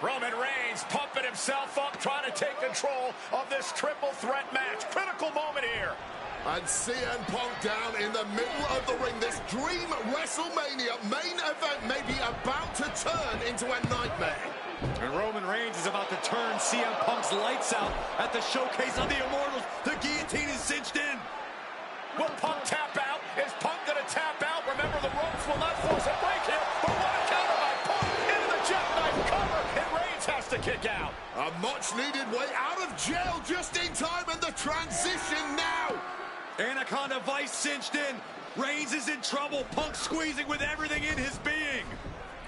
Roman Reigns pumping himself up, trying to take control of this triple threat match. Critical moment here. And CM Punk down in the middle of the ring. This dream WrestleMania main event may be about to turn into a nightmare. And Roman Reigns is about to turn CM Punk's lights out at the showcase of the Immortals. The guillotine is cinched in. Will Punk tap out? Is Punk going to tap out? Remember, the ropes will not force a break here. But what a counter by Punk into the jackknife cover. And Reigns has to kick out. A much-needed way out of jail just in time, and the transition now. Anaconda Vice cinched in. Reigns is in trouble. Punk squeezing with everything in his being.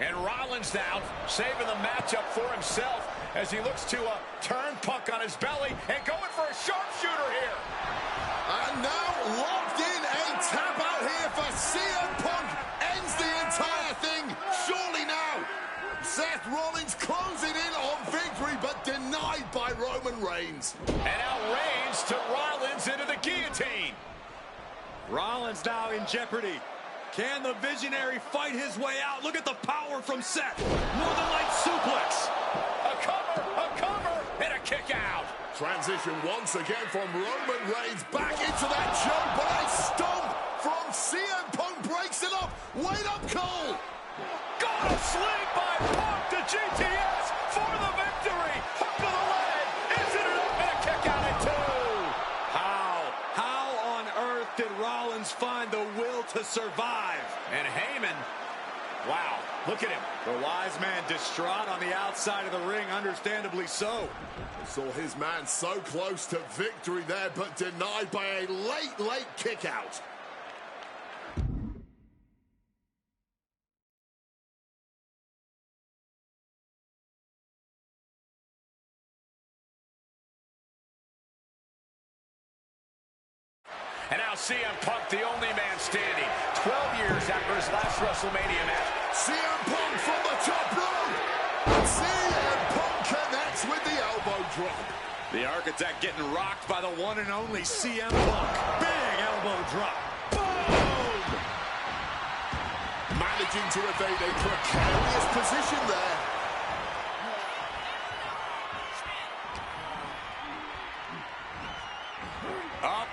And Rollins now saving the matchup for himself as he looks to turn Punk on his belly and going for a sharpshooter here. And now locked in, a tap out here for CM Punk. Ends the entire thing, surely now. Seth Rollins closing in on victory, but denied by Roman Reigns. And now Reigns to Rollins into the guillotine. Rollins now in jeopardy. Can the Visionary fight his way out? Look at the power from Seth. Northern Light suplex. A cover, and a kick out. Transition once again from Roman Reigns back into that choke, but a stomp from CM Punk breaks it up. Wait up, Cole. Got a sling by Punk to GTS for the victory. Hook to the leg. Isn't it up? And a kick out at 2. How on earth did Rollins find the will to survive? And Heyman, wow, look at him. The wise man distraught on the outside of the ring, understandably so. Saw his man so close to victory there, but denied by a late kick out. And now CM Punk, the only man standing, 12 years after his last WrestleMania match. CM Punk from the top rope. CM Punk connects with the elbow drop. The Architect getting rocked by the one and only CM Punk. Big elbow drop. Boom! Managing to evade a precarious position there. Up.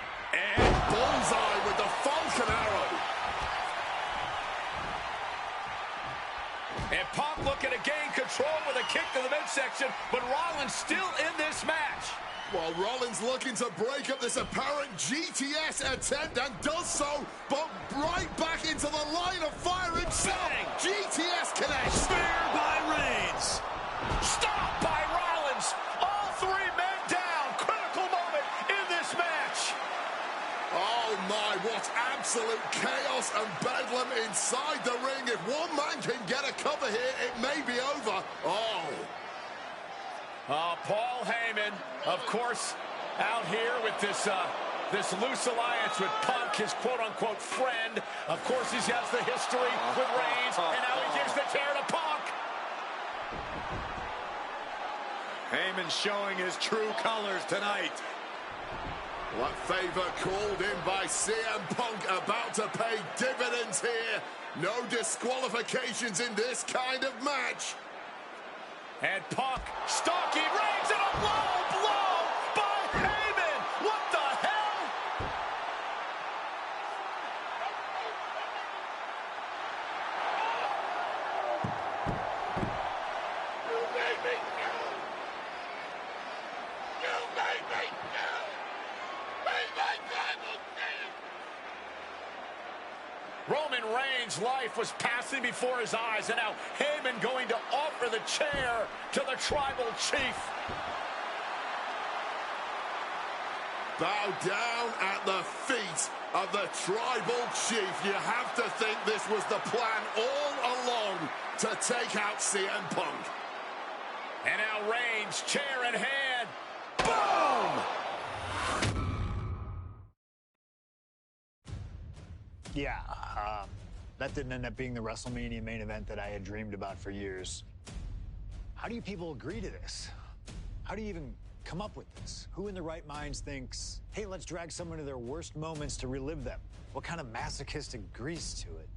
Bullseye with the Falcon Arrow. And Punk looking to gain control with a kick to the midsection, but Rollins still in this match. While Rollins looking to break up this apparent GTS attempt, and does so, but right back into the line of fire himself. Bang. GTS connects. Spear by Reigns. Stop by Rollins. All 3 men down. Critical moment in this match. Oh my, what absolute chaos and bedlam inside the ring. If one man can get a cover here, it may be over. Paul Heyman, of course, out here with this loose alliance with Punk, his quote-unquote friend. Of course, he has the history with Reigns, and now he gives the tear to Punk. Heyman showing his true colors tonight. What favor called in by CM Punk about to pay dividends here. No disqualifications in this kind of match. And Punk stalking Reigns, and a low blow by Heyman. What the hell? You made me go. You made me go. Made my Bible Roman Reigns' life was passing before his eyes, and now Heyman going to offer the chair to the tribal chief. Bow down at the feet of the tribal chief. You have to think this was the plan all along to take out CM Punk. And now Reigns, chair in hand. Boom! Yeah, that didn't end up being the WrestleMania main event that I had dreamed about for years. How do you people agree to this? How do you even come up with this? Who in their right minds thinks, hey, let's drag someone to their worst moments to relive them? What kind of masochistic grease to it?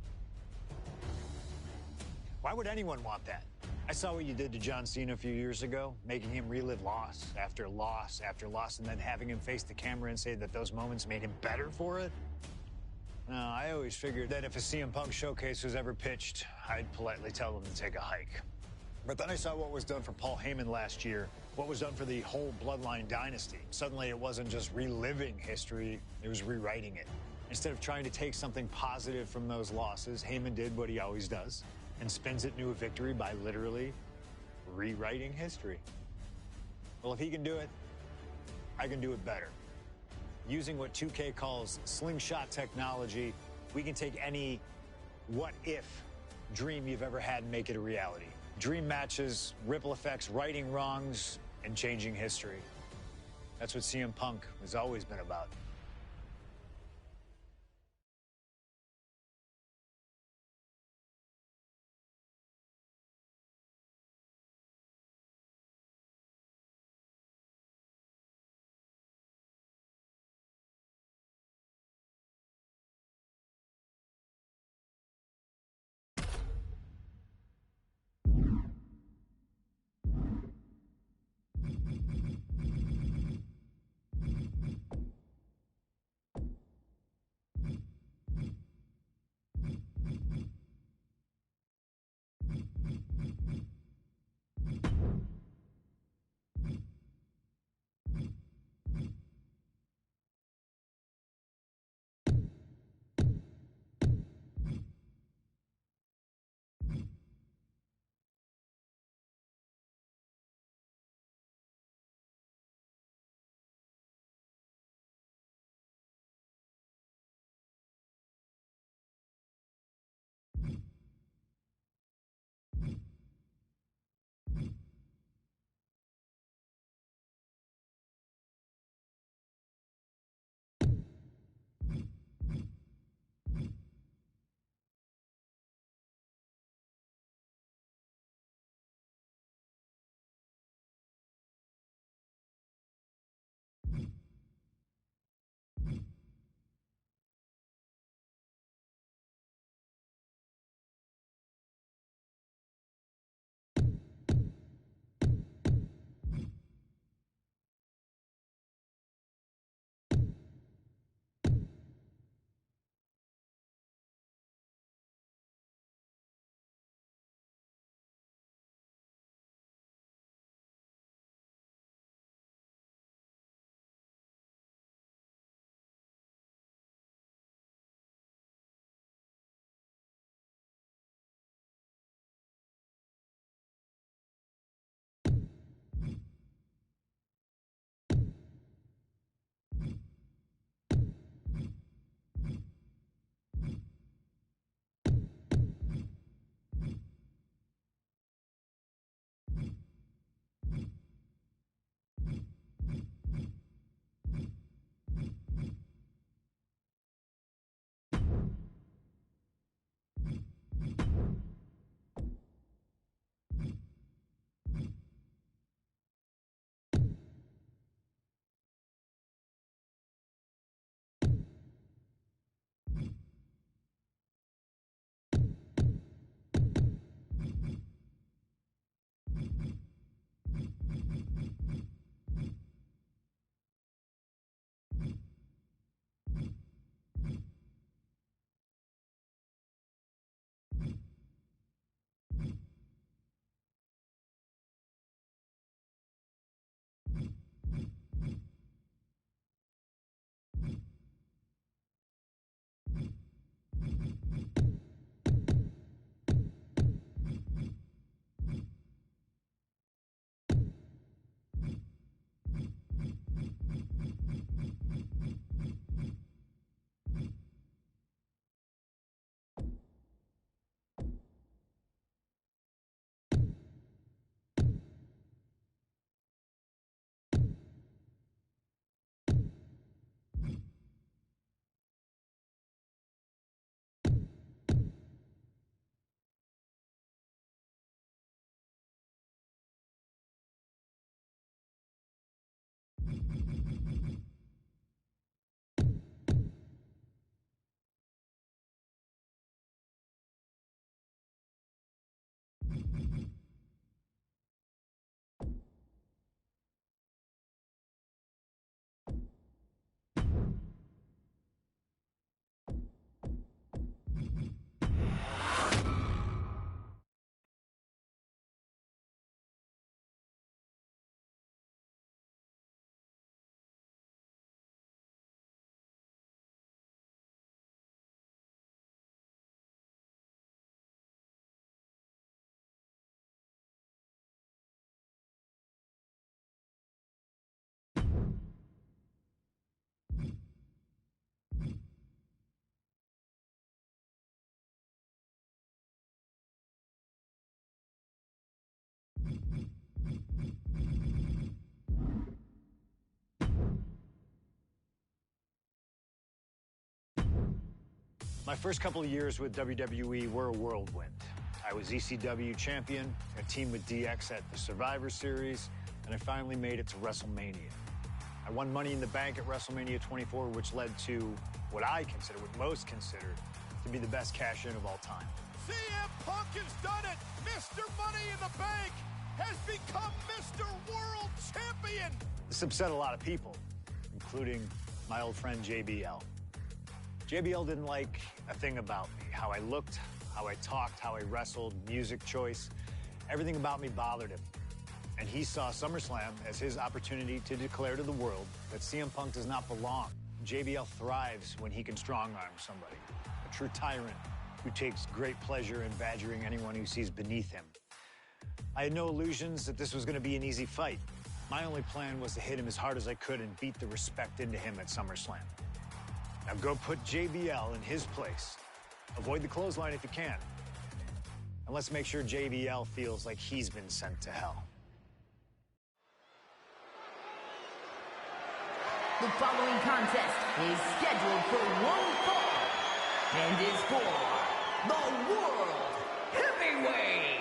Why would anyone want that? I saw what you did to John Cena a few years ago, making him relive loss after loss after loss, and then having him face the camera and say that those moments made him better for it. No, I always figured that if a CM Punk showcase was ever pitched, I'd politely tell them to take a hike. But then I saw what was done for Paul Heyman last year, what was done for the whole Bloodline dynasty. Suddenly it wasn't just reliving history, it was rewriting it. Instead of trying to take something positive from those losses, Heyman did what he always does and spins it into a victory by literally rewriting history. Well, if he can do it, I can do it better. Using what 2K calls slingshot technology, we can take any what-if dream you've ever had and make it a reality. Dream matches, ripple effects, righting wrongs, and changing history. That's what CM Punk has always been about. My first couple of years with WWE were a whirlwind. I was ECW champion, a team with DX at the Survivor Series, and I finally made it to WrestleMania. I won Money in the Bank at WrestleMania 24, which led to what most consider to be the best cash-in of all time. CM Punk has done it! Mr. Money in the Bank has become Mr. World Champion! This upset a lot of people, including my old friend JBL. JBL didn't like a thing about me. How I looked, how I talked, how I wrestled, music choice. Everything about me bothered him. And he saw SummerSlam as his opportunity to declare to the world that CM Punk does not belong. JBL thrives when he can strong-arm somebody. A true tyrant who takes great pleasure in badgering anyone who sees beneath him. I had no illusions that this was going to be an easy fight. My only plan was to hit him as hard as I could and beat the respect into him at SummerSlam. Now go put JBL in his place. Avoid the clothesline if you can. And let's make sure JBL feels like he's been sent to hell. The following contest is scheduled for one fall and is for the World Heavyweight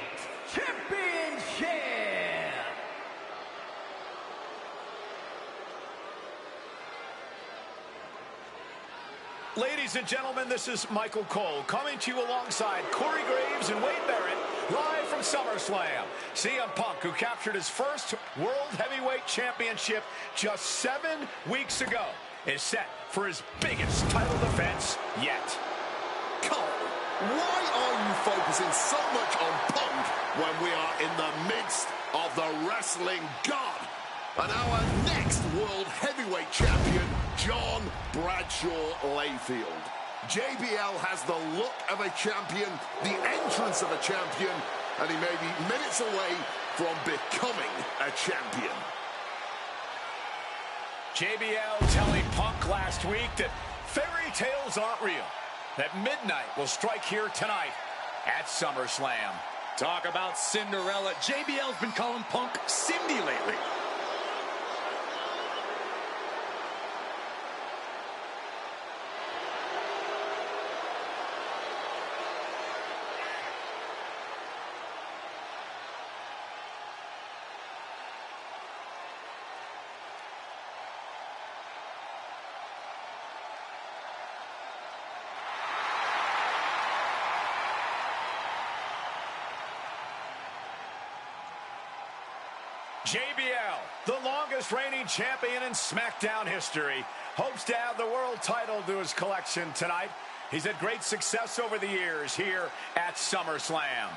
Championship. Ladies and gentlemen, this is Michael Cole coming to you alongside Corey Graves and Wade Barrett, live from SummerSlam. CM Punk, who captured his first World Heavyweight Championship just 7 weeks ago, is set for his biggest title defense yet. Cole, why are you focusing so much on Punk when we are in the midst of the wrestling god? And our next World Heavyweight Champion, John Bradshaw Layfield. JBL has the look of a champion, the entrance of a champion, and he may be minutes away from becoming a champion. JBL telling Punk last week that fairy tales aren't real, that midnight will strike here tonight at SummerSlam. Talk about Cinderella. JBL's been calling Punk Cindy lately. JBL, the longest reigning champion in SmackDown history, hopes to add the world title to his collection tonight. He's had great success over the years here at SummerSlam.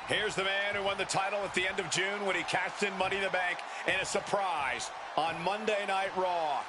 Here's the man who won the title at the end of June when he cashed in Money in the Bank in a surprise on Monday Night Raw.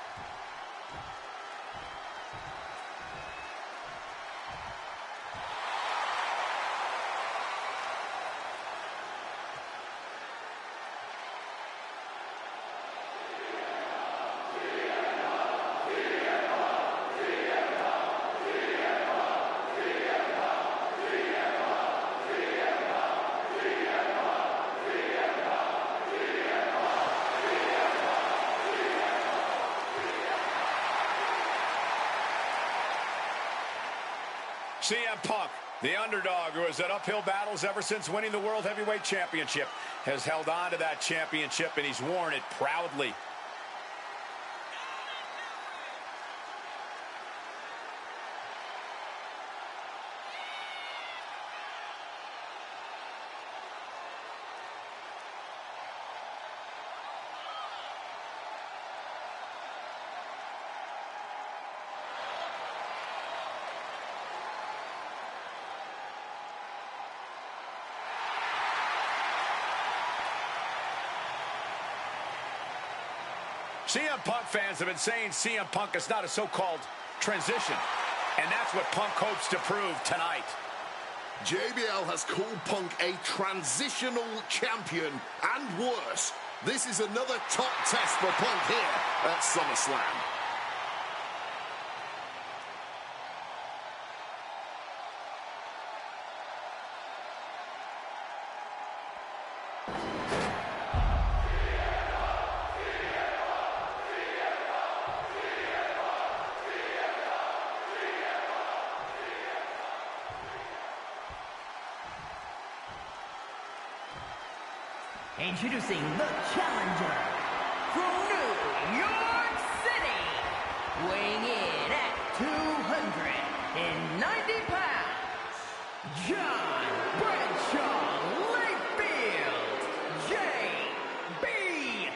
CM Punk, the underdog who has had uphill battles ever since winning the World Heavyweight Championship, has held on to that championship, and he's worn it proudly. CM Punk fans have been saying CM Punk is not a so-called transition, and that's what Punk hopes to prove tonight. JBL has called Punk a transitional champion, and worse. This is another top test for Punk here at SummerSlam. Introducing the challenger from New York City, weighing in at 290 pounds, John Bradshaw Layfield, JBL.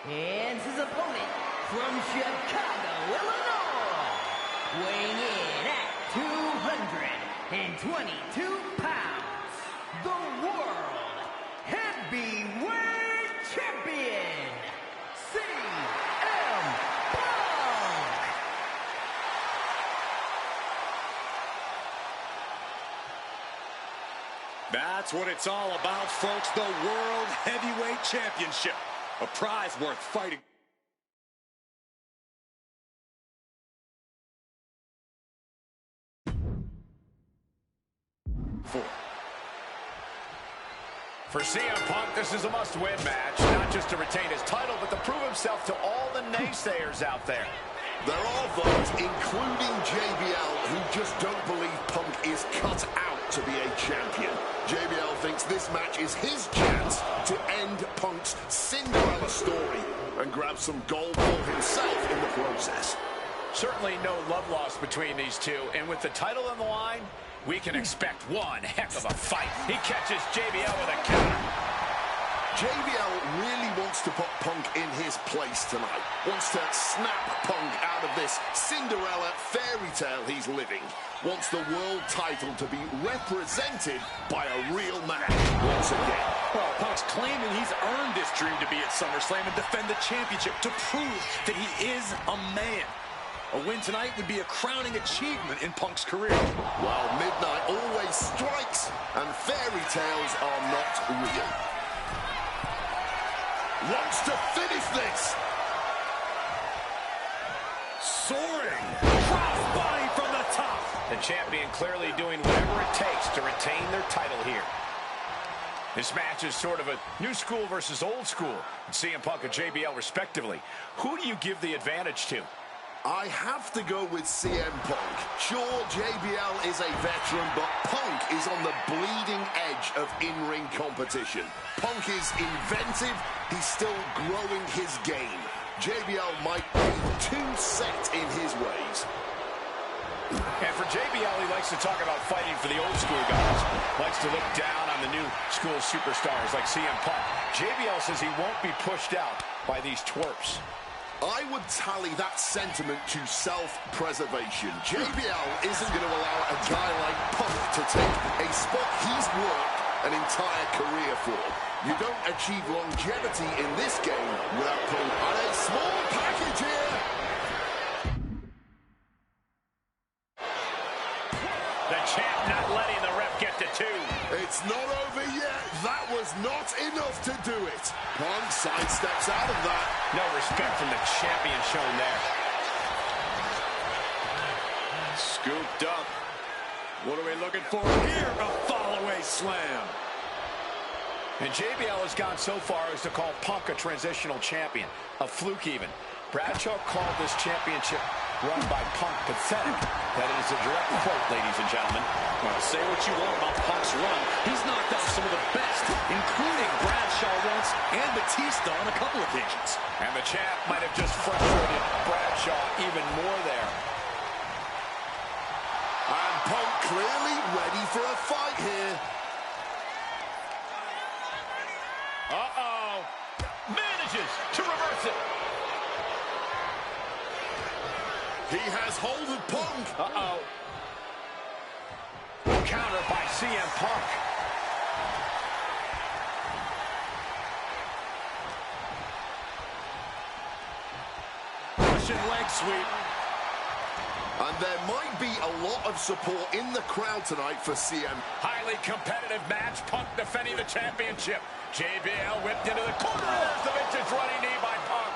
And his opponent from Chicago, Illinois, weighing in at 222 pounds, the World Heavyweight Champion, CM Punk. That's what it's all about, folks. The World Heavyweight Championship. A prize worth fighting. For CM Punk, this is a must-win match, not just to retain his title, but to prove himself to all the naysayers out there. There are those, including JBL, who just don't believe Punk is cut out to be a champion. JBL thinks this match is his chance to end Punk's Cinderella story and grab some gold for himself in the process. Certainly no love lost between these two, and with the title on the line, we can expect one heck of a fight. He catches JBL with a counter. JBL really wants to put Punk in his place tonight. Wants to snap Punk out of this Cinderella fairy tale he's living. Wants the world title to be represented by a real man once again. Well, Punk's claiming he's earned this dream to be at SummerSlam and defend the championship to prove that he is a man. A win tonight would be a crowning achievement in Punk's career. Well, midnight always strikes, and fairy tales are not real. Wants to finish this. Soaring. Crossbody from the top. The champion clearly doing whatever it takes to retain their title here. This match is sort of a new school versus old school. CM Punk and JBL respectively. Who do you give the advantage to? I have to go with CM Punk. Sure, JBL is a veteran, but Punk is on the bleeding edge of in-ring competition. Punk is inventive. He's still growing his game. JBL might be too set in his ways. And for JBL, he likes to talk about fighting for the old school guys. Likes to look down on the new school superstars like CM Punk. JBL says he won't be pushed out by these twerps. I would tally that sentiment to self-preservation. JBL isn't going to allow a guy like Punk to take a spot he's worked an entire career for. You don't achieve longevity in this game without putting on a small package here. The champ not letting the ref get to two. It's not over yet. That was not enough to do it. Punk sidesteps out of that. No respect from the champion shown there. Scooped up. What are we looking for here? A fall-away slam. And JBL has gone so far as to call Punk a transitional champion. A fluke even. Bradshaw called this championship run by Punk pathetic. That is a direct quote, ladies and gentlemen. Well, say what you want about Punk's run. He's knocked out some of the best, including Bradshaw once and Batista on a couple occasions. And the champ might have just frustrated Bradshaw even more there. And Punk clearly ready for a fight here. Uh-oh. Manages to reverse it. He has hold of Punk. Uh-oh. Counter by CM Punk. Russian leg sweep. And there might be a lot of support in the crowd tonight for CM. Highly competitive match. Punk defending the championship. JBL whipped into the corner. There's the vintage running knee by Punk.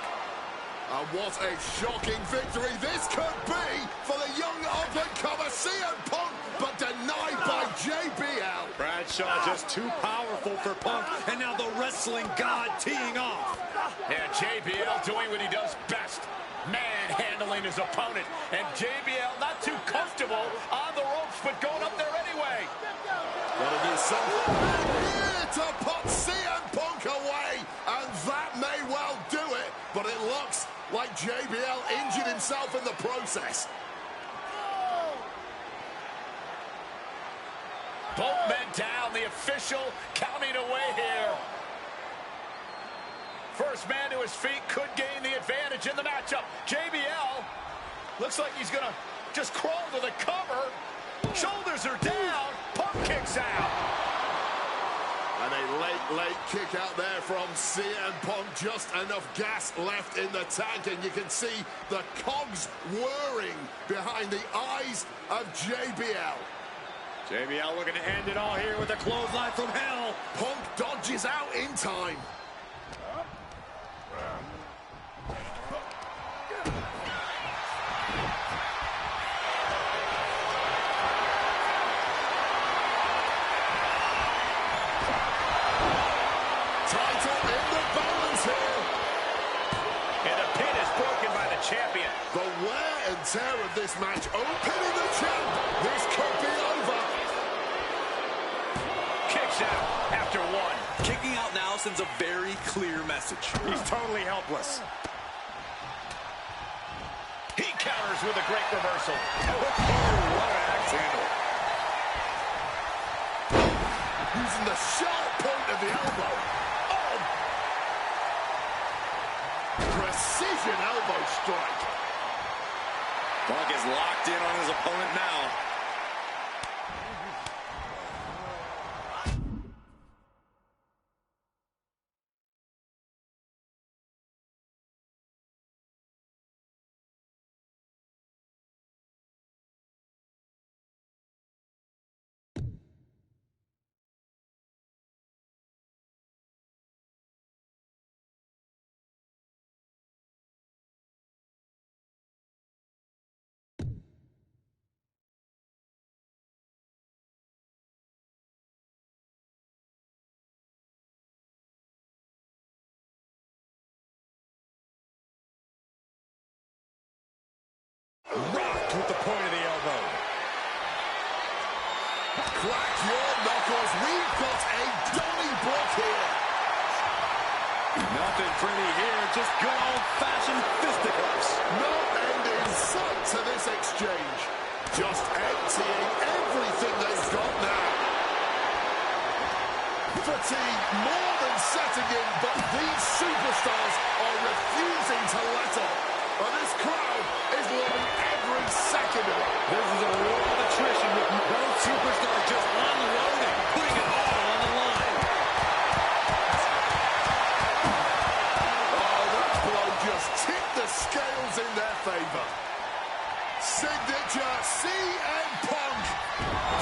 And what a shocking victory this could be for the young up-and-comer CM Punk, but denied by JBL. Bradshaw just too powerful for Punk, and now the wrestling god teeing off. Yeah, JBL doing what he does best. Manhandling his opponent. And JBL not too comfortable on the ropes, but going up there anyway. Gotta do something here to put CM Punk away. And that may well do it, but it looks like JBL injured himself in the process. Both men down, the official counting away here. First man to his feet could gain the advantage in the matchup. JBL looks like he's gonna just crawl to the cover. Shoulders are down. Punk kicks out. And a late kick out there from CM Punk. Just enough gas left in the tank, and you can see the cogs whirring behind the eyes of JBL. JBL looking to end it all here with a clothesline from hell. Punk dodges out in time. Champion. The wear and tear of this match opening the champ. This could be over. Kicks out after one. Kicking out now sends a very clear message. He's totally helpless. He counters with a great reversal. Oh, what an axe handle. Using the sharp point of the elbow. Precision elbow strike. Punk is locked in on his opponent now. Rocked with the point of the elbow. Crack your knuckles. We've got a dummy block here. Nothing pretty here. Just good old-fashioned fisticuffs. No end in sight to this exchange. Just emptying everything they've got now. Fatigue more than setting in, but these superstars are refusing to let up. And this crowd is loving every second of it. This is a war of attrition with both superstars just unloading, putting it all on the line. Oh, that blow just tipped the scales in their favor. Signature CM Punk.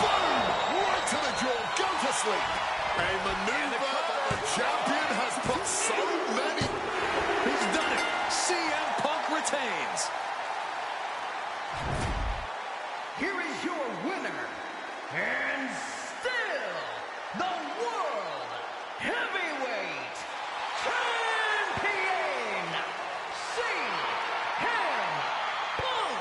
Boom! Right to the jaw. Go to sleep. A maneuver that the champion has put so many. He's done it. CM Punk retains. Here is your winner, and still the World Heavyweight Champion, CM Punk.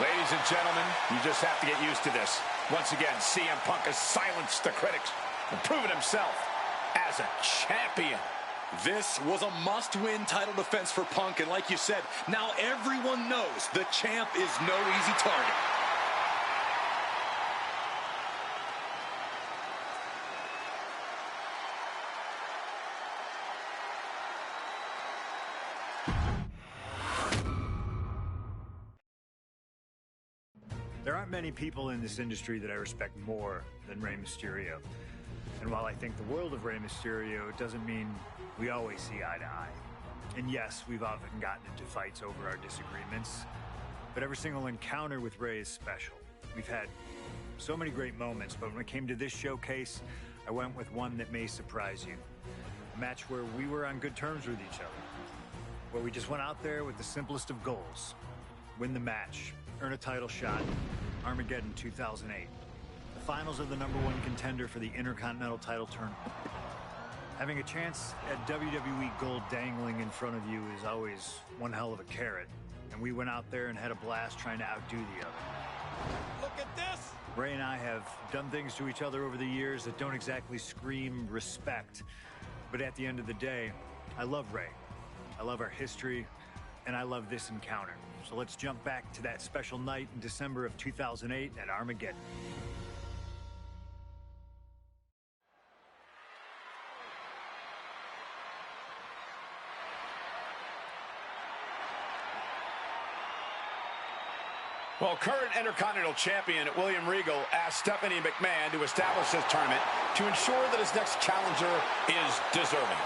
Ladies and gentlemen, you just have to get used to this. Once again, CM Punk has silenced the critics and proven himself as a champion. This was a must-win title defense for Punk, and like you said, now everyone knows the champ is no easy target. There aren't many people in this industry that I respect more than Rey Mysterio. And while I think the world of Rey Mysterio, it doesn't mean we always see eye to eye. And yes, we've often gotten into fights over our disagreements, but every single encounter with Ray is special. We've had so many great moments, but when it came to this showcase, I went with one that may surprise you. A match where we were on good terms with each other, where we just went out there with the simplest of goals. Win the match, earn a title shot, Armageddon 2008. The finals of the #1 contender for the Intercontinental title tournament. Having a chance at WWE Gold dangling in front of you is always one hell of a carrot, and we went out there and had a blast trying to outdo the other. Look at this! Ray and I have done things to each other over the years that don't exactly scream respect, but at the end of the day, I love Ray. I love our history, and I love this encounter. So let's jump back to that special night in December of 2008 at Armageddon. Well, current Intercontinental Champion William Regal asked Stephanie McMahon to establish this tournament to ensure that his next challenger is deserving.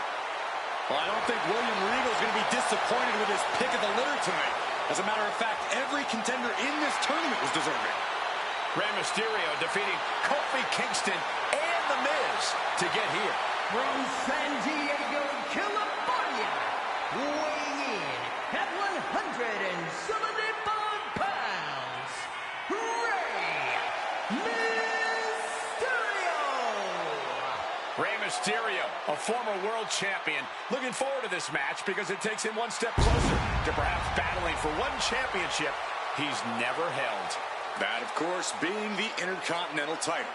Well, I don't think William Regal is going to be disappointed with his pick of the litter tonight. As a matter of fact, every contender in this tournament was deserving. Rey Mysterio defeating Kofi Kingston and The Miz to get here. From San Diego, California, weighing in at 175 pounds, Rey Mysterio! Rey Mysterio, a former world champion, looking forward to this match because it takes him one step closer to perhaps battling for one championship he's never held. That, of course, being the Intercontinental title.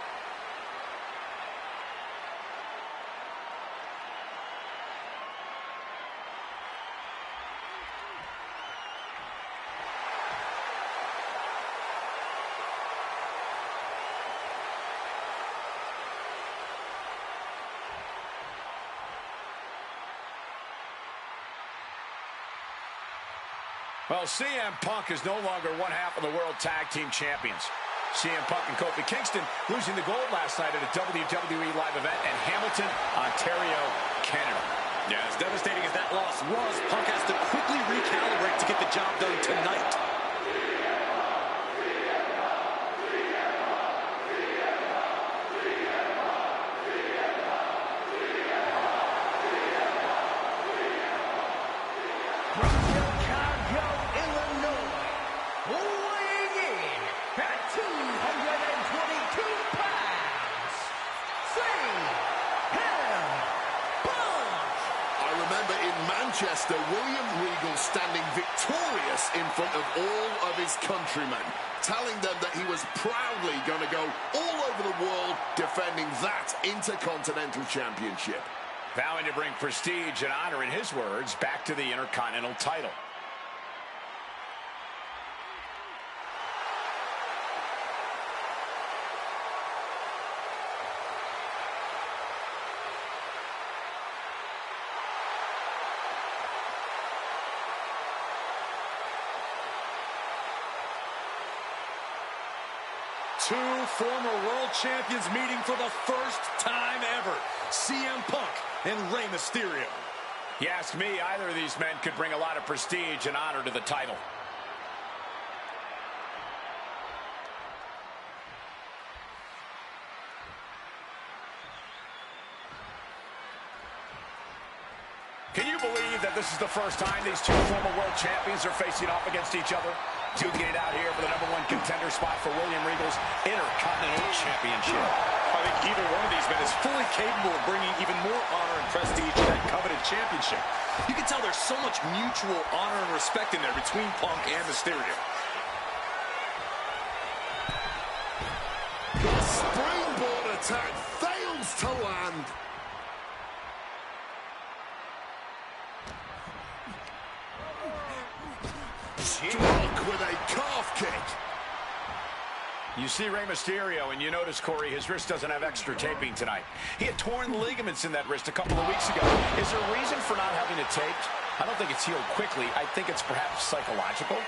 Well, CM Punk is no longer one half of the World Tag Team Champions. CM Punk and Kofi Kingston losing the gold last night at a WWE live event in Hamilton, Ontario, Canada. Yeah, as devastating as that loss was, Punk has to quickly recalibrate to get the job done tonight. Manchester, William Regal standing victorious in front of all of his countrymen, telling them that he was proudly going to go all over the world defending that Intercontinental Championship. Vowing to bring prestige and honor, in his words, back to the Intercontinental title. Two former world champions meeting for the first time ever. CM Punk and Rey Mysterio. You ask me, either of these men could bring a lot of prestige and honor to the title. Can you believe that this is the first time these two former world champions are facing off against each other? Duking it out here for the #1 contender spot for William Regal's Intercontinental Championship. I think either one of these men is fully capable of bringing even more honor and prestige to that coveted championship. You can tell there's so much mutual honor and respect in there between Punk and Mysterio. The springboard attack fails to land. Struck with a calf kick. You see Rey Mysterio, and you notice, Corey, his wrist doesn't have extra taping tonight. He had torn the ligaments in that wrist a couple of weeks ago. Is there a reason for not having it taped? I don't think it's healed quickly. I think it's perhaps psychological.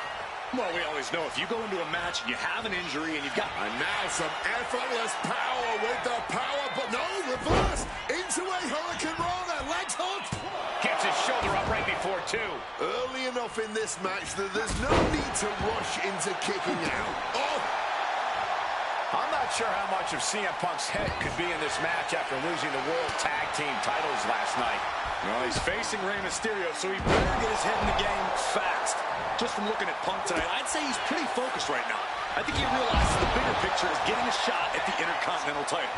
Well, we always know if you go into a match and you have an injury and you've got... And now some effortless power with the power, but no, reverse into a Hurricane Rana, legs hook. Gets his shoulder up right before two. this match that there's no need to rush into kicking out. Oh! I'm not sure how much of CM Punk's head could be in this match after losing the World Tag Team titles last night. Well, he's facing Rey Mysterio, so he better get his head in the game fast. Just from looking at Punk tonight, I'd say he's pretty focused right now. I think he realizes the bigger picture is getting a shot at the Intercontinental title.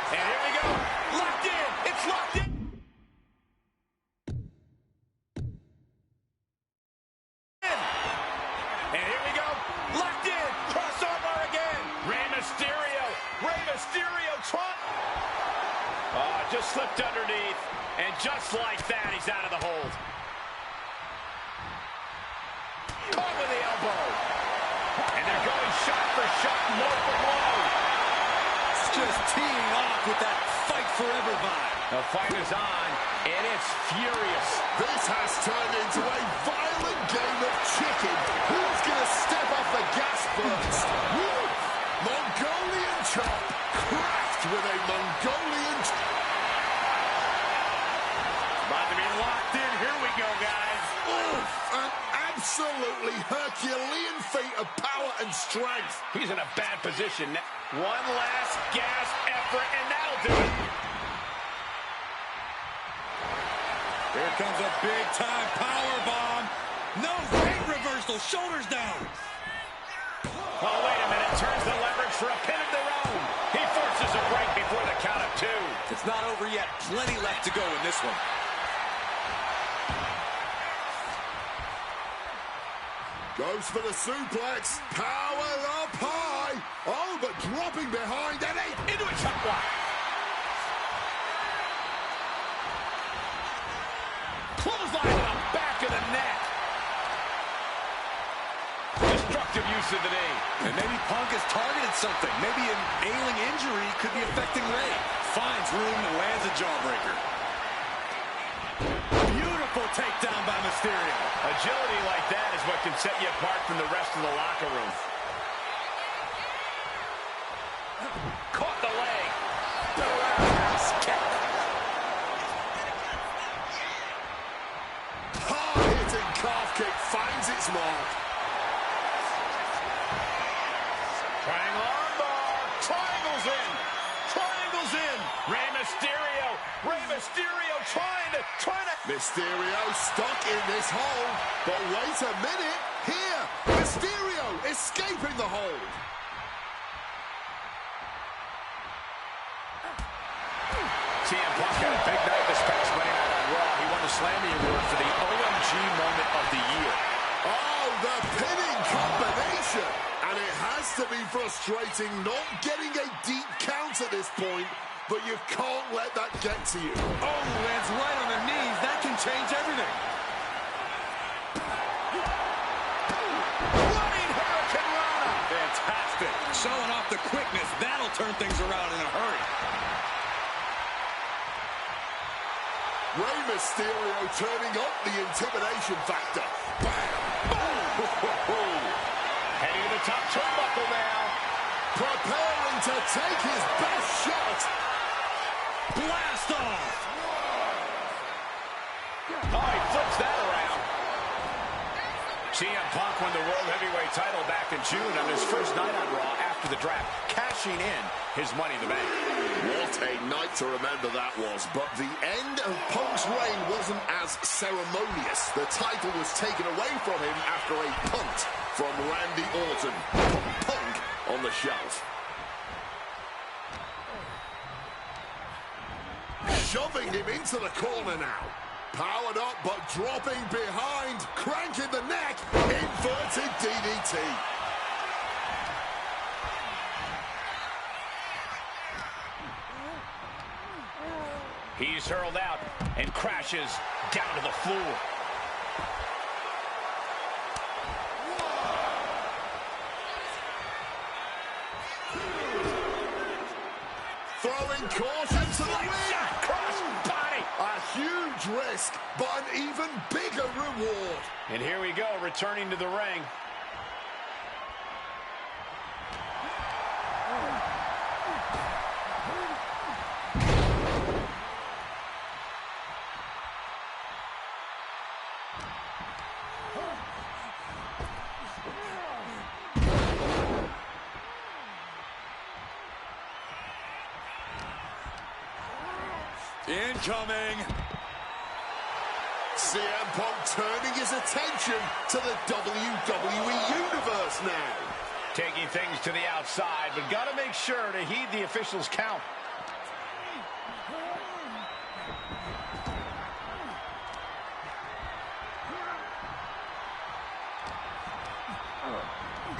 And here we go. Locked in. It's locked in. And here we go. Locked in. Crossover again. Rey Mysterio. Rey Mysterio just slipped underneath. And just like that, he's out of the hold. Caught with the elbow. And they're going shot for shot, blow for blow. Just teeing off with that fight forever vibe. The fight is on, and it's furious. This has turned into a violent game of chicken. Who's going to step off the gas first? Woo! Mongolian chop, cracked with a Mongolian chop. About to be locked in. Here we go, guys. Oof, an absolutely Herculean feat of power and strength. He's in a bad position. One last gas effort, and that'll do it. Here comes a big-time power bomb. No weight reversal. Shoulders down. Oh, wait a minute. Turns the leverage for a pin of their own. He forces a break before the count of two. It's not over yet. Plenty left to go in this one. Goes for the suplex. Power up high. Oh, but dropping behind Eddie. Into a chop block. Clothesline to the back of the neck. Destructive use of the knee. And maybe Punk has targeted something. Maybe an ailing injury could be affecting Rey. Finds room and lands a jawbreaker. Beautiful takedown by Mysterio. Agility like that is what can set you apart from the rest of the locker room. Caught the leg. The roundhouse kick. Hard-hitting calf kick finds its mark. Triangle armbar. Triangles in. Triangles in. Rey Mysterio. Rey Mysterio trying to. Mysterio stuck in this hold. But wait a minute. Here. Mysterio escaping the hold. CM Punk had a big night this past Monday night on Raw. He won the Slammy Award for the OMG Moment of the Year. Oh, the pinning combination. And it has to be frustrating not getting a deep count at this point, but you can't let that get to you. Oh, lands right on the knees. That can change everything. Running Hurricane Rana. Fantastic. Showing off the quickness. That'll turn things around in a hurry. Rey Mysterio turning up the intimidation factor. Bam! Boom! Heading to the top turnbuckle now. Preparing to take his best shot. Blast off. Oh, he flips that around. CM Punk won the World Heavyweight title back in June on his first night on Raw after the draft, cashing in his Money in the Bank. What a night to remember that was. But the end of Punk's reign wasn't as ceremonious. The title was taken away from him after a punt from Randy Orton. Punk on the shelf. Shoving him into the corner now. Powered up, but dropping behind. Cranking the neck. Inverted DDT. He's hurled out and crashes down to the floor. Throwing caution to the wind. Cross body. A huge risk, but an even bigger reward. And here we go, returning to the ring. Incoming. CM Punk turning his attention to the WWE Universe now. Taking things to the outside, but got to make sure to heed the officials' count.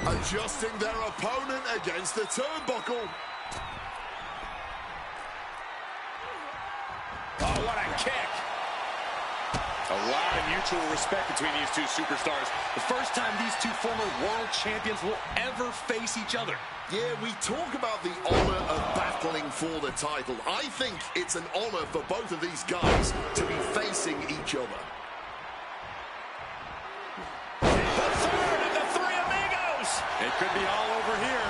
Adjusting their opponent against the turnbuckle. Oh, what a kick. A lot of mutual respect between these two superstars. The first time these two former world champions will ever face each other. Yeah, we talk about the honor of battling for the title. I think it's an honor for both of these guys to be facing each other. The third of the three amigos. It could be all over here.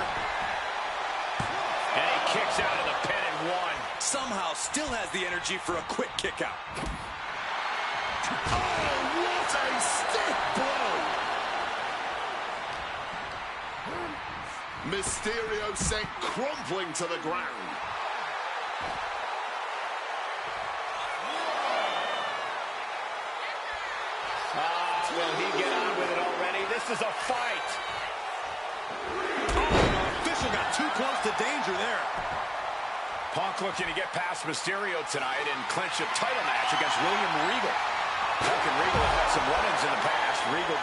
And he kicks out of the pin and one. Somehow still has the energy for a quick kick out. Oh, what a stiff blow! Mysterio sent crumpling to the ground. Will he get on with it already? This is a fight. Oh, the official got too close to danger there. Punk looking to get past Mysterio tonight and clinch a title match against William Regal. Punk and Regal have had some run-ins in the past. Regal.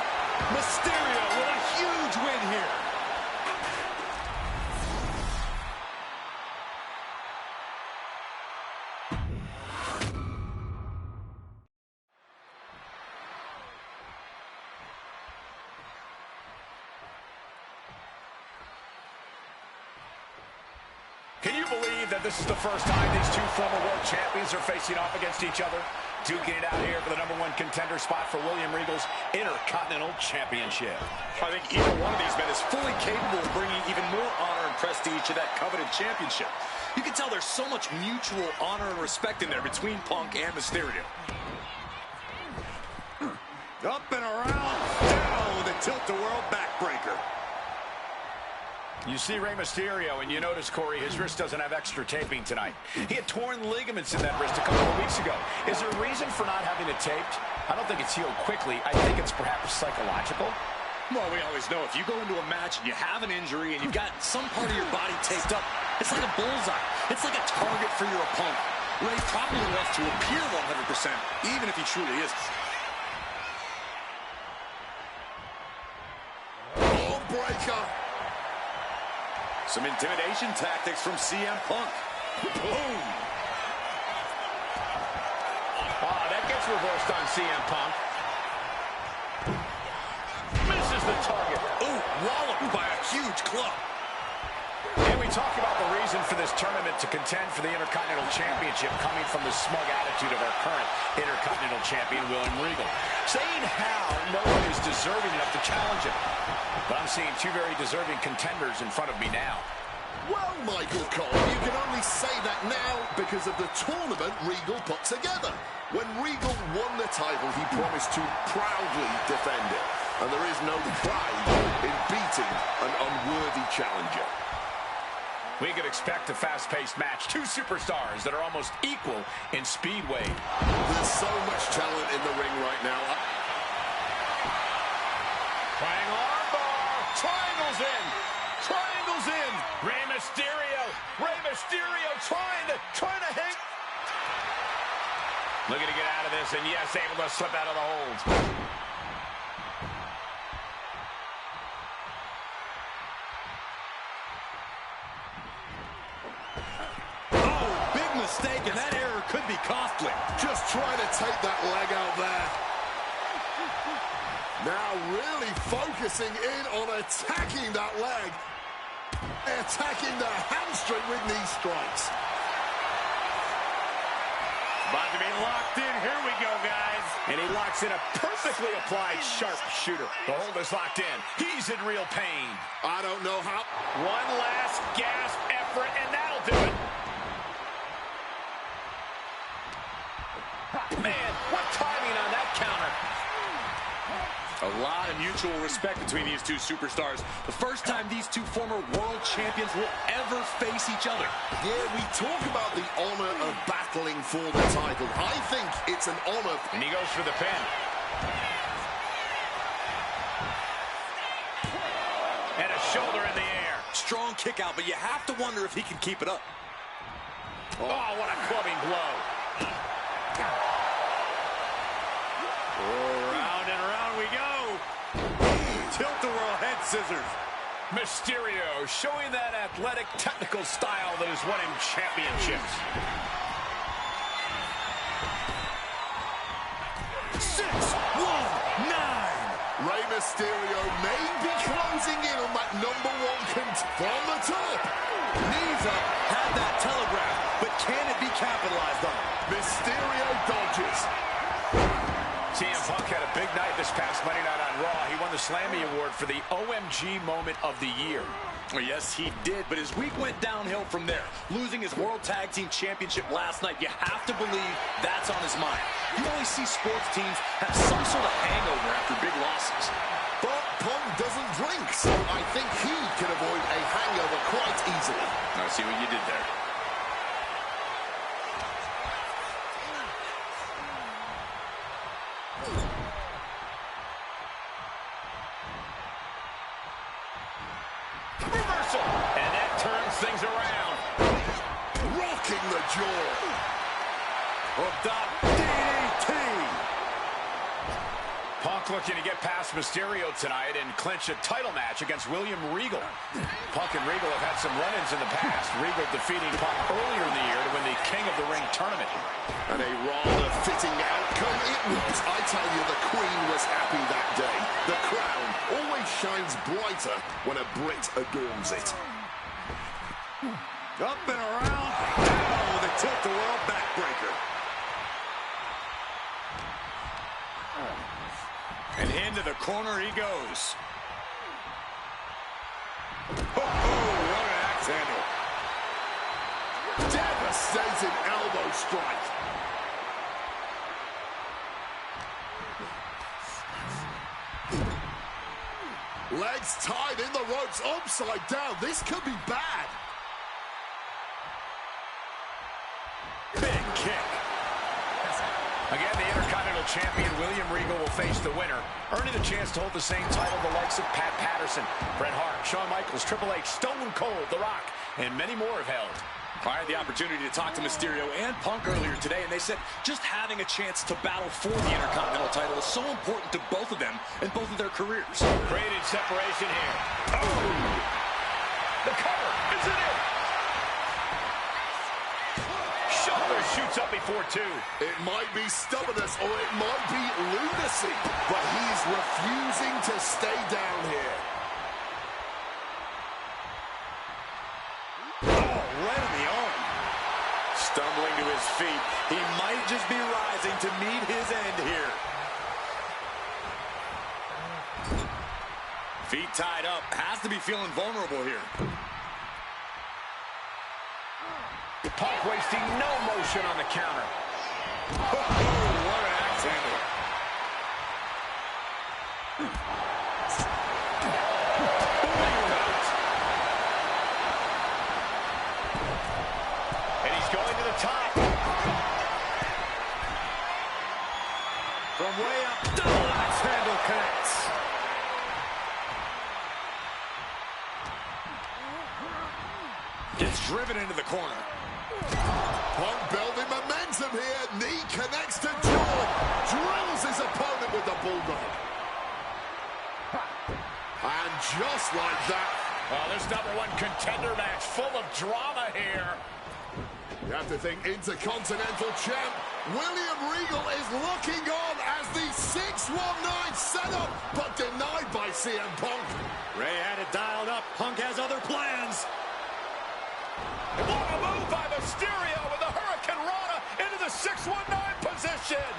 Mysterio with a huge win here. Can you believe that this is the first time these two former world champions are facing off against each other? Duking it out here for the #1 contender spot for William Regal's Intercontinental Championship. I think either one of these men is fully capable of bringing even more honor and prestige to that coveted championship. You can tell there's so much mutual honor and respect in there between Punk and Mysterio. Up and around, down with a tilt-a-whirl backbreaker. You see Rey Mysterio, and you notice, Corey, his wrist doesn't have extra taping tonight. He had torn ligaments in that wrist a couple of weeks ago. Is there a reason for not having it taped? I don't think it's healed quickly. I think it's perhaps psychological. Well, we always know if you go into a match and you have an injury and you've got some part of your body taped up, it's like a bullseye. It's like a target for your opponent. Ray probably wants to appear 100%, even if he truly isn't. Breaker. Some intimidation tactics from CM Punk. Boom. Oh, that gets reversed on CM Punk. Misses the target. Ooh, walloped by a huge club. And we talk about the reason for this tournament to contend for the Intercontinental Championship coming from the smug attitude of our current Intercontinental Champion, William Regal. Saying how no one is deserving enough to challenge him. But I'm seeing two very deserving contenders in front of me now. Well, Michael Cole, you can only say that now because of the tournament Regal put together. When Regal won the title, he promised to proudly defend it. And there is no pride in beating an unworthy challenger. We could expect a fast-paced match. Two superstars that are almost equal in speed weight. There's so much talent in the ring right now. Triangle armbar. Triangles in. Triangles in. Rey Mysterio. Rey Mysterio trying to hang. Looking to get out of this, and yes, able to slip out of the hold. Mistake, and that error could be costly. Just trying to take that leg out there. Now really focusing in on attacking that leg. Attacking the hamstring with knee strikes. About to be locked in. Here we go, guys. And he locks in a perfectly applied sharpshooter. The hold is locked in. He's in real pain. I don't know how. One last gasp effort, and that'll do it. Man, what timing on that counter. A A lot of mutual respect between these two superstars. The first time these two former world champions will ever face each other. Yeah, we talk about the honor of battling for the title. I think it's an honor. And he goes for the pin. And a shoulder in the air. Strong kick out, but you have to wonder if he can keep it up. Oh, what a clubbing blow. Round and round we go. Tilt-a-whirl head scissors. Mysterio showing that athletic, technical style that has won him championships. 6-1-9. Rey Mysterio may be closing in on that #1 from the top. Knees up, had that telegraph, but can it be capitalized on? Mysterio dodges. CM Punk had a big night this past Monday night on Raw. He won the Slammy Award for the OMG Moment of the Year. Well, yes, he did, but his week went downhill from there. Losing his World Tag Team Championship last night, you have to believe that's on his mind. You always see sports teams have some sort of hangover after big losses. But Punk doesn't drink, so I think he can avoid a hangover quite easily. I see what you did there. Reversal. And that turns things around. Rocking the jaw. Hooked up. DDT. Punk looking to get past Mysterio tonight and clinch a title match against William Regal. Punk and Regal have had some run-ins in the past. Regal defeating Punk earlier in the year to win the King of the Ring tournament. And a rather fitting outcome it was. I tell you, the Queen was happy that day. The crown always shines brighter when a Brit adorns it. Up and around. Down with a tilt-a-whirl backbreaker. And into the corner he goes. Oh, what an axe handle. Devastating elbow strike. Legs tied in the ropes upside down. This could be bad. Big kick. Again, the Intercontinental Champion William Regal will face the winner, earning the chance to hold the same title the likes of Pat Patterson, Bret Hart, Shawn Michaels, Triple H, Stone Cold, The Rock, and many more have held. I had the opportunity to talk to Mysterio and Punk earlier today, and they said just having a chance to battle for the Intercontinental title is so important to both of them and both of their careers. Created separation here. Oh! The cover. Is it in? Shoulder shoots up before two. It might be stubbornness or it might be lunacy, but he's refusing to stay down here. Oh, right in the arm. Stumbling to his feet. He might just be rising to meet his end here. Feet tied up. Has to be feeling vulnerable here. Punk wasting no motion on the counter. Oh, what an axe handle. And he's going to the top. From way up, double axe handle connects. Gets driven into the corner. Punk building momentum here. Knee connects to jaw. Drills his opponent with the bulldog. And just like that. Well, this #1 contender match full of drama here. You have to think Intercontinental Champ William Regal is looking on as the 619 setup, but denied by CM Punk. Ray had it dialed up. Punk has other plans. What a move by Mysterio with a Hurricane Rana into the 619 position.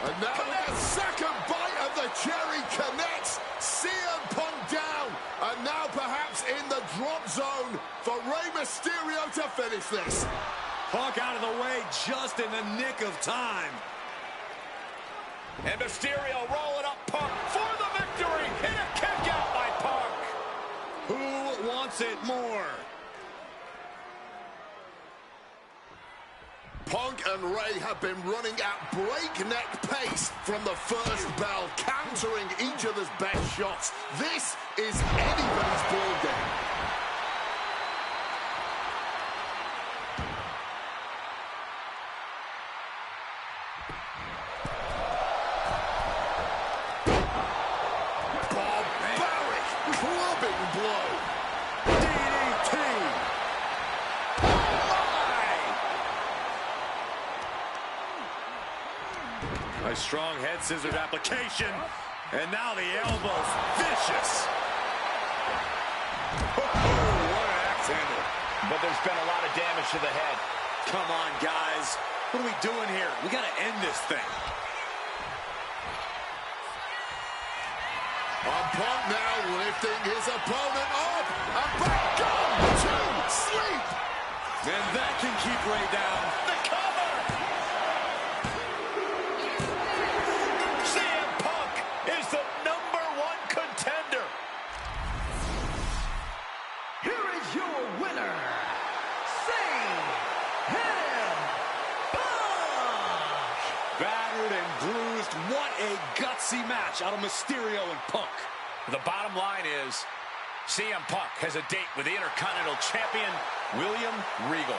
And now with the second bite of the cherry connects. CM Punk down. And now perhaps in the drop zone for Rey Mysterio to finish this. Punk out of the way just in the nick of time. And Mysterio rolling up Punk for the victory. wants it more. Punk and Ray have been running at breakneck pace from the first bell, countering each other's best shots. This is anybody's ball game. Barbaric clubbing blow. DDT. A strong head scissored application, and now the elbow's vicious. Oh, what an axe handle. But there's been a lot of damage to the head. Come on, guys. What are we doing here? We got to end this thing. Punk now lifting his opponent up and back gone to sleep. And that can keep Ray down. The cover! CM Punk is the #1 contender. Here is your winner, CM Punk! Battered and bruised. What a gutsy match out of Mysterio and Punk. The bottom line is CM Punk has a date with the Intercontinental Champion, William Regal.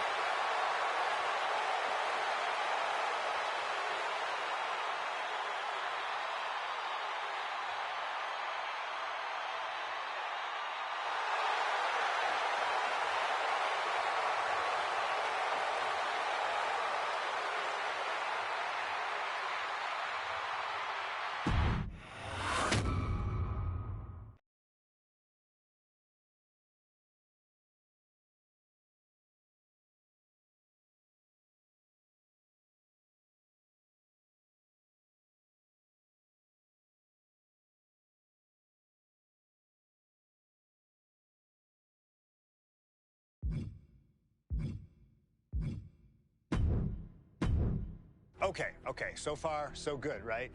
Okay, so far, so good, right?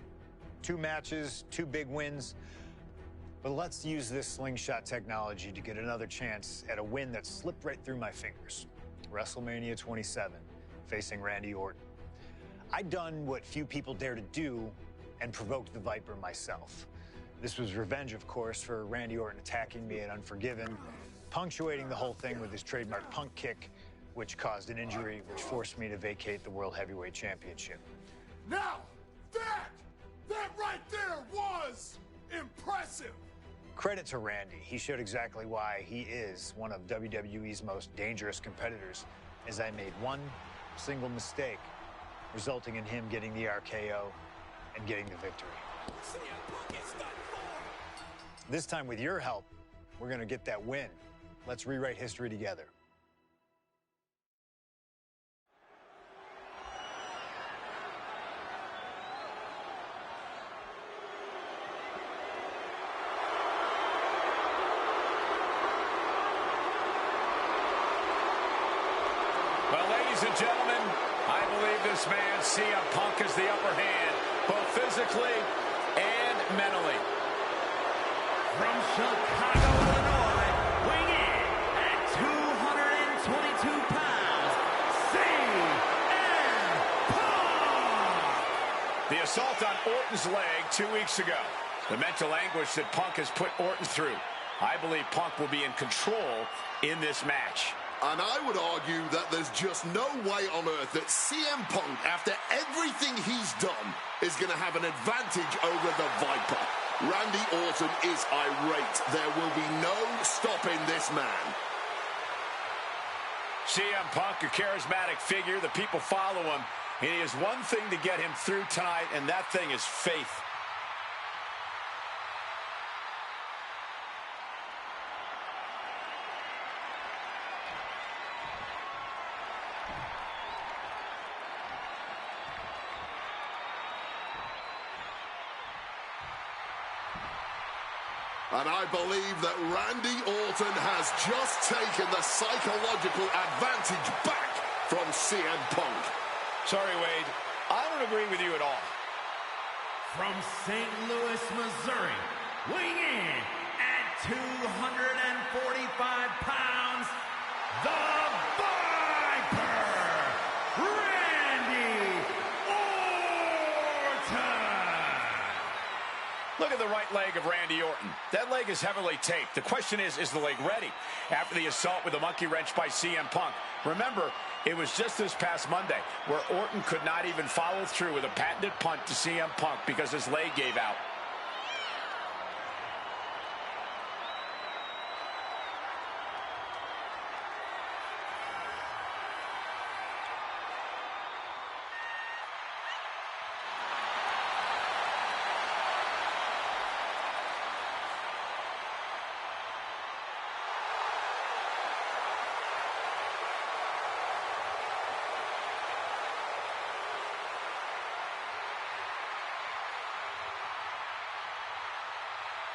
2 matches, 2 big wins. But let's use this slingshot technology to get another chance at a win that slipped right through my fingers. WrestleMania 27, facing Randy Orton. I'd done what few people dare to do and provoked the Viper myself. This was revenge, of course, for Randy Orton attacking me at Unforgiven, punctuating the whole thing with his trademark punk kick, which caused an injury, which forced me to vacate the World Heavyweight Championship. Now, that right there was impressive. Credit to Randy. He showed exactly why he is one of WWE's most dangerous competitors, as I made one single mistake, resulting in him getting the RKO and getting the victory. This time, with your help, we're going to get that win. Let's rewrite history together. Well, ladies and gentlemen, I believe this man, CM Punk, has the upper hand, both physically and mentally. From Chicago, Illinois, weighing in at 222 pounds, CM Punk! The assault on Orton's leg 2 weeks ago. The mental anguish that Punk has put Orton through. I believe Punk will be in control in this match. And I would argue that there's just no way on earth that CM Punk, after everything he's done, is going to have an advantage over the Viper. Randy Orton is irate. There will be no stopping this man. CM Punk, a charismatic figure. The people follow him. And he has one thing to get him through tonight, and that thing is faith. And I believe that Randy Orton has just taken the psychological advantage back from CM Punk. Sorry, Wade. I don't agree with you at all. From St. Louis, Missouri, weighing in at 245 pounds, the Viper, Randy Orton. Look at the right leg of Randy Orton. That leg is heavily taped. The question is the leg ready? After the assault with a monkey wrench by CM Punk. Remember, it was just this past Monday where Orton could not even follow through with a patented punt to CM Punk because his leg gave out.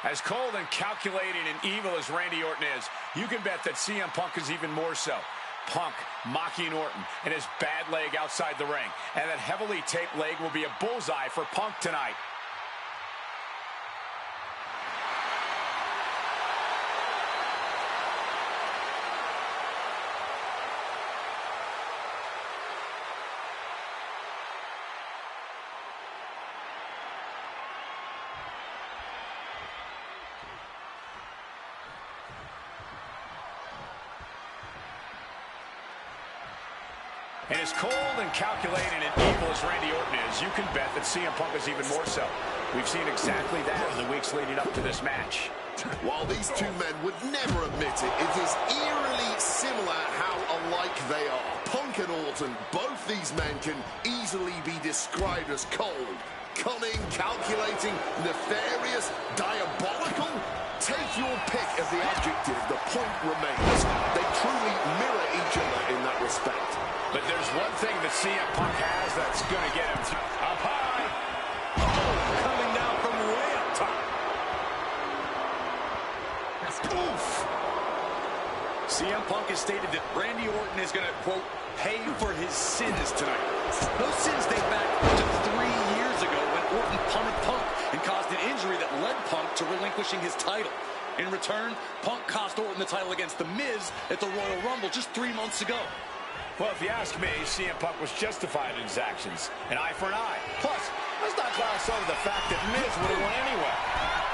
As cold and calculating and evil as Randy Orton is, you can bet that CM Punk is even more so. Punk mocking Orton and his bad leg outside the ring. And that heavily taped leg will be a bullseye for Punk tonight. And as cold and calculating and evil as Randy Orton is, you can bet that CM Punk is even more so. We've seen exactly that in the weeks leading up to this match. While these two men would never admit it, it is eerily similar how alike they are. Punk and Orton, both these men can easily be described as cold, cunning, calculating, nefarious, diabolical. Take your pick of the adjective, the point remains. They truly mirror each other in that respect. But there's one thing that CM Punk has that's going to get him up high. Oh, coming down from way up top. Oof. CM Punk has stated that Randy Orton is going to, quote, pay for his sins tonight. Those sins date back to 3 years ago when Orton punted Punk and caused an injury that led Punk to relinquishing his title. In return, Punk cost Orton the title against The Miz at the Royal Rumble just 3 months ago. Well, if you ask me, CM Punk was justified in his actions. An eye for an eye. Plus, let's not gloss over the fact that Miz would have won anyway.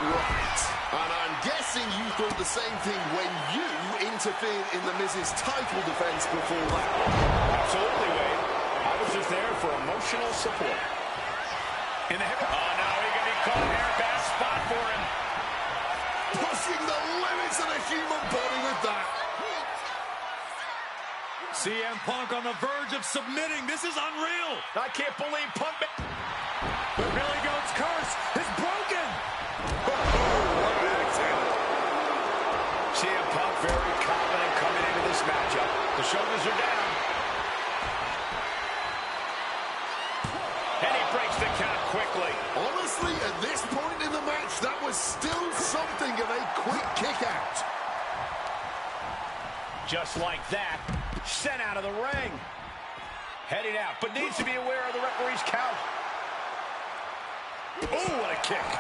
Right. And I'm guessing you thought the same thing when you interfered in the Miz's title defense before that. Absolutely, Wade. I was just there for emotional support. In the hip. Oh, no, he can be caught here. Bad spot for him. Pushing the limits of the human body with that. CM Punk on the verge of submitting. This is unreal. I can't believe Punk. The Billy Goat's curse is broken. CM Punk very confident coming into this matchup. The shoulders are down. And he breaks the count quickly. Honestly, at this point in the match, that was still something of a quick kick out. Just like that, sent out of the ring. Heading out, but needs to be aware of the referee's count. Oh, what a kick.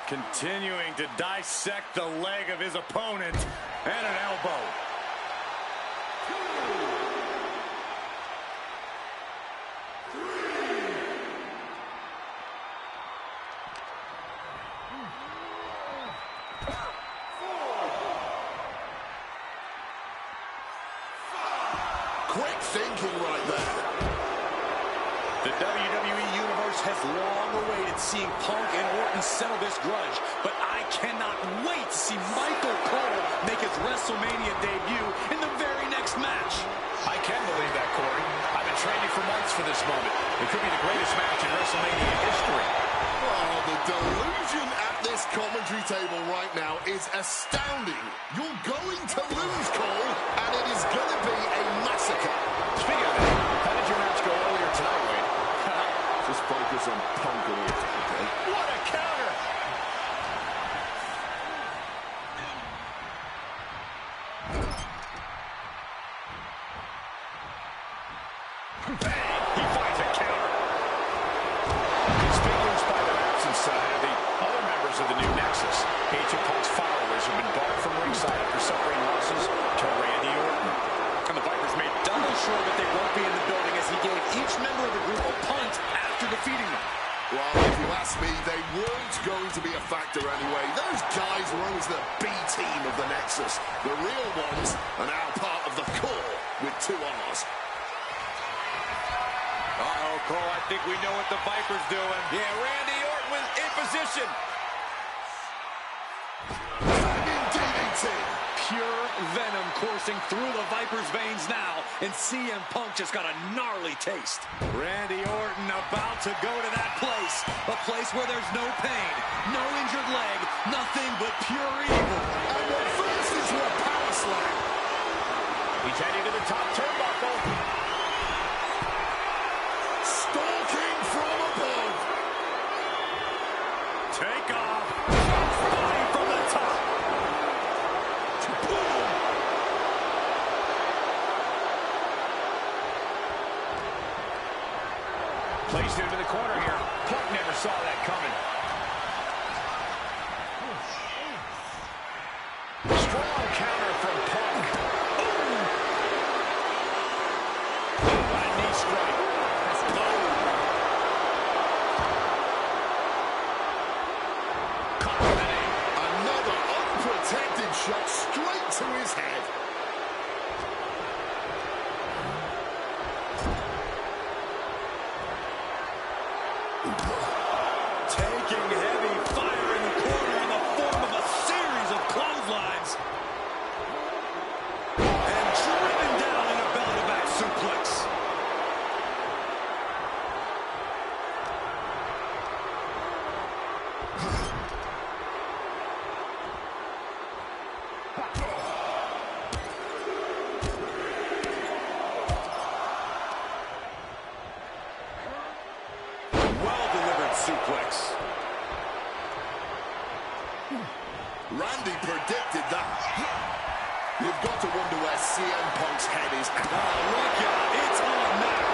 Continuing to dissect the leg of his opponent, and an elbow. Quick thinking right there. The WWE Universe has long awaited seeing Punk and Orton settle this grudge, but I cannot wait to see Michael Cole make his WrestleMania debut in the very next match. I can believe that, Corey. I've been training for months for this moment. It could be the greatest match in WrestleMania history. Oh, the delusion at this commentary table right now is astounding. You're going to lose, Cole, and it is going to be a massacre. Speaking of that, how did your match go earlier tonight, Wade? Just focus on Punk and Orton, okay? What a counter! Bang! He finds a counter. Conspicuous by their absence, the other members of factor anyway. Those guys were always the B team of the Nexus. The real ones are now part of the core with 2 R's. Uh-oh, Cole, I think we know what the Viper's doing. Yeah, Randy Orton was in position. Banging DDT. Pure venom coursing through the Viper's veins now, and CM Punk just got a gnarly taste. Randy Orton about to go to that place, a place where there's no pain, no injured leg, nothing but pure evil. And reversed into a power slam. He's heading to the top turnbuckle. Stalking from above. Take off. Body from the top. Boom. Placed into the corner here. Punk never saw that coming. Strong counter from Punk. What a knee strike. Another unprotected shot straight to his head. Taking heavy fire in the corner in the form of a series of clotheslines. And driven down in a belly-to-back suplex. Well-delivered suplex. Randy predicted that. You've got to wonder where CM Punk's head is. Oh, look out. It's on now.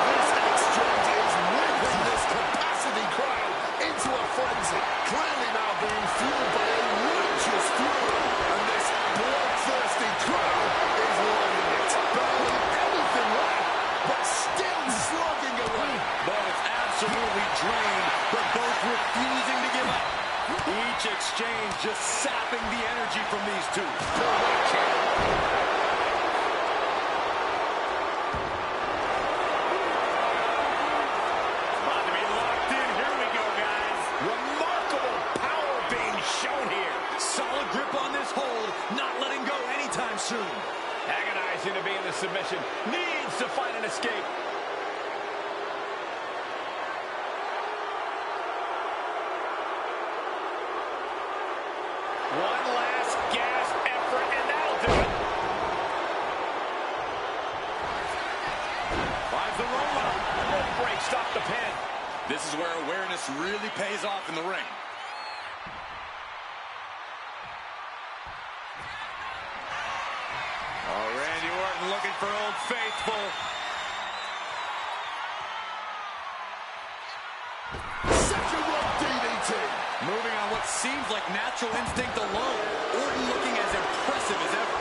This exchange is whipping this capacity crowd into a frenzy. Clearly now being fueled by a righteous fury. And this bloodthirsty crowd is loving it. Barely anything left, but still slugging away. Both absolutely drained, but both refusing to give up. Each exchange just sapping the energy from these two. About to be locked in. Here we go, guys. Remarkable power being shown here. Solid grip on this hold, not letting go anytime soon. Agonizing to be in the submission. Needs to find an escape. One last gasp effort, and that'll do it. Finds the roll-up. Rope break, stop the pin. This is where awareness really pays off in the ring. Oh, Randy Orton looking for Old Faithful. Second rope DDT. Moving on what seems like natural instinct alone. Orton looking as impressive as ever.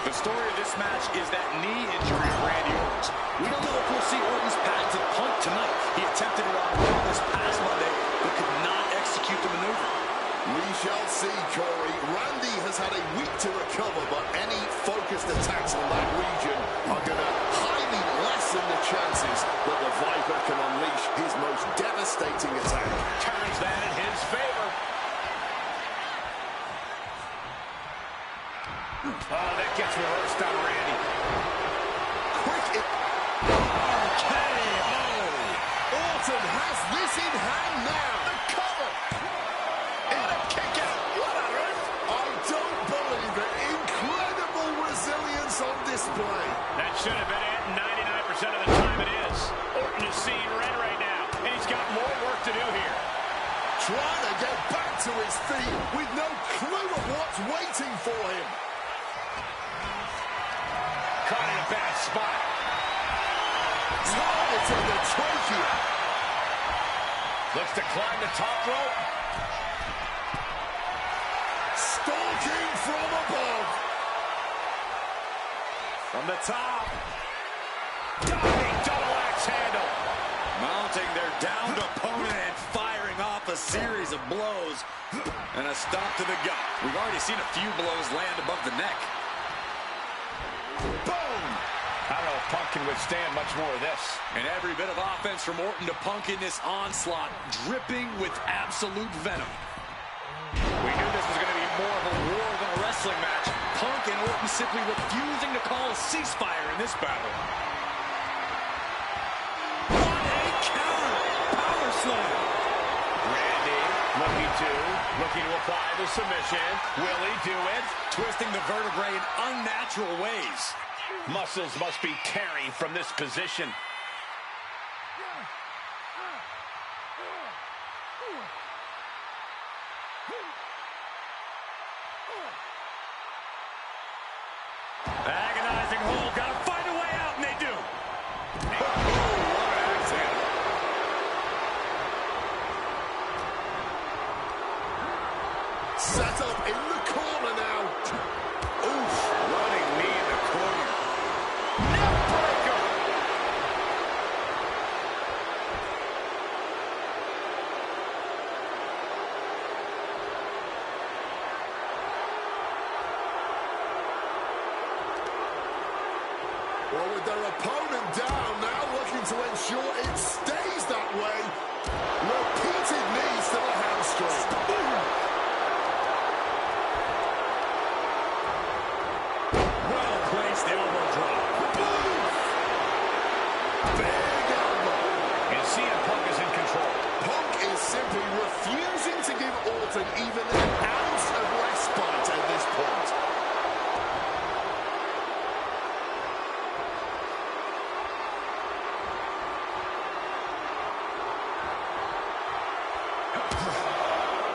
The story of this match is that knee injury of Randy Orton's. We don't know if we'll see Orton's patented Punk tonight. He attempted it on Raw this past Monday, but could not execute the maneuver. We shall see, Corey. Randy has had a week to recover, but any focused attacks on that region are going to highly lessen the chances that the Viper can unleash his most devastating attack. Turns that in his favor. Oh, that gets reversed on Randy. Quick. KO. Orton has this in hand now. The cover. And a kick out. What on earth? I don't believe it. Incredible resilience on display. That should have been it. 99% of the time it is. Orton is seeing red right now, and he's got more work to do here. Trying to get back to his feet with no clue of what's waiting for him. Caught in a bad spot. Targeting the trachea. Looks to climb the top rope. Stalking from above. From the top. Diving double axe handle. Mounting their Downed opponent and firing off a series of blows. And a stop to the gut. We've already seen a few blows land above the neck. Boom! I don't know if Punk can withstand much more of this. And every bit of offense from Orton to Punk in this onslaught, dripping with absolute venom. We knew this was going to be more of a war than a wrestling match. Punk and Orton simply refusing to call a ceasefire in this battle. What a counter! Power slam! Randy looking to apply the submission. Will he do it? Twisting the vertebrae in unnatural ways. Muscles must be tearing from this position. Agonizing hold. Gotta find a way out, and they do. Set up in the corner now. Oof, running knee in the corner. Neckbreaker. Well, with their opponent down, now looking to ensure it stays that way. Repeated knees to the hamstring. Well-placed elbow drop. Big elbow. And CM Punk is in control. Punk is simply refusing to give Orton even an ounce of respite at this point.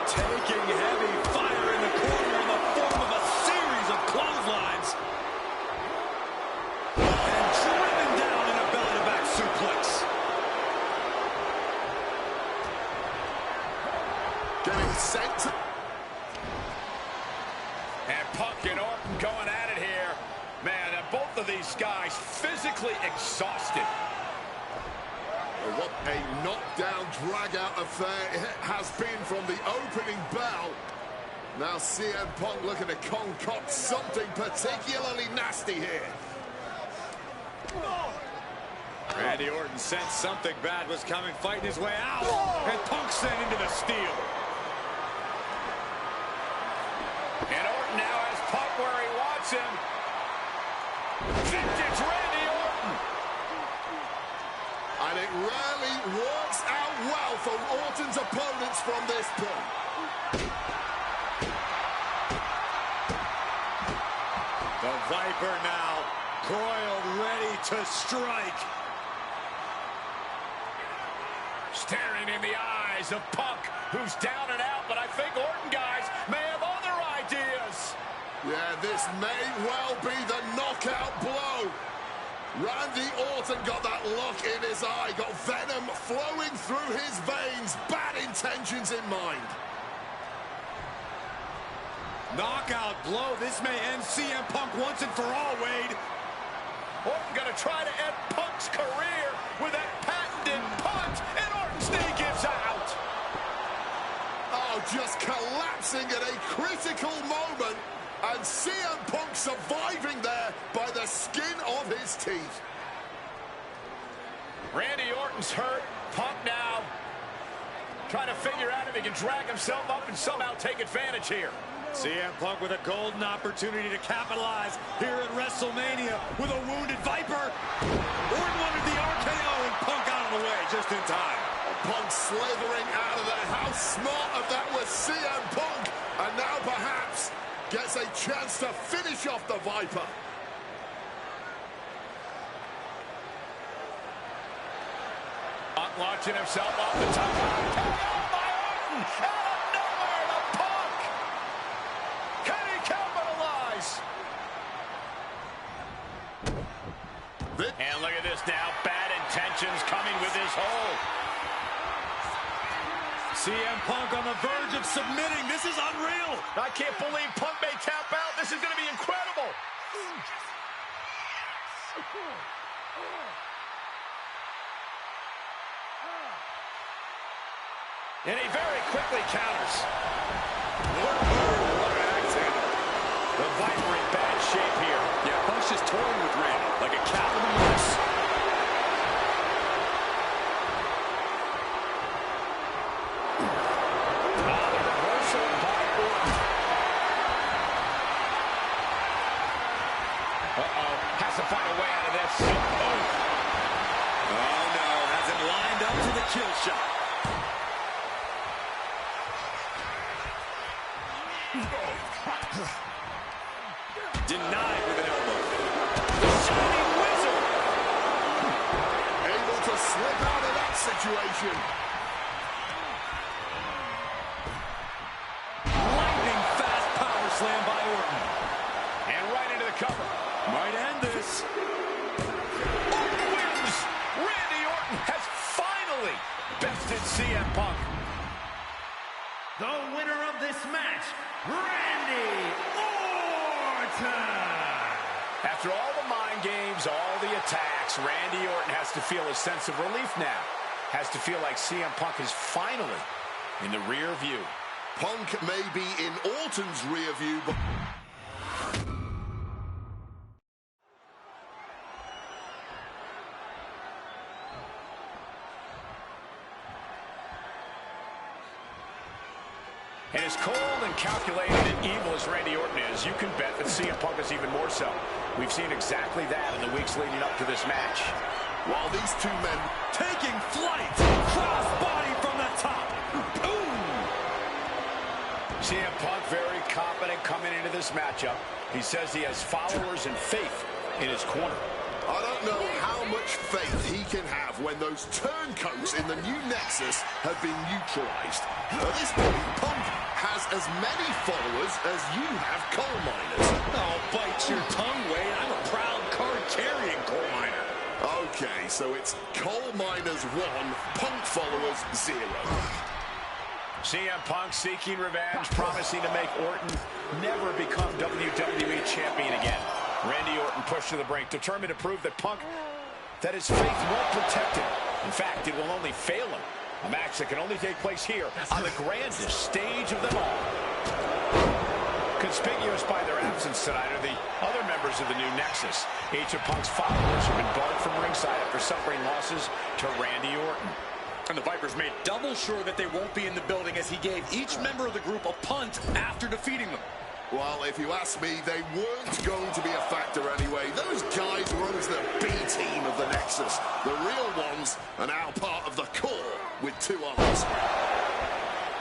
Taking heavy fire in the corner in the form of a series of clotheslines. And driven down in a belly-to-back suplex. Getting sent to... And Punk and Orton going at it here. Man, both of these guys physically exhausted. What a knockdown, drag-out affair it has been from the opening bell. Now CM Punk looking to concoct something particularly nasty here. Randy Orton sensed something bad was coming, fighting his way out. And Punk sent into the steel. And Orton now has Punk where he wants him. Vintage Randy Orton. And it rarely works out well for Orton's opponents from this point. The Viper now coiled, ready to strike. Staring in the eyes of Punk, who's down and out, but I think Orton, guys, may have other ideas. Yeah, this may well be the knockout blow. Randy Orton got that look in his eye, got venom flowing through his veins, bad intentions in mind. Knockout blow. This may end CM Punk once and for all, Wade. Orton gonna try to end Punk's career with that patented punch, and Orton's knee gives out. Oh, just collapsing at a critical moment. And CM Punk surviving there by the skin of his teeth. Randy Orton's hurt. Punk now trying to figure out if he can drag himself up and somehow take advantage here. CM Punk with a golden opportunity to capitalize here at WrestleMania with a wounded Viper. Orton wanted the RKO and Punk out of the way just in time. Punk slithering out of there. How smart of that was CM Punk. And now perhaps gets a chance to finish off the Viper. Punk launching himself off the top. KO by Orton! Out of nowhere to Punk! Can he capitalize? And look at this now. Bad intentions coming with his hold. CM Punk on the verge of submitting. This is unreal. I can't believe Punk may tap out. This is going to be incredible. And he very quickly counters. What an axe handle. The Viper in bad shape here. Yeah, Punk's just toying with Randy like a cat with a mouse. The reversal by Orton. Has to find a way out of this. Oh no, has him lined up for the kill shot. Denied with an elbow. The Shining Wizard. Able to slip out of that situation. Lightning fast power slam by Orton. And right into the cover. Might end this. Orton wins. Randy Orton has finally bested CM Punk. The winner of this match, Randy Orton. After all the mind games, all the attacks, Randy Orton has to feel a sense of relief now. Has to feel like CM Punk is finally in the rear view. Punk may be in Orton's rear view, but... And as cold and calculated and evil as Randy Orton is, you can bet that CM Punk is even more so. We've seen exactly that in the weeks leading up to this match. While these two men... Taking flight. Cross body from the top. Boom. CM Punk very confident coming into this matchup. He says he has followers and faith in his corner. I don't know how much faith he can have when those turncoats in the new Nexus have been neutralized. At this point, Punk has as many followers as you have coal miners. Oh, bite your tongue, Wade. I'm a proud card-carrying coal miner. Okay, so it's coal miners 1, Punk followers 0. CM Punk seeking revenge, promising to make Orton never become WWE champion again. Randy Orton pushed to the brink, determined to prove that Punk, that his faith won't protect him. In fact, it will only fail him. A match that can only take place here on the grandest stage of them all. Conspicuous by their absence tonight are the other members of the new Nexus. Each of Punk's followers have been barred from ringside after suffering losses to Randy Orton. And the Vipers made double sure that they won't be in the building as he gave each member of the group a punt after defeating them. Well, if you ask me, they weren't going to be a factor anyway. Those guys runs the B team of the Nexus. The real ones are now part of the core with 2 arms.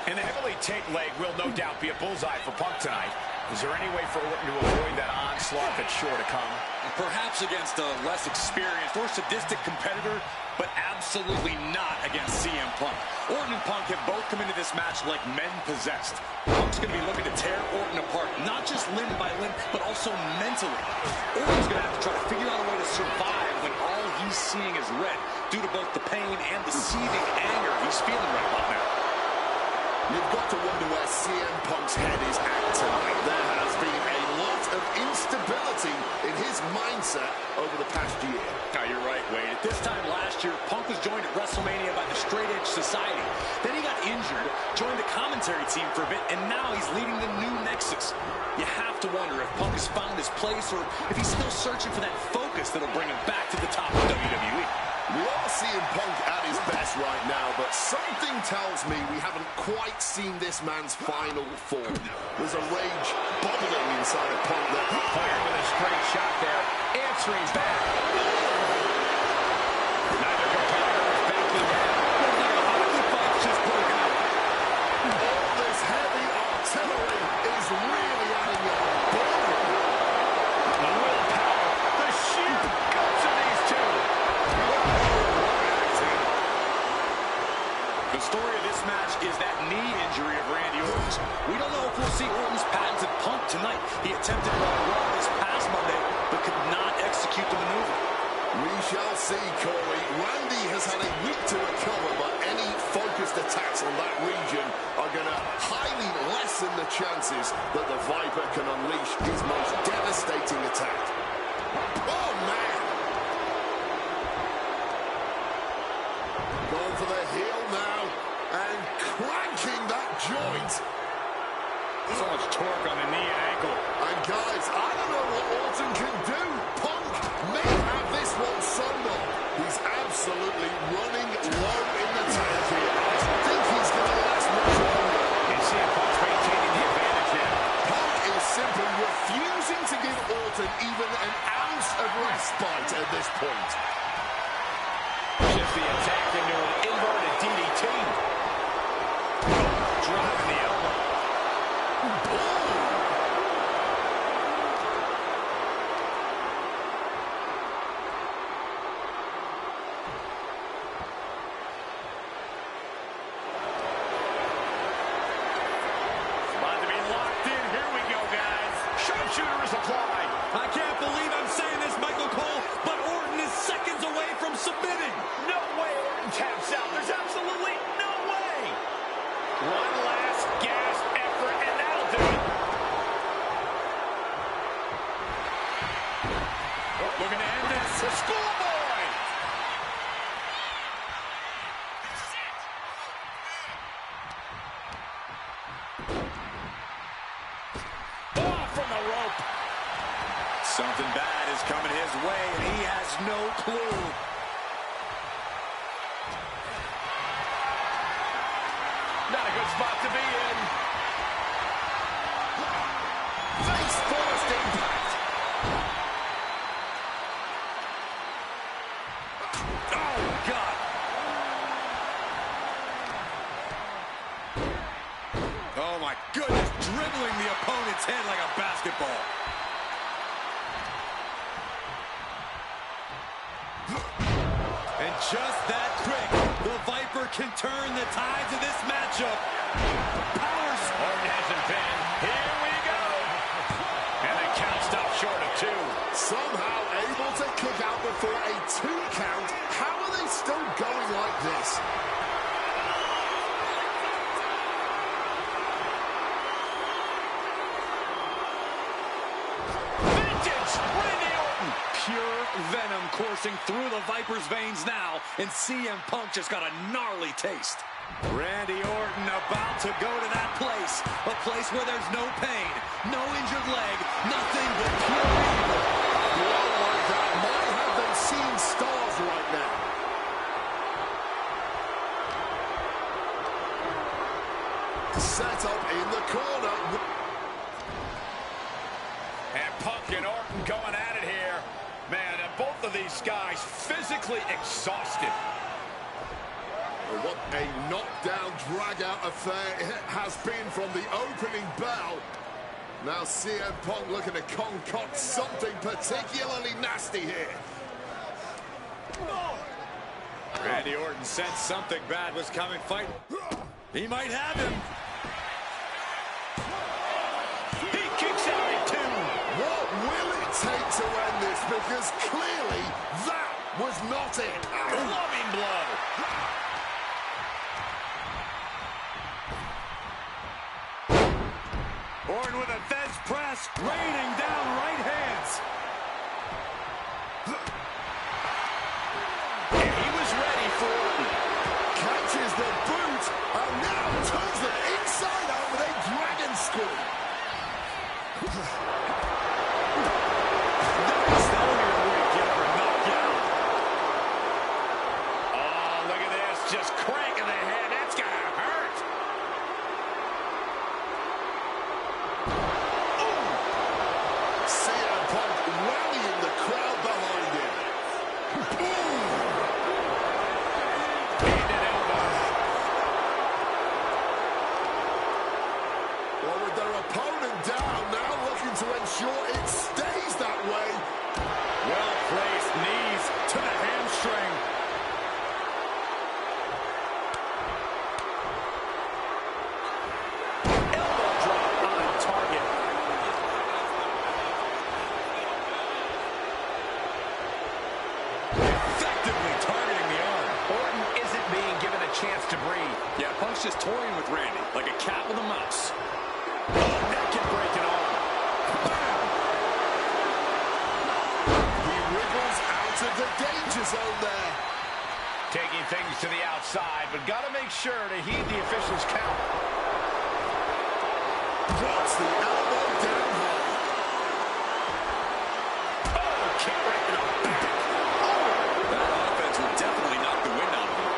And the heavily taped leg will no doubt be a bullseye for Punk tonight. Is there any way for Orton to avoid that onslaught that's sure to come? Perhaps against a less experienced or sadistic competitor, but absolutely not against CM Punk. Orton and Punk have both come into this match like men possessed. Punk's going to be looking to tear Orton apart, not just limb by limb, but also mentally. Orton's going to have to try to figure out a way to survive when all he's seeing is red, due to both the pain and the seething anger he's feeling right about now. You've got to wonder where CM Punk's head is at tonight. There has been a lot of instability in his mindset over the past year. Now, you're right, Wade. At this time last year, Punk was joined at WrestleMania by the Straight Edge Society. Then he got injured, joined the commentary team for a bit, and now he's leading the new Nexus. You have to wonder if Punk has found his place or if he's still searching for that focus that'll bring him back to the top of WWE. We are seeing Punk at his best right now, but something tells me we haven't quite seen this man's final form. There's a rage bubbling inside of Punk there. Fired with a straight shot there, answering back. Neither competitor is backing down. The hockey fight's just broken out. All this heavy artillery is really adding up. The willpower, the sheer guts of these two. The story of this match is that knee injury of Randy Orton's. We don't know if we'll see Orton's patented Punk tonight. He attempted it on Raw this past Monday, but could not execute the maneuver. We shall see, Corey. Randy has had a week to recover, but any focused attacks on that region are going to highly lessen the chances that the Viper can unleash his most devastating attack. Oh, man! Going for the heel now, and cranking that joint. So much torque on the knee and ankle. And guys, I don't know what Orton can do. Punk may have this one sewn up. He's absolutely running low in the tank here. I think he's going to last much longer. And CM Punk's maintaining the advantage now. Punk is simply refusing to give Orton even an ounce of respite at this point. Shifts the attack into an inverted DDT. Driving the elbow. About to be locked in. Here we go, guys. Sharpshooter is applied. I can't believe I'm saying this, Michael Cole, but Orton is seconds away from submitting. No way Orton taps out. There's absolutely no way. One last gasp effort, and that'll do it. Looking to end this. The schoolboy. Oh, from the rope. Something bad is coming his way, and he has no clue. Not a good spot to be in. Face first impact. Oh, God. Oh, my goodness. Dribbling the opponent's head like a basketball. And just that quick, the Viper can turn the tides of this matchup. Powers. Orton hasn't been. Here we go. And the count stopped short of 2. Somehow able to kick out before a 2 count. How are they still going like this? Vintage Randy Orton. Pure venom coursing through the Viper's veins now, and CM Punk just got a gnarly taste. Randy Orton about to go to that place, a place where there's no pain, no injured leg, nothing but pure evil. Blow like that might have them seeing stars right now. Set up in the corner. And Punk and Orton going at it here. Man, both of these guys physically exhausted. What a knockdown, drag-out affair it has been from the opening bell. Now CM Punk looking to concoct something particularly nasty here. Randy Orton sensed something bad was coming. Fight. He might have him. He kicks out at 2. What will it take to end this? Because clearly that was not it. Loving blow. Orton with a fence press, raining down right hands. And he was ready for Orton. Catches the boot and now turns it inside out with a dragon screw. Oh, look at this. Just cranking the head. That's got to hurt. CM Punk rallying the crowd behind him. And an elbow. Well, with their opponent down, now looking to ensure it stays that way. Well-placed knees to the hamstring. Elbow drop on target. Effectively targeting the arm. Orton isn't being given a chance to breathe. Yeah, Punk's just toying with Randy like a cat with a mouse. Oh, that can break an arm. He wriggles out of the danger zone there. Taking things to the outside, but got to make sure to heed the official's count. Drops the elbow down hard. Oh, kick right in the back. That offense will definitely knock the wind out of him.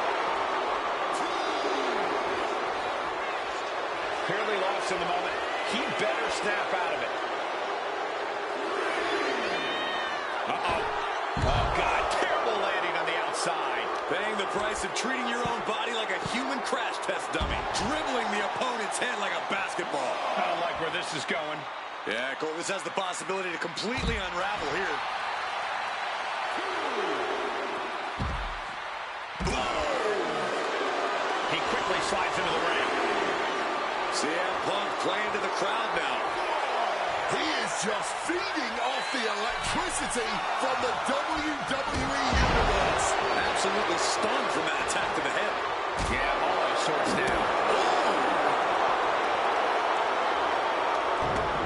Clearly lost in the moment. He better snap out of it. Uh-oh. Oh, God. Terrible landing on the outside. Paying the price of treating your own body like a human crash test dummy. Dribbling the opponent's head like a basketball. I don't like where this is going. Yeah, Cole, this has the possibility to completely unravel here. He quickly slides into the ring. CM Punk playing to the crowd now. He is just feeding off the electricity from the WWE Universe. Absolutely stunned from that attack to the head. Yeah, all those sorts down.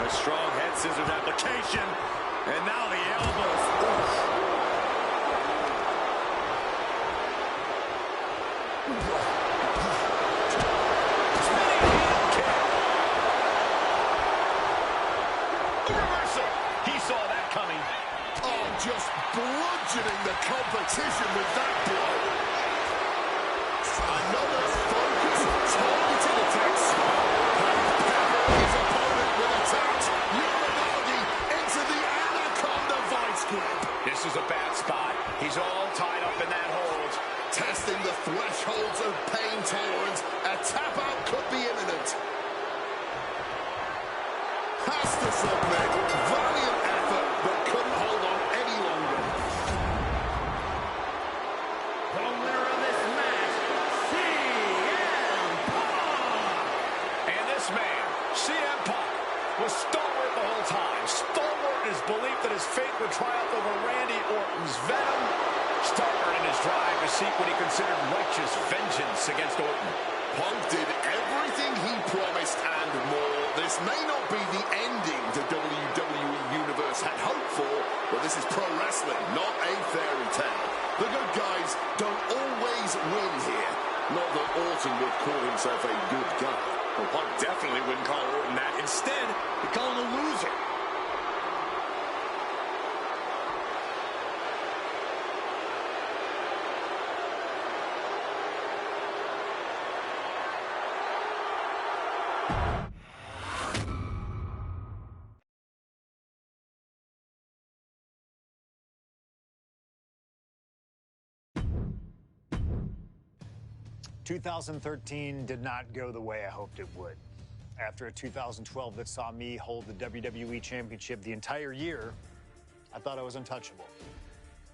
A strong head scissors application. And now the elbows. Oof. Just bludgeoning the competition with that blow. Another focused, targeted attack. Peppering his opponent with attacks. Uranagi into the Anaconda vice grip. This is a bad spot. He's all tied up in that hold. Testing the thresholds of pain tolerance. A tap out could be imminent. Has to submit. Valiant effort, but couldn't hold on any longer. The winner of this match, CM Punk. And this man, CM Punk, was stalwart the whole time. Stalwart in his belief that his fate would triumph over Randy Orton's venom. Stalwart in his drive to seek what he considered righteous vengeance against Orton. Punk did everything he promised and more. This may not be the ending the WWE Universe had hoped for, but this is pro wrestling, not a fairy tale. The good guys don't always win here. Not that Orton would call himself a good guy. Well, Punk definitely wouldn't call Orton that. Instead, he'd call him a loser. ...2013 did not go the way I hoped it would. After a 2012 that saw me hold the WWE Championship the entire year, I thought I was untouchable.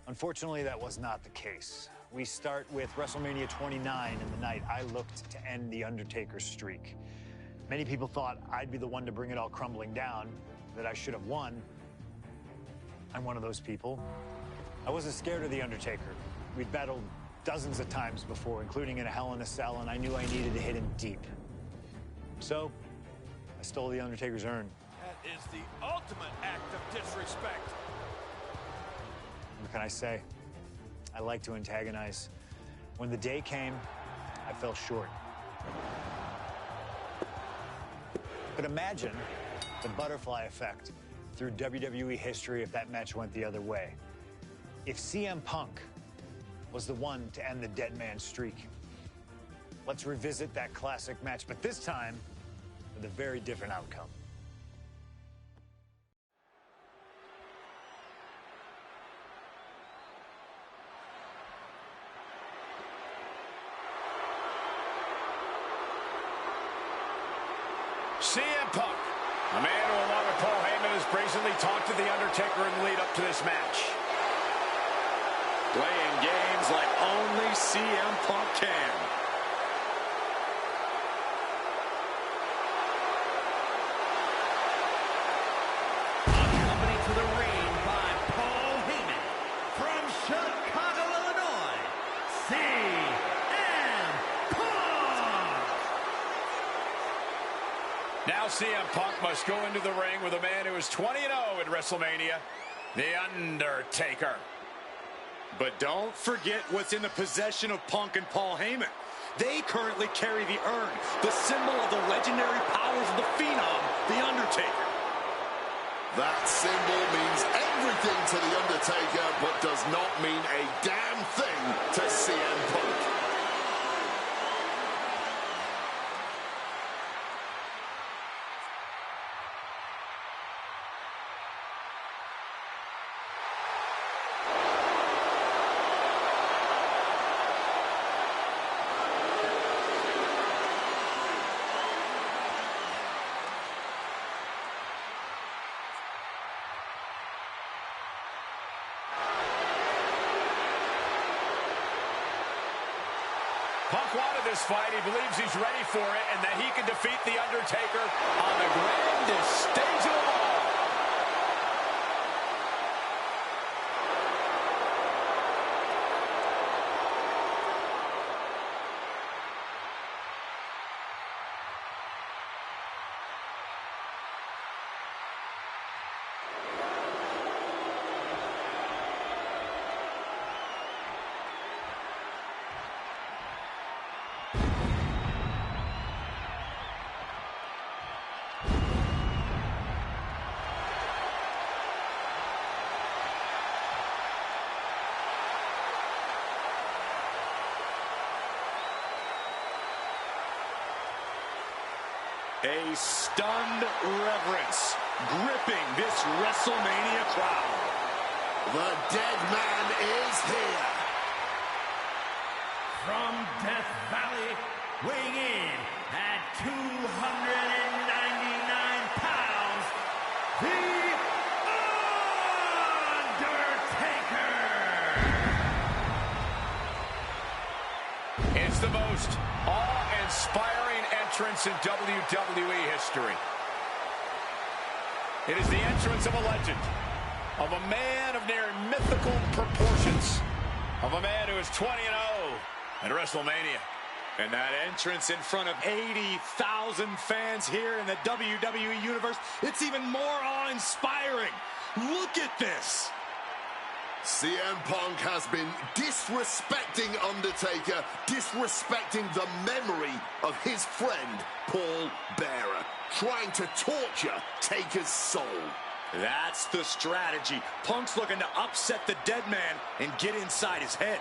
Unfortunately, that was not the case. We start with WrestleMania 29 and the night I looked to end The Undertaker's streak. Many people thought I'd be the one to bring it all crumbling down, that I should have won. I'm one of those people. I wasn't scared of The Undertaker. We'd battled dozens of times before, including in a Hell in a Cell, and I knew I needed to hit him deep. So, I stole The Undertaker's urn. That is the ultimate act of disrespect. What can I say? I like to antagonize. When the day came, I fell short. But imagine the butterfly effect through WWE history if that match went the other way. If CM Punk was the one to end the dead man streak. Let's revisit that classic match, but this time with a very different outcome. CM Punk, a man who, along with Paul Heyman, has brazenly talked to The Undertaker in the lead up to this match. Playing games like only CM Punk can. Accompanied to the ring by Paul Heyman from Chicago, Illinois, CM Punk. Now CM Punk must go into the ring with a man who is 20-0 at WrestleMania, The Undertaker. But don't forget what's in the possession of Punk and Paul Heyman. They currently carry the urn, the symbol of the legendary powers of the Phenom, The Undertaker. That symbol means everything to The Undertaker, but does not mean a damn thing to CM Punk. Punk wanted this fight. He believes he's ready for it and that he can defeat The Undertaker on the grandest stage of them all. A stunned reverence gripping this WrestleMania crowd. The dead man is here. From Death Valley, weighing in at 299 pounds, The Undertaker! It's the most awe-inspiring entrance in WWE history. It is the entrance of a legend, of a man of near mythical proportions, of a man who is 20-0 at WrestleMania. And that entrance in front of 80,000 fans here in the WWE Universe, it's even more awe-inspiring. Look at this. CM Punk has been disrespecting Undertaker, disrespecting the memory of his friend, Paul Bearer, trying to torture Taker's soul. That's the strategy. Punk's looking to upset the dead man and get inside his head.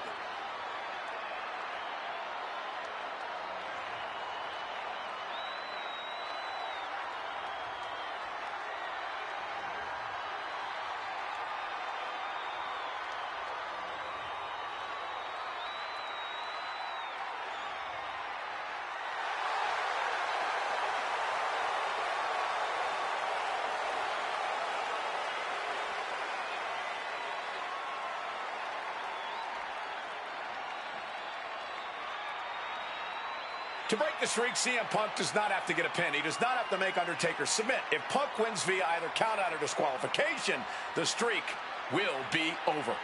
To break the streak, CM Punk does not have to get a pin. He does not have to make Undertaker submit. If Punk wins via either countout or disqualification, the streak will be over.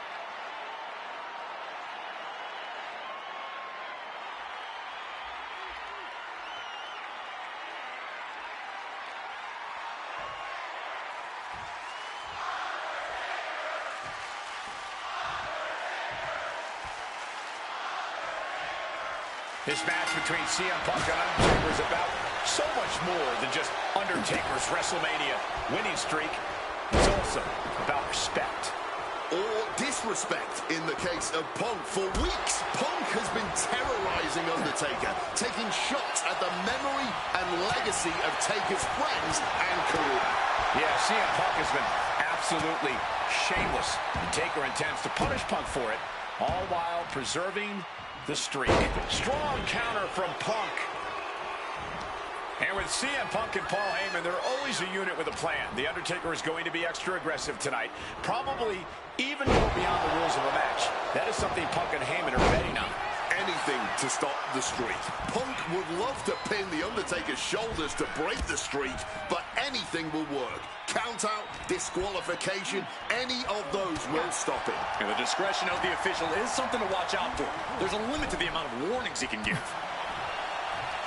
This match between CM Punk and Undertaker is about so much more than just Undertaker's WrestleMania winning streak. It's also about respect. Or disrespect in the case of Punk. For weeks, Punk has been terrorizing Undertaker, taking shots at the memory and legacy of Taker's friends and career. Yeah, CM Punk has been absolutely shameless. And Taker intends to punish Punk for it, all while preserving the streak. Strong counter from Punk. And with CM Punk and Paul Heyman, they're always a unit with a plan. The Undertaker is going to be extra aggressive tonight. Probably even go beyond the rules of a match. That is something Punk and Heyman are betting on. Anything to stop the streak. Punk would love to pin The Undertaker's shoulders to break the streak, but anything will work. Count out, disqualification, any of those will stop it. And the discretion of the official is something to watch out for. There's a limit to the amount of warnings he can give.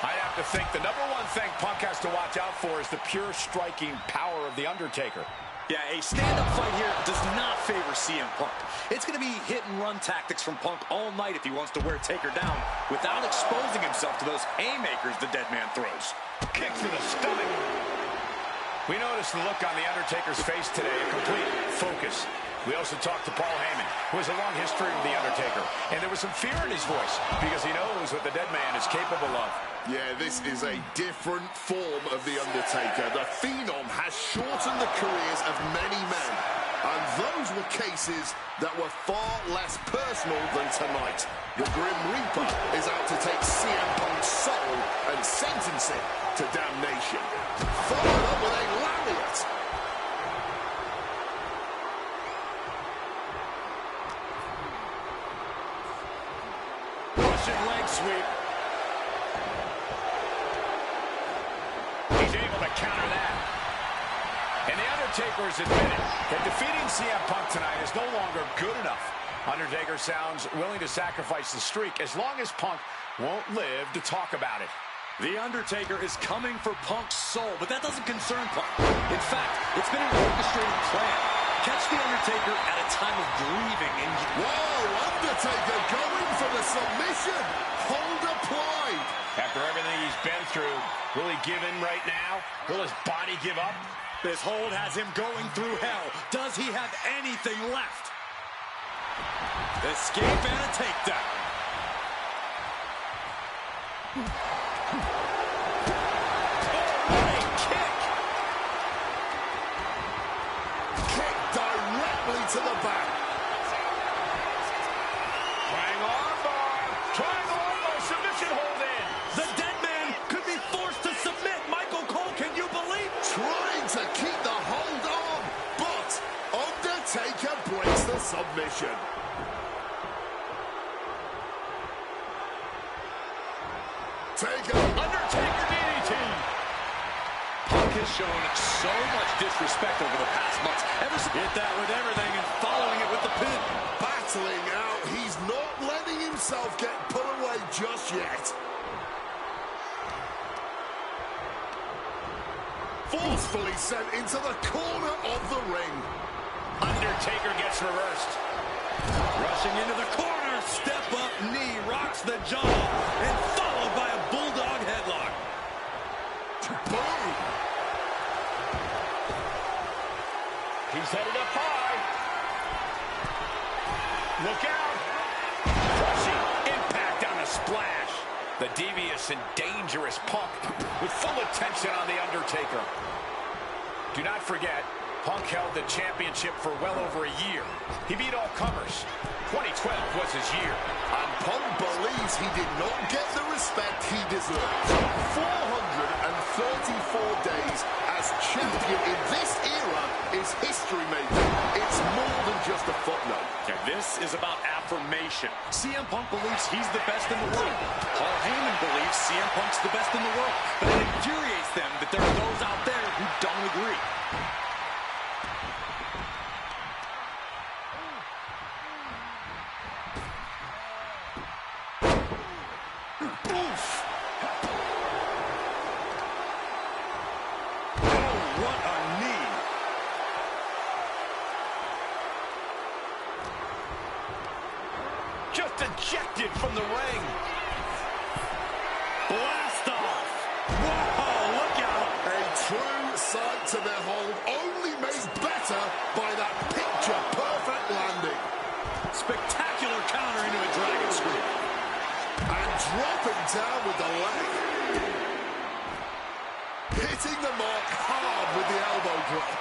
I'd have to think the number one thing Punk has to watch out for is the pure striking power of The Undertaker. Yeah, a stand-up fight here does not favor CM Punk. It's going to be hit-and-run tactics from Punk all night if he wants to wear Taker down without exposing himself to those haymakers the dead man throws. Kick to the stomach. We noticed the look on The Undertaker's face today, a complete focus. We also talked to Paul Heyman, who has a long history with The Undertaker. And there was some fear in his voice because he knows what the dead man is capable of. Yeah, this is a different form of The Undertaker. The Phenom has shortened the careers of many men. And those were cases that were far less personal than tonight. The Grim Reaper is out to take CM Punk's soul and sentence it to damnation. Followed up with a lariat. Russian leg sweep. He's able to counter that. And The Undertaker has admitted that defeating CM Punk tonight is no longer good enough. Undertaker sounds willing to sacrifice the streak as long as Punk won't live to talk about it. The Undertaker is coming for Punk's soul, but that doesn't concern Punk. In fact, it's been an orchestrated plan. Catch The Undertaker at a time of grieving and... Whoa, Undertaker going for the submission. Hold applied. After everything he's been through, will he give in right now? Will his body give up? This hold has him going through hell. Does he have anything left? Escape and a takedown. Oh, what a kick! Kick directly to the back. Triangle armbar! Triangle armbar! Submission hold in! The dead man could be forced to submit. Michael Cole, can you believe? Trying to keep the hold on, but Undertaker breaks the submission. Taker. Undertaker DDT! Punk has shown so much disrespect over the past months. Ever since hit that with everything and following it with the pin. Battling out, he's not letting himself get put away just yet. Forcefully sent into the corner of the ring. Undertaker gets reversed. Rushing into the corner, step up knee, rocks the jaw, and followed by a bulldog headlock. Boom! He's headed up high. Look out! Crushing impact on the splash. The devious and dangerous Punk with full attention on The Undertaker. Do not forget, Punk held the championship for well over a year. He beat all comers. 2012 was his year. And Punk believes he did not get the respect he deserves. 434 days as champion in this era is history-making. It's more than just a footnote. And this is about affirmation. CM Punk believes he's the best in the world. Paul Heyman believes CM Punk's the best in the world. But it infuriates them that there are those out there who don't agree. Just ejected from the ring. Blast off! Whoa, look out! A true sight to behold, only made better by that picture-perfect landing. Spectacular counter into a dragon screw. And dropping down with the leg. Hitting the mark hard with the elbow drop.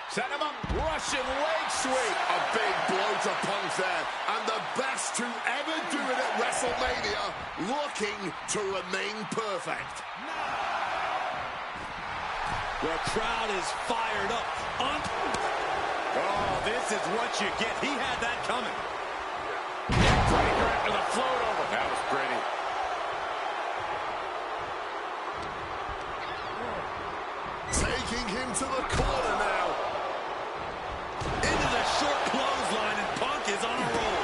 Set him up. Russian leg sweep. A big blow to Punk there. And the best to ever do it at WrestleMania, looking to remain perfect. The crowd is fired up. Oh, this is what you get. He had that coming. Breaker after the float over. That was pretty. Taking him to the corner now. Into the short clothesline, and Punk is on a roll.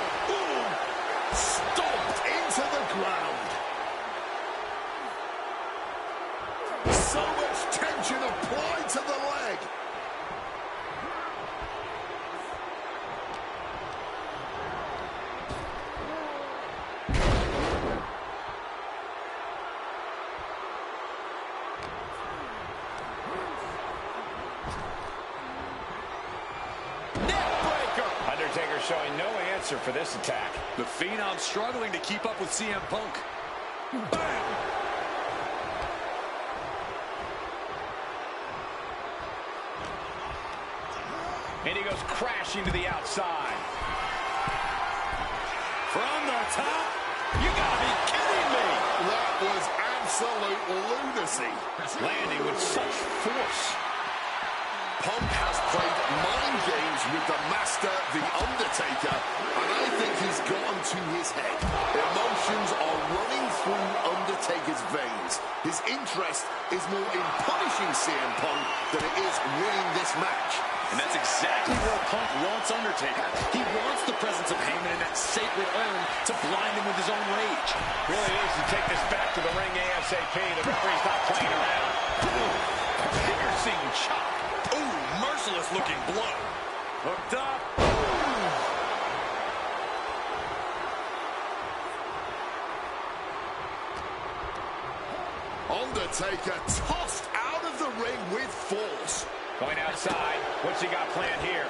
answer for this attack. The Phenom struggling to keep up with CM Punk. Bam! And he goes crashing to the outside. From the top? You gotta be kidding me! That was absolute lunacy. Landing with such force. Punk has played mind games with the master, The Undertaker, and I think he's gotten to his head. Emotions are running through Undertaker's veins. His interest is more in punishing CM Punk than it is winning this match. And that's exactly where Punk wants Undertaker. He wants the presence of Heyman in that sacred urn to blind him with his own rage. Really needs to take this back to the ring ASAP. The referee's not playing around. Piercing chop. Ooh, merciless looking blow. Hooked up. Undertaker tossed out of the ring with force. Going outside. What's he got planned here?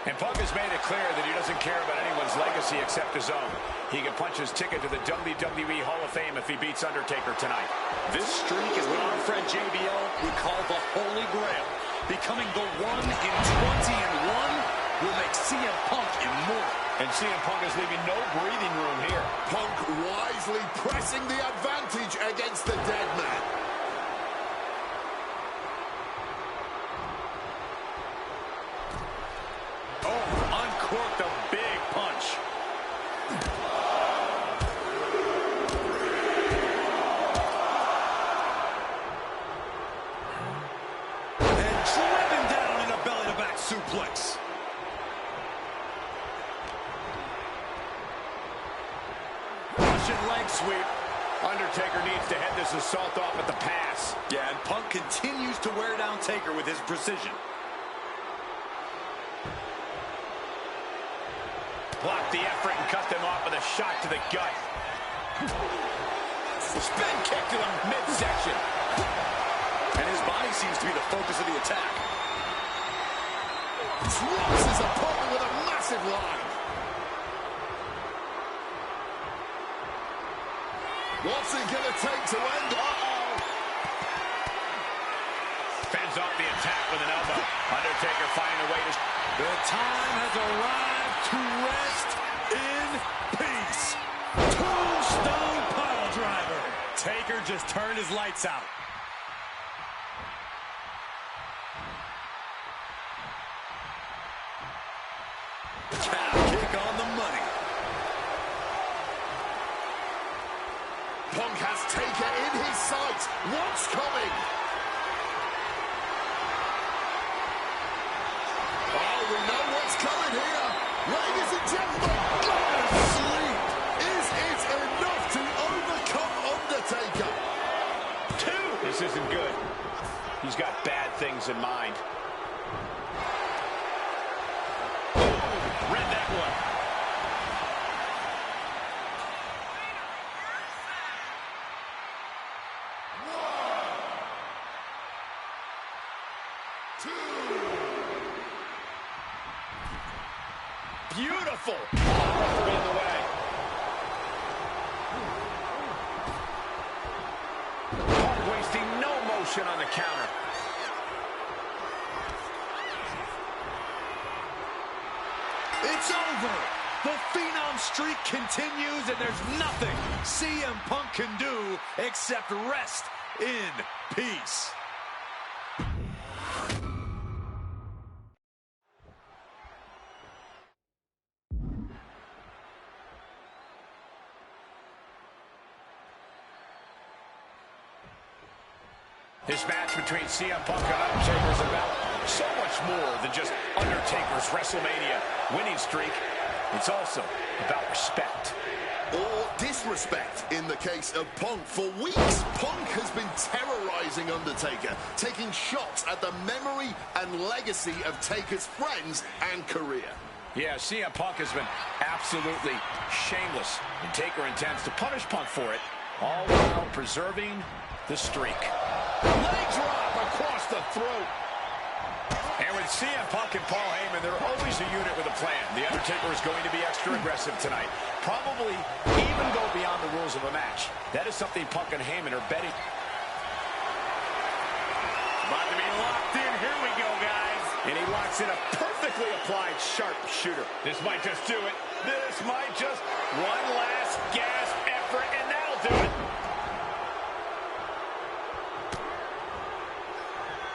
And Punk has made it clear that he doesn't care about anyone's legacy except his own. He can punch his ticket to the WWE Hall of Fame if he beats Undertaker tonight. This streak is what our friend JBL would call the Holy Grail. Becoming the 1 in 20 and 1 will make CM Punk immortal. And CM Punk is leaving no breathing room here. Punk wisely pressing the advantage against the dead man. Uncorked a big punch. And driven down in a belly-to-back suplex. Russian leg sweep. Undertaker needs to head this assault off at the pass. Yeah, and Punk continues to wear down Taker with his precision. Blocked the effort and cut them off with a shot to the gut. Spin kick to the midsection. And his body seems to be the focus of the attack. Drops his opponent with a massive line. What's it going to take to end? Uh-oh. Fends off the attack with an elbow. Undertaker finding a way to... The time has arrived to rest in peace. Tombstone pile driver. Taker just turned his lights out. Calf kick on the money. Punk has Taker in his sights. What's coming? Oh, we know what's coming here. Ladies and gentlemen, go to sleep. Is it enough to overcome Undertaker? This isn't good. He's got bad things in mind. Read that one. Beautiful. Referee in the way. Punk wasting no motion on the counter. It's over. The Phenom streak continues, and there's nothing CM Punk can do except rest in peace. This match between CM Punk and Undertaker is about so much more than just Undertaker's WrestleMania winning streak. It's also about respect. Or disrespect in the case of Punk. For weeks, Punk has been terrorizing Undertaker, taking shots at the memory and legacy of Taker's friends and career. Yeah, CM Punk has been absolutely shameless, and Taker intends to punish Punk for it, all while preserving the streak. Leg drop across the throat. And And with CM Punk and Paul Heyman, they're always a unit with a plan. The Undertaker is going to be extra aggressive tonight. Probably even go beyond the rules of a match. That is something Punk and Heyman are betting. About to be locked in. Here we go, guys. And he locks in a perfectly applied sharp shooter. This might just do it. This might just one last gasp effort, and that'll do it.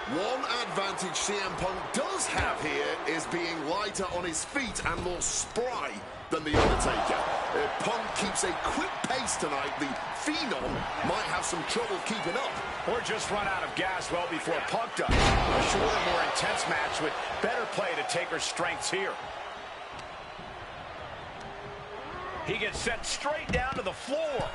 One advantage CM Punk does have here is being lighter on his feet and more spry than The Undertaker. If Punk keeps a quick pace tonight, the Phenom might have some trouble keeping up. Or just run out of gas well before Punk does. A shorter, more intense match with better play to Taker's strengths here. He gets sent straight down to the floor.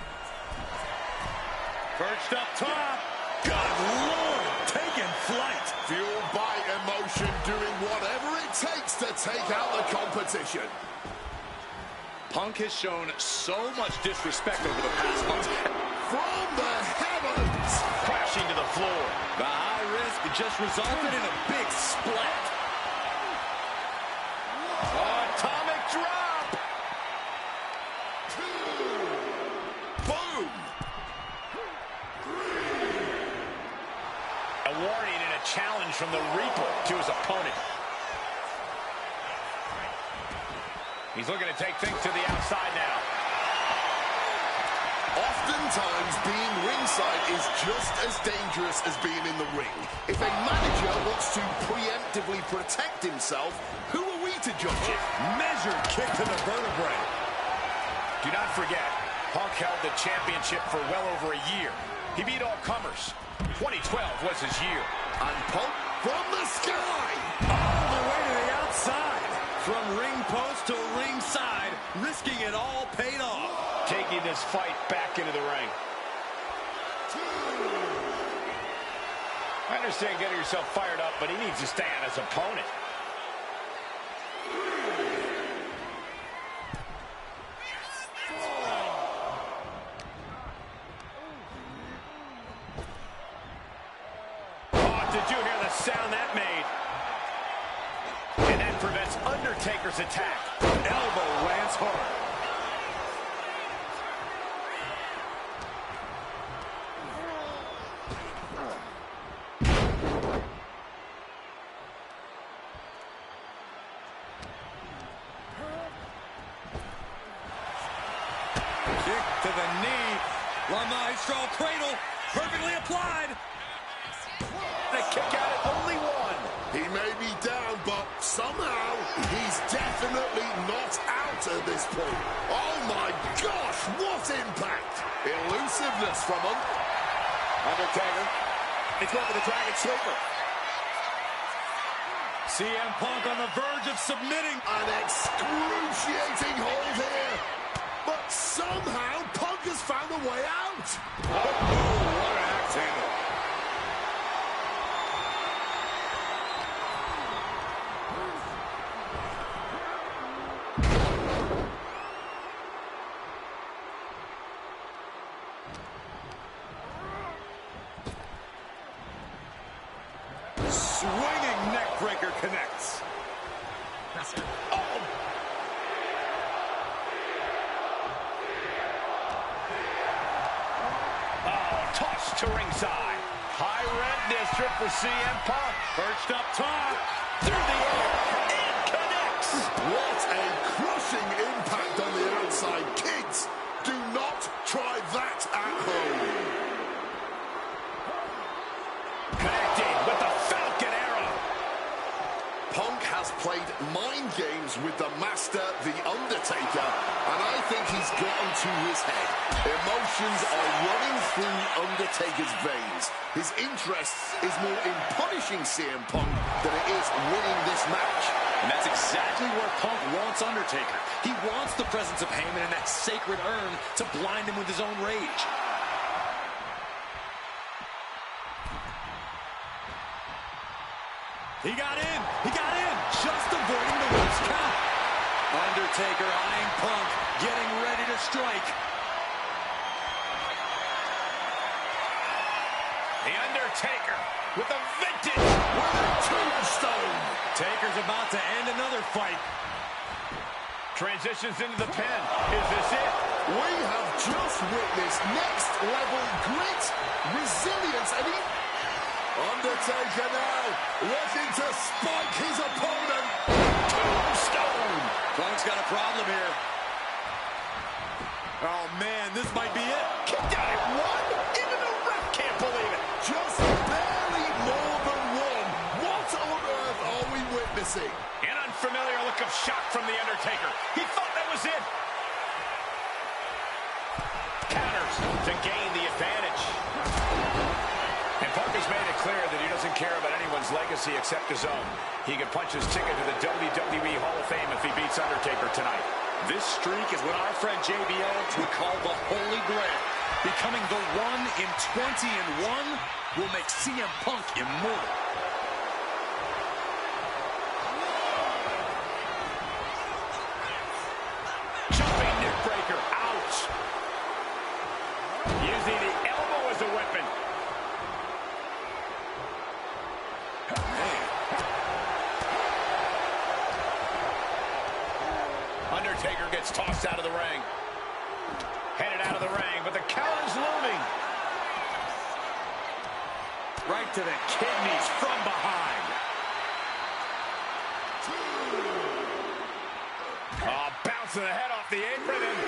Perched up top. Good Lord, taking flight. Fueled by emotion, doing whatever it takes to take out the competition. Punk has shown so much disrespect over the past months. From the heavens! Crashing to the floor. The high risk just resulted in a big splat. Atomic drop! Boom! A warning and a challenge from the Reaper to his opponent. He's looking to take things to the outside now. Oftentimes, being ringside is just as dangerous as being in the ring. If a manager wants to preemptively protect himself, who are we to judge it? Measured kick to the vertebrae. Do not forget, Punk held the championship for well over a year. He beat all comers. 2012 was his year. And Punk from the sky! All the way to the outside. From ring post to ringside, risking it all paid off. Taking this fight back into the ring. I understand getting yourself fired up, but he needs to stay on his opponent. Oh, did you hear the sound that made? And that prevents Undertaker's attack. Elbow lands hard. Kick to the knee. La Maestro cradle. Perfectly applied. The kick out at only one. He may be down, but somehow he's definitely not out at this point. Oh my gosh, what impact! Elusiveness from him. Undertaker. He's going for the Dragon Sleeper. CM Punk on the verge of submitting. An excruciating hold here. But somehow Punk has found a way out. Oh, what an axe handle. Swinging neckbreaker connects. Tossed to ringside. High rent district for CM Punk. Perched up top. Through the air. It connects. What a crushing impact on the outside. Kids, do not try that at home. Connecting with the Falcon Arrow. Punk has played mind games with the master, The Undertaker, and I think he's gotten to his head. Emotions are running through Undertaker's veins. His interest is more in punishing CM Punk than it is winning this match. And that's exactly where Punk wants Undertaker. He wants the presence of Heyman in that sacred urn to blind him with his own rage. He got in. He got in. Just avoiding the worst count. Undertaker eyeing Punk, getting ready to strike. The Undertaker with a vintage with a tombstone. Taker's about to end another fight. Transitions into the pin. Is this it? We have just witnessed next level grit, resilience, and Undertaker now looking to spike his opponent. Tombstone. Punk's got a problem here. Oh, man, this might be it. Kicked out at one. Even the ref can't believe it. Just barely more than one. What on earth are we witnessing? An unfamiliar look of shock from The Undertaker. He thought that was it. Counters to gain the advantage. And Punk has made it clear that he doesn't care about anyone's legacy except his own. He can punch his ticket to the WWE Hall of Fame if he beats Undertaker tonight. This streak is what our friend JB Owens would call the Holy Grail. Becoming the 1 in 20-1 will make CM Punk immortal. Jumping neck breaker. Ouch. Using the elbow as a weapon. Undertaker gets tossed out of the ring. Headed out of the ring, but the counter's looming. Right to the kidneys from behind. Bouncing the head off the apron and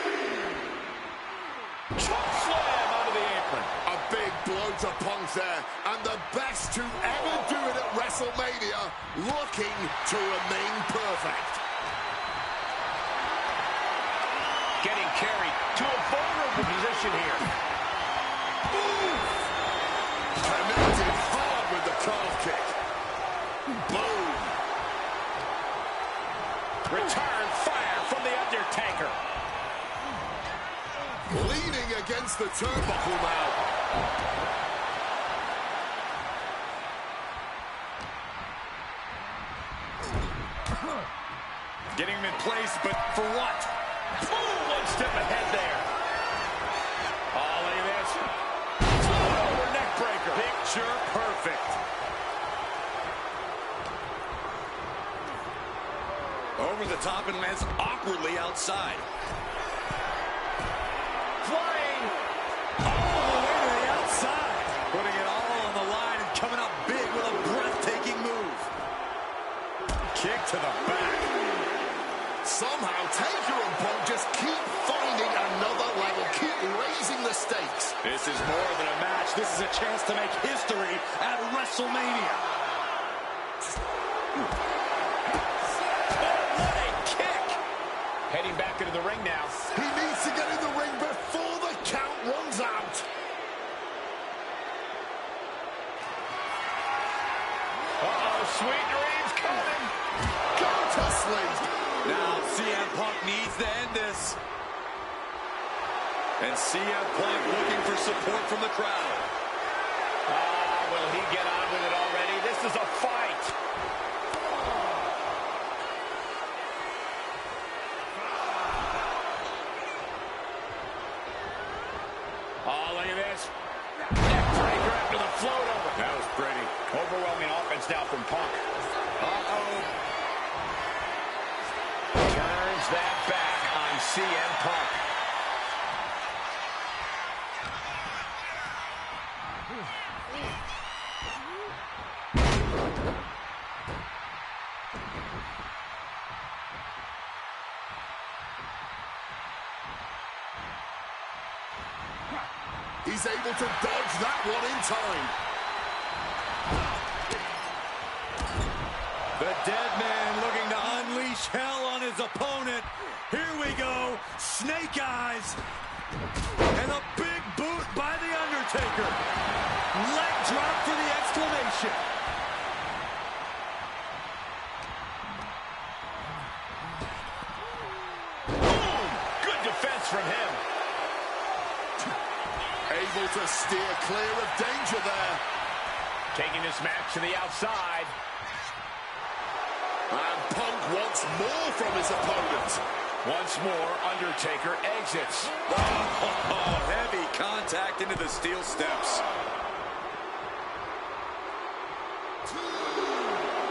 choke slam onto the apron. A big blow to Punk there, and the best to ever do it at WrestleMania, looking to remain perfect. Getting carried to a vulnerable position here. Connected hard with the calf kick. Boom. Return fire from The Undertaker. Leaning against the turnbuckle now. Getting him in place, but for what? Boom, one step ahead there. Oh, look at this. Over neck breaker. Picture perfect. Over the top and lands awkwardly outside. Flying. All the way to the outside. Putting it all on the line and coming out big with a breathtaking move. Kick to the back. Somehow, Taker and Punk just keep finding another level, keep raising the stakes. This is more than a match. This is a chance to make history at WrestleMania. What a kick. Heading back into the ring now. He needs to get in the ring before the count runs out. Uh-oh, sweet dreams coming. Go to sleep. Now CM Punk needs to end this. And CM Punk looking for support from the crowd. Will he get on with it already? This is a fight. Oh, look at this. Neck breaker after the float over. That was pretty. Overwhelming offense now from Punk. Turns that back on CM Punk. He's able to dodge that one in time. The dead man looking to unleash hell on his opponent. Here we go. Snake eyes. And a big boot by The Undertaker. Leg drop for the exclamation. Boom! Good defense from him. Able to steer clear of danger there. Taking this match to the outside. And Punk wants more from his opponent. Once more, Undertaker exits. Oh, heavy contact into the steel steps.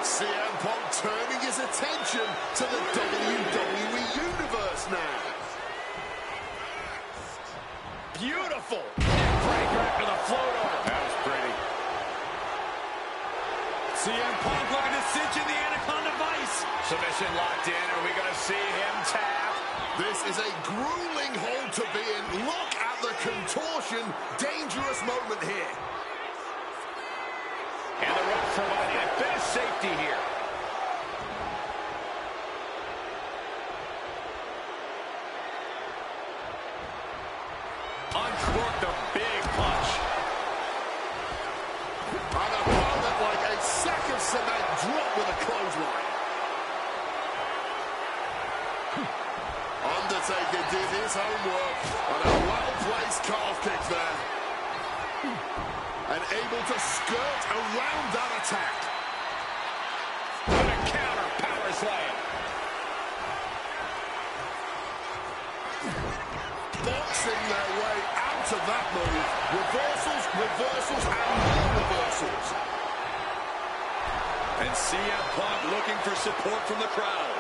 CM Punk turning his attention to the WWE Universe now. Beautiful. Breaker after the float over. That was pretty. CM Punk looking to cinch in the Anaconda Vice. Submission locked in. Are we going to see him tap? This is a grueling hold to be in. Look at the contortion. Dangerous moment here. And the ref providing a bit of safety here. Uncorked a big punch. An opponent like a sack of cement drop with a clothesline. Undertaker did his homework on a well-placed calf kick there. And able to skirt around that attack. What a counter, power slam. Boxing their way out of that move. Reversals, reversals, and more reversals. And CM Punk looking for support from the crowd.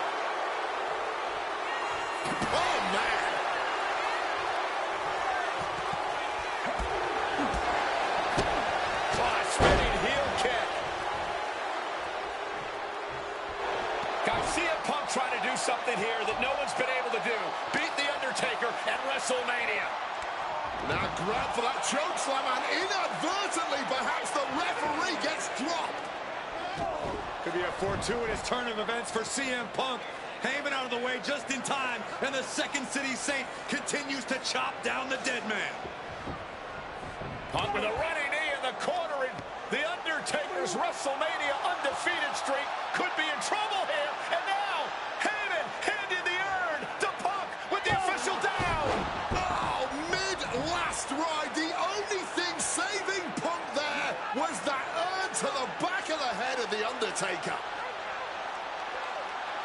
Oh, man. Spinning heel kick. Got CM Punk trying to do something here that no one's been able to do. Beat The Undertaker at WrestleMania. Now grab for that choke slam, and inadvertently, perhaps the referee gets dropped. Could be a fortuitous turn of events for CM Punk. Heyman out of the way just in time, and the Second City Saint continues to chop down the dead man. Punk with a running knee in the corner, and The Undertaker's WrestleMania undefeated streak could be in trouble here. And now, Heyman handed the urn to Punk with the official down. Oh, mid-last ride, the only thing saving Punk there was that urn to the back of the head of The Undertaker.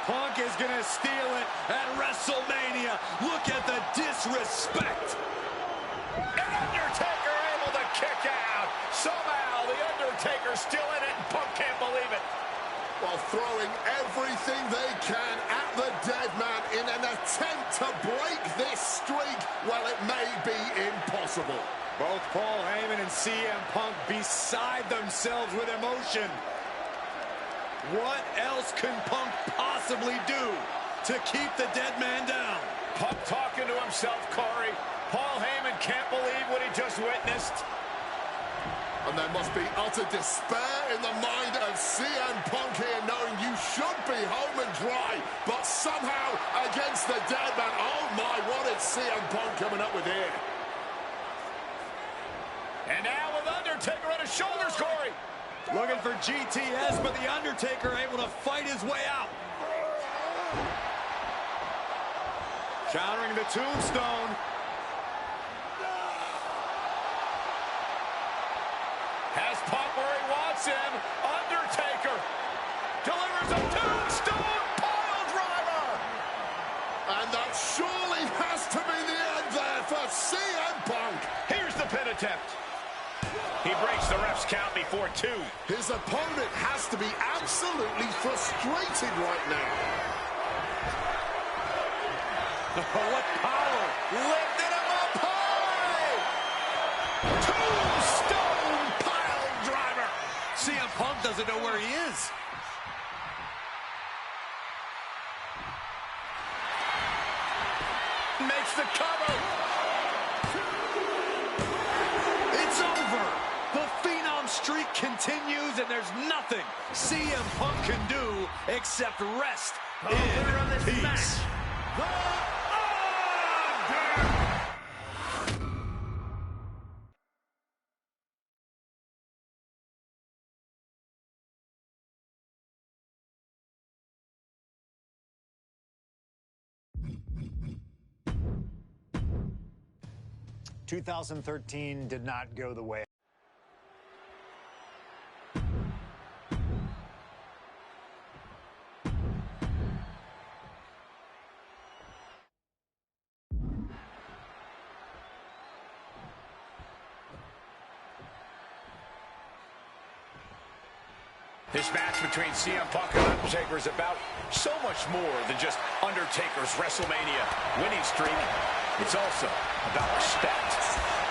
Punk is going to steal it at WrestleMania. Look at the disrespect. And Undertaker able to kick out. Somehow, The Undertaker still in it, and Punk can't believe it. While throwing everything they can at the dead man in an attempt to break this streak, well, it may be impossible. Both Paul Heyman and CM Punk beside themselves with emotion. What else can Punk possibly do to keep the dead man down? Punk talking to himself, Corey. Paul Heyman can't believe what he just witnessed. And there must be utter despair in the mind of CM Punk here, knowing you should be home and dry, but somehow against the dead man. Oh my, what is CM Punk coming up with here? And now with Undertaker on his shoulders, Corey. Looking for GTS, but The Undertaker able to fight his way out. Countering the tombstone. Has Punk where he wants him. Undertaker delivers a tombstone pile driver. And that surely has to be the end there for CM Punk. Here's the pin attempt. He breaks the ref's count before 2. His opponent has to be absolutely frustrated right now. What power! Lifted him up high. Tombstone pile driver. CM Punk doesn't know where he is. Makes the cover. It's over. The Phenom streak continues, and there's nothing CM Punk can do except rest in peace. ...2013 did not go the way. This match between CM Punk and Undertaker is about so much more than just Undertaker's WrestleMania winning streak. It's also about respect.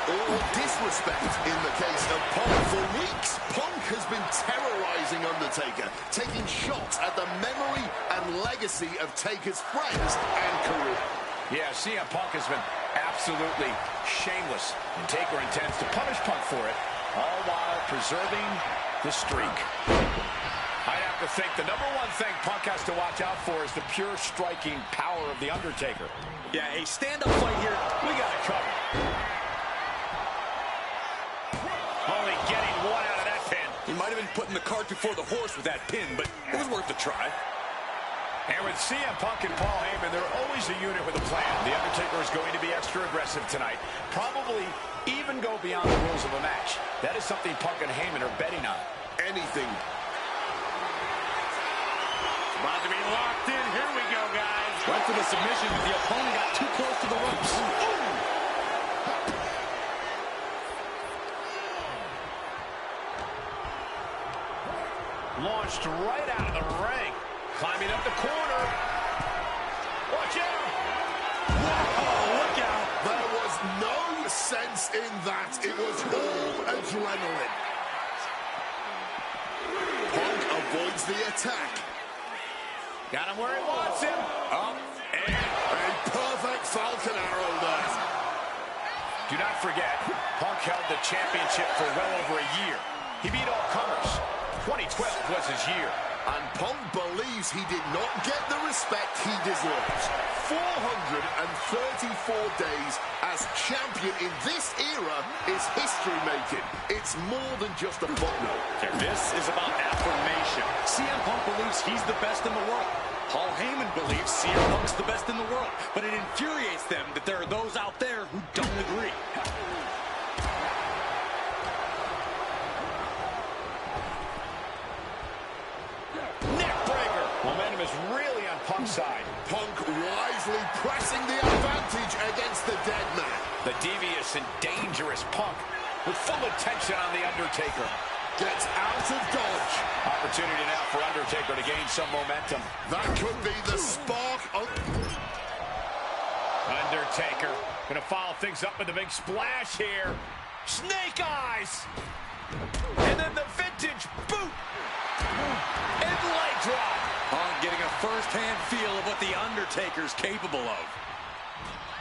Or disrespect in the case of Punk. For weeks, Punk has been terrorizing Undertaker, taking shots at the memory and legacy of Taker's friends and career. Yeah, CM Punk has been absolutely shameless, and Taker intends to punish Punk for it, all while preserving the streak. I'd have to think the number one thing Punk has to watch out for is the pure striking power of The Undertaker. Yeah, a stand-up fight here, we got it covered. Only getting one out of that pin. He might have been putting the cart before the horse with that pin, but it was worth a try. And with CM Punk and Paul Heyman, they're always a unit with a plan. The Undertaker is going to be extra aggressive tonight. Probably even go beyond the rules of a match. That is something Punk and Heyman are betting on. Anything. About to be locked in. Here we go, guys. Went for the submission, but the opponent got too close to the ropes. Launched right out of the ring. Climbing up the corner. Watch out! Oh, look out! There was no sense in that. It was all adrenaline. Punk avoids the attack. Got him where he wants him. Up and A perfect Falcon arrow there. do not forget, Punk held the championship for well over a year. He beat all comers. 2012 was his year. And Punk believes he did not get the respect he deserves. 434 days as champion in this era is history-making. It's more than just a footnote. This is about affirmation. CM Punk believes he's the best in the world. Paul Heyman believes CM Punk's the best in the world. But it infuriates them that there are those out there who don't agree. Momentum is really on Punk's side. Punk wisely pressing the advantage against the dead man. The devious and dangerous Punk with full attention on The Undertaker. Gets out of dodge. Opportunity now for Undertaker to gain some momentum. That could be the spark of... Undertaker gonna follow things up with a big splash here. Snake eyes! And then the vintage boot! And leg drop! Punk getting a first-hand feel of what The Undertaker's capable of.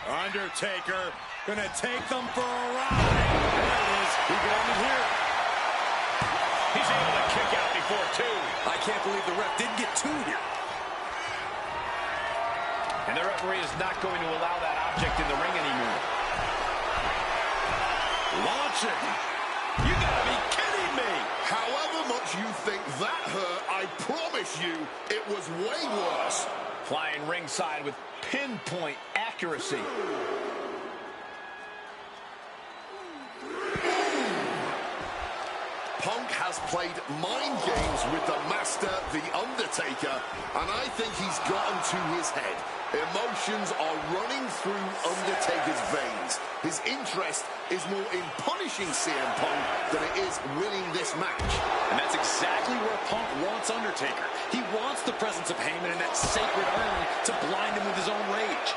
Undertaker gonna take them for a ride. There it is. He can only hear it. He's able to kick out before two. I can't believe the ref didn't get two here. And the referee is not going to allow that object in the ring anymore. Launching. You gotta be kidding me. However much you think that hurt, I promise you, it was way worse. Flying ringside with pinpoint accuracy. Punk has played mind games with the master, The Undertaker, and I think he's gotten to his head. Emotions are running through Undertaker's veins. His interest is more in punishing CM Punk than it is winning this match. And that's exactly where Punk wants Undertaker. He wants the presence of Heyman in that sacred urn to blind him with his own rage.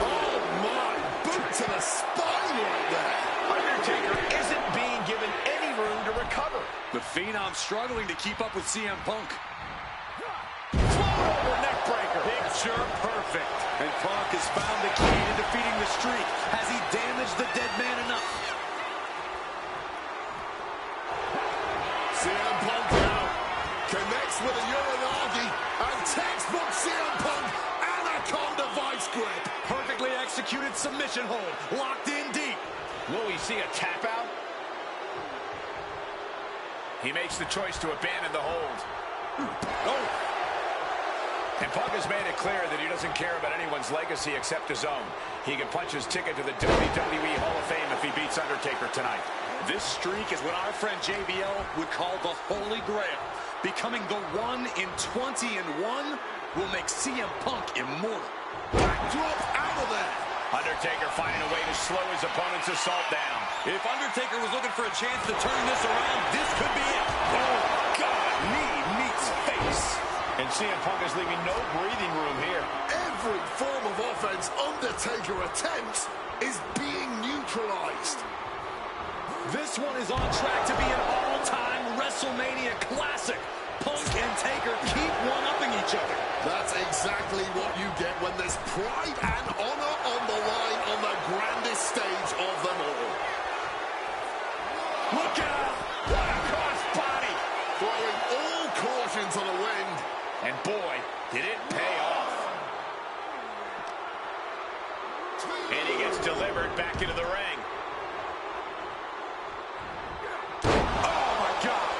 Oh my, boot to the spine right there. Undertaker isn't being given any room to recover. The Phenom struggling to keep up with CM Punk. Float over neck breaker. Picture perfect. And Punk has found the key to defeating the streak. Has he damaged the dead man enough? CM Punk now connects with a Uranagi, and textbook CM Punk, Anaconda vice grip. Perfectly executed submission hold. Locked in deep. Will we see a tap out? He makes the choice to abandon the hold. Oh. And Punk has made it clear that he doesn't care about anyone's legacy except his own. He can punch his ticket to the WWE Hall of Fame if he beats Undertaker tonight. This streak is what our friend JBL would call the Holy Grail. Becoming the 1 in 20 and 1 will make CM Punk immortal. Drop out of there. Undertaker finding a way to slow his opponent's assault down. If Undertaker was looking for a chance to turn this around, this could be it. Oh, God, knee meets face. And CM Punk is leaving no breathing room here. Every form of offense Undertaker attempts is being neutralized. This one is on track to be an all-time WrestleMania classic. Punk and Taker keep one-upping each other. That's exactly what you get when there's pride and honor on the line on the grandest stage of them all. Look out! What a crossbody! Throwing all caution to the wind. And boy, did it pay off. And he gets delivered back into the ring. Oh, my God!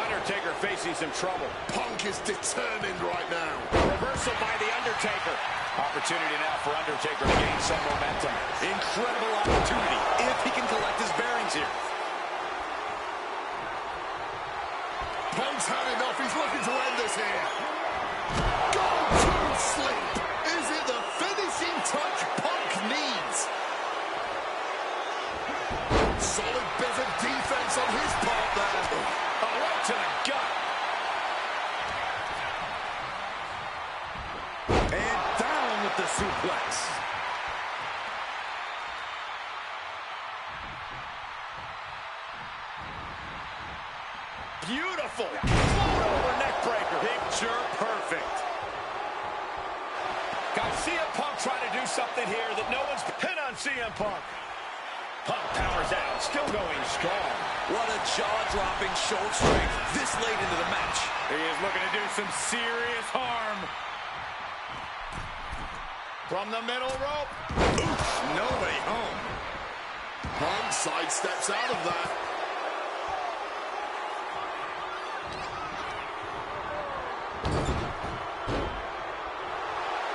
Undertaker facing some trouble. Punk is determined right now. Reversal by the Undertaker. Opportunity now for Undertaker to gain some momentum. Incredible opportunity if he can collect his bearings here. Punk's had enough. He's looking to end this here. Go to sleep. Is it the finishing touch Punk needs? Solid bit of defense on his part there. Oh, right to the gut. And down with the suplex. Beautiful. Float over neck breaker. Picture perfect. Got CM Punk trying to do something here that no one's pin on CM Punk. Punk powers out, still going strong. What a jaw-dropping show of strength this late into the match. He is looking to do some serious harm. From the middle rope. Oof, nobody home. Punk sidesteps out of that.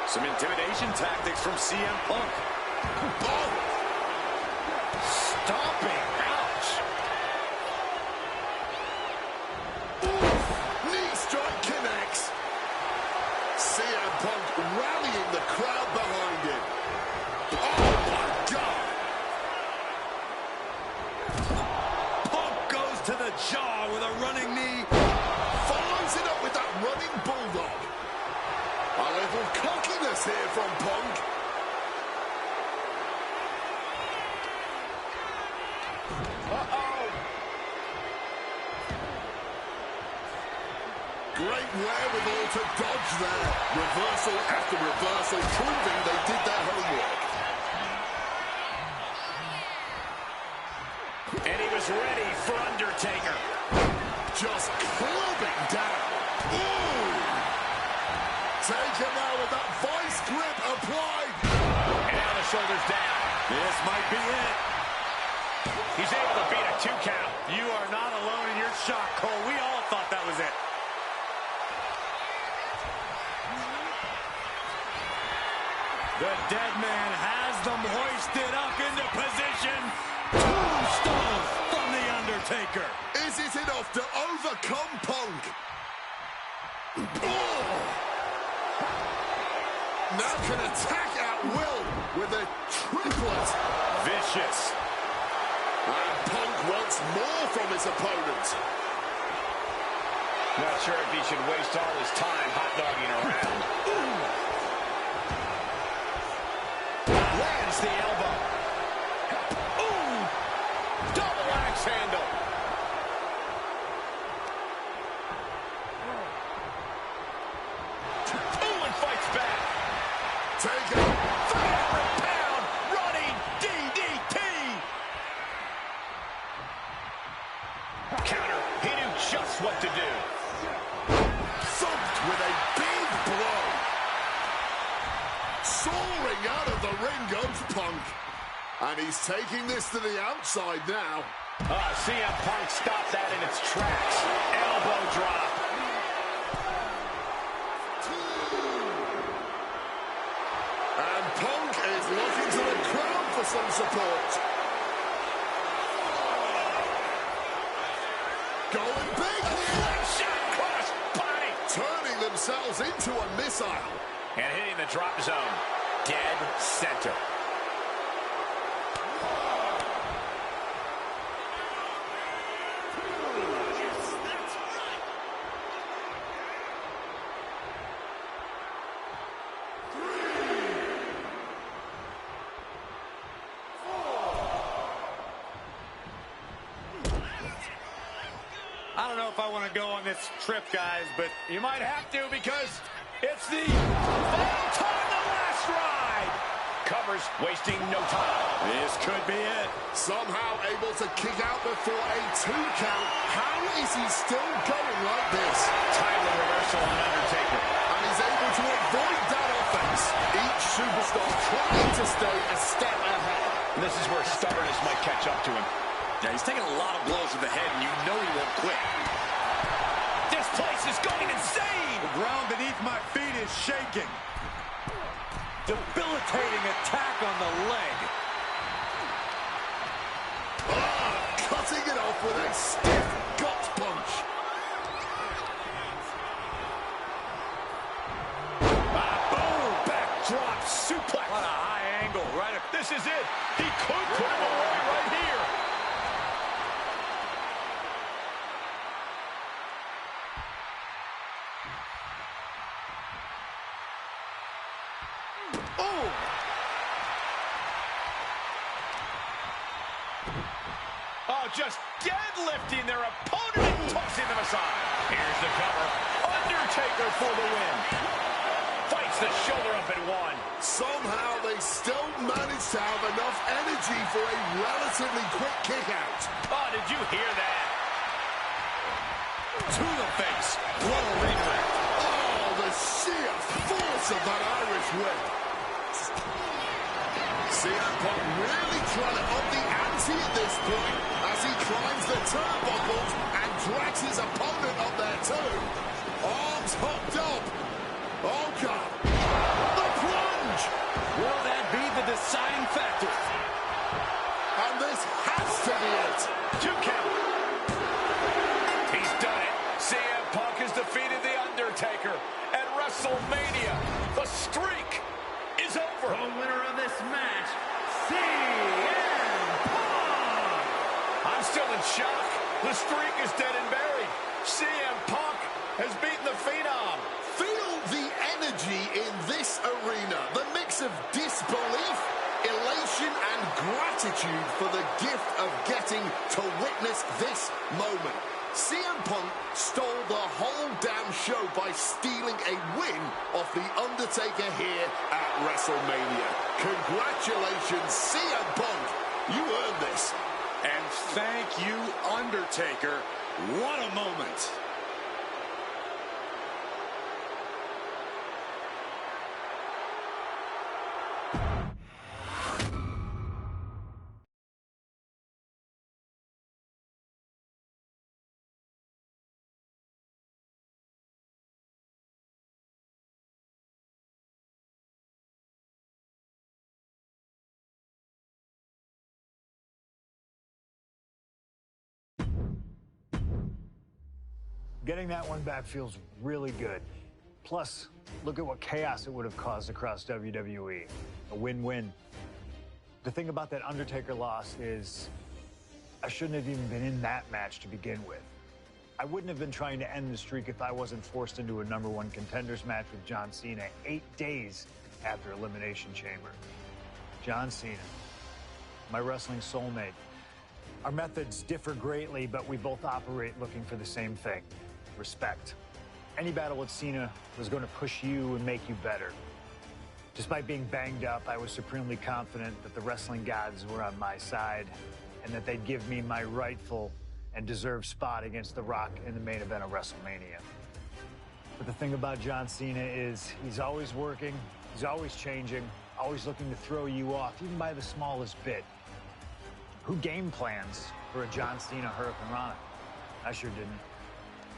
Some intimidation tactics from CM Punk. Oh! Stomping. Ouch. Oof. Knee strike connects. CM Punk rallying the crowd behind him. Oh my God! Punk goes to the jaw with a running knee. Follows it up with that running bulldog. A little cockiness here from Punk. Uh-oh. Great wherewithal to dodge there. Reversal after reversal, proving they did their homework. And he was ready for Undertaker. Just clubbing down. Ooh! Taken now with that vice grip applied. And now the shoulders down. This might be it. He's able to beat a 2 count. You are not alone in your shock, Cole. We all thought that was it. The dead man has them hoisted up into position. Tombstone from The Undertaker. Is it enough to overcome Punk? Oh! Now can attack at will with a triplet. Vicious. And Punk wants more from his opponent. Not sure if he should waste all his time hot-dogging around. Lands the elbow. Ooh! Double axe handle. Ooh, and fights back. Take it. 300-pound running DDT. Counter. He knew just what to do. Thumped with a big blow. Soaring out of the ring goes Punk. And he's taking this to the outside now. CM Punk stopped that in its tracks. Elbow drop. And Punk is looking to the crowd for some support. Going big here. Shot cross body. Turning themselves into a missile. And hitting the drop zone. Dead center. I don't know if I want to go on this trip, guys, but You might have to because it's the final time, the last ride. Covers, wasting no time. this could be it. Somehow able to kick out before a 2 count. How is he still going like this? Timely reversal on Undertaker. And he's able to avoid that offense. Each superstar trying to stay a step ahead. And this is where stubbornness might catch up to him. Yeah, he's taking a lot of blows to the head, and you know he won't quit. This place is going insane. The ground beneath my feet is shaking. Debilitating attack on the leg. Cutting it off with a stiff gut punch. Boom! Backdrop suplex. What a high angle, right? This is it. He could put him away right here. Oh! Oh, just deadlifting their opponent and tossing them aside. Here's the cover. Undertaker for the win. Fights the shoulder up at one. Somehow they still manage to have enough energy for a relatively quick kick out. Oh, did you hear that? To the face. What a redirect. Oh, the sheer force of that Irish whip. CM Punk really trying to up the ante at this point as he climbs the turnbuckles and drags his opponent up there too. Arms hooked up. Oh, God. The plunge. Will that be the deciding factor? And this has to be it. 2 count. He's done it. CM Punk has defeated The Undertaker at WrestleMania. The streak is over. The winner of this match, CM Punk! I'm still in shock. The streak is dead and buried. CM Punk has beaten the Phenom. Feel the energy in this arena. The mix of disbelief, elation, and gratitude for the gift of getting to witness this moment. CM Punk stole the whole damn show by stealing a win off The Undertaker here at WrestleMania. Congratulations, CM Punk. You earned this. And thank you, Undertaker. What a moment. Getting that one back feels really good. Plus, look at what chaos it would have caused across WWE. A win-win. The thing about that Undertaker loss is I shouldn't have even been in that match to begin with. I wouldn't have been trying to end the streak if I wasn't forced into a #1 contenders match with John Cena 8 days after Elimination Chamber. John Cena, my wrestling soulmate. Our methods differ greatly, but we both operate looking for the same thing. Respect. Any battle with Cena was going to push you and make you better. Despite being banged up, I was supremely confident that the wrestling gods were on my side and that they'd give me my rightful and deserved spot against The Rock in the main event of WrestleMania. But the thing about John Cena is he's always working, he's always changing, always looking to throw you off, even by the smallest bit. Who game plans for a John Cena Hurricane Rana? I sure didn't.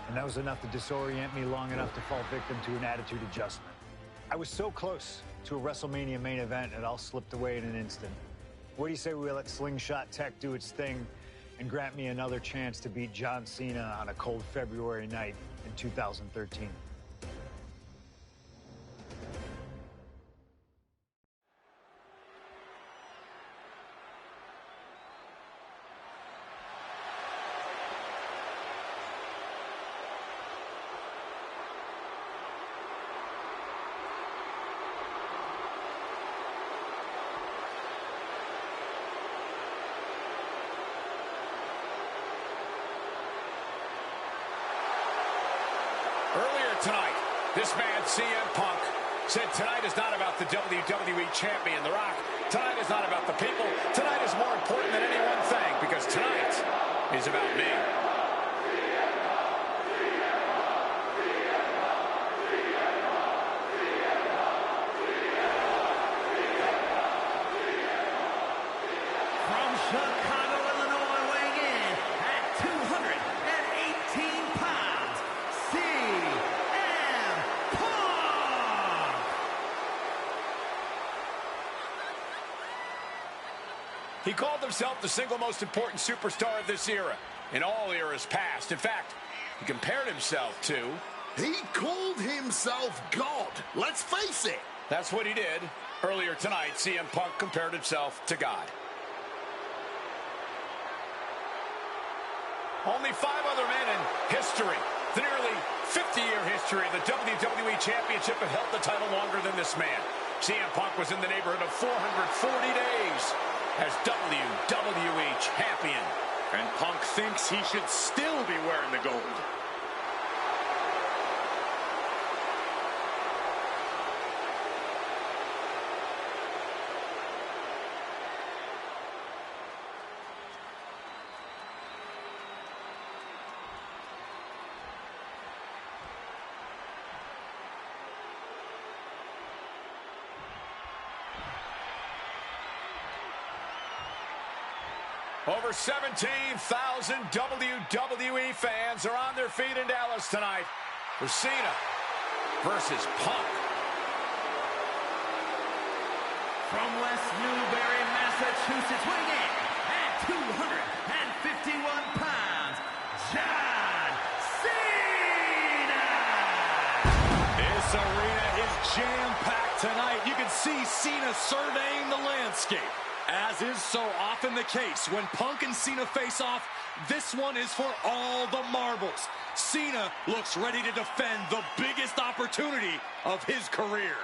And that was enough to disorient me long enough to fall victim to an attitude adjustment. I was so close to a WrestleMania main event, it all slipped away in an instant. What do you say we let Slingshot Tech do its thing and grant me another chance to beat John Cena on a cold February night in 2013? tonight. This man, CM Punk, said tonight is not about the WWE Champion, The Rock. Tonight is not about the people. Tonight is more important than any one thing, because tonight is about me. From Chicago, Illinois, weighing in at 218 pounds, CM Punk! He called himself the single most important superstar of this era, in all eras past. In fact, he compared himself to... He called himself God. Let's face it. That's what he did. Earlier tonight, CM Punk compared himself to God. Only 5 other men in history, the nearly 50-year history of the WWE Championship, have held the title longer than this man. CM Punk was in the neighborhood of 440 days as WWE Champion. And Punk thinks he should still be wearing the gold. Over 17,000 WWE fans are on their feet in Dallas tonight for Cena versus Punk. From West Newbury, Massachusetts, weighing in at 251 pounds, John Cena! This arena is jam-packed tonight. You can see Cena surveying the landscape. As is so often the case, when Punk and Cena face off, this one is for all the marbles. Cena looks ready to defend the biggest opportunity of his career.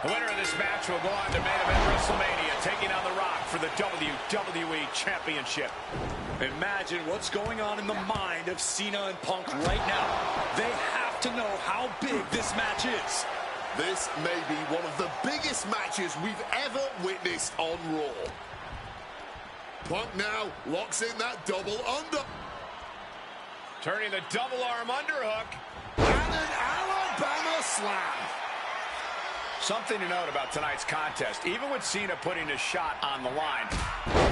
The winner of this match will go on to main event WrestleMania, taking on The Rock for the WWE Championship. Imagine what's going on in the mind of Cena and Punk right now. They have to know how big this match is. This may be one of the biggest matches we've ever witnessed on Raw. Punk now locks in that double under. Turning the double arm underhook. And an Alabama slam. Something to note about tonight's contest, even with Cena putting his shot on the line,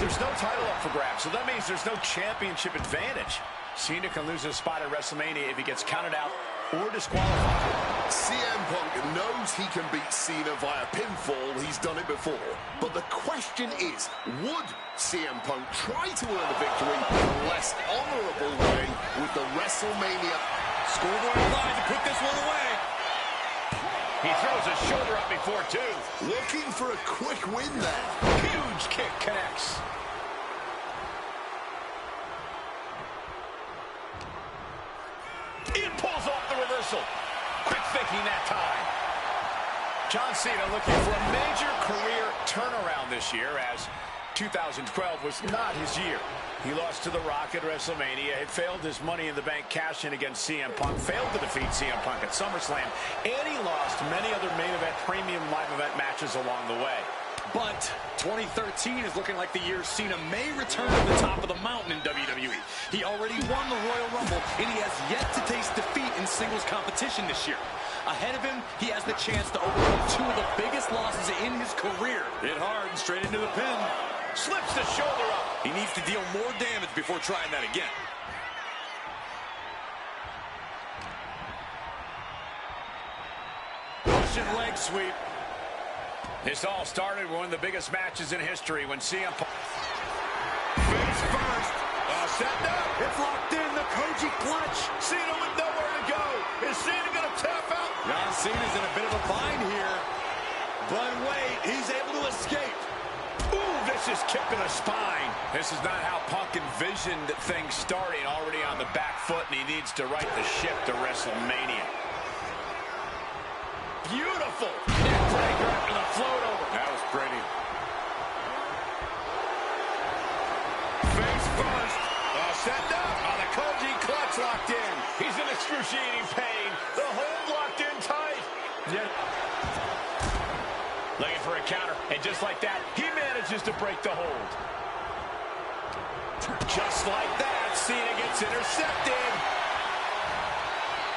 there's no title up for grabs, so that means there's no championship advantage. Cena can lose his spot at WrestleMania if he gets counted out or disqualified. CM Punk knows he can beat Cena via pinfall. He's done it before. But the question is, would CM Punk try to earn a victory in a less honorable way with the WrestleMania? Scoreboard alive to put this one away. He throws his shoulder up before two. Looking for a quick win there. Huge kick connects. It pulls off the reversal. Quick thinking that time. John Cena looking for a major career turnaround this year, as 2012 was not his year. He lost to The Rock at WrestleMania, had failed his Money in the Bank cash-in against CM Punk, failed to defeat CM Punk at SummerSlam, and he lost many other main event, premium live event matches along the way. But 2013 is looking like the year Cena may return to the top of the mountain in WWE. He already won the Royal Rumble, and he has yet to taste defeat in singles competition this year. Ahead of him, he has the chance to overcome two of the biggest losses in his career. Hit hard and straight into the pin. Slips the shoulder up. He needs to deal more damage before trying that again. efficient leg sweep. This all started with one of the biggest matches in history when CM Punk... Face first. Set up. It's locked in. The Koji clutch. Cena with nowhere to go. Is Cena going to tap out? John Cena's in a bit of a bind here. But wait, he's able to escape. Ooh, vicious kick to the spine. This is not how Punk envisioned things starting, already on the back foot, and he needs to right the ship to WrestleMania. Beautiful neck breaker after the float over. That was pretty. Face first. Set up. The Koji clutch locked in. He's in excruciating pain. The hold locked in tight. Yeah. Looking for a counter, and just like that, he manages to break the hold. Just like that, Cena gets intercepted.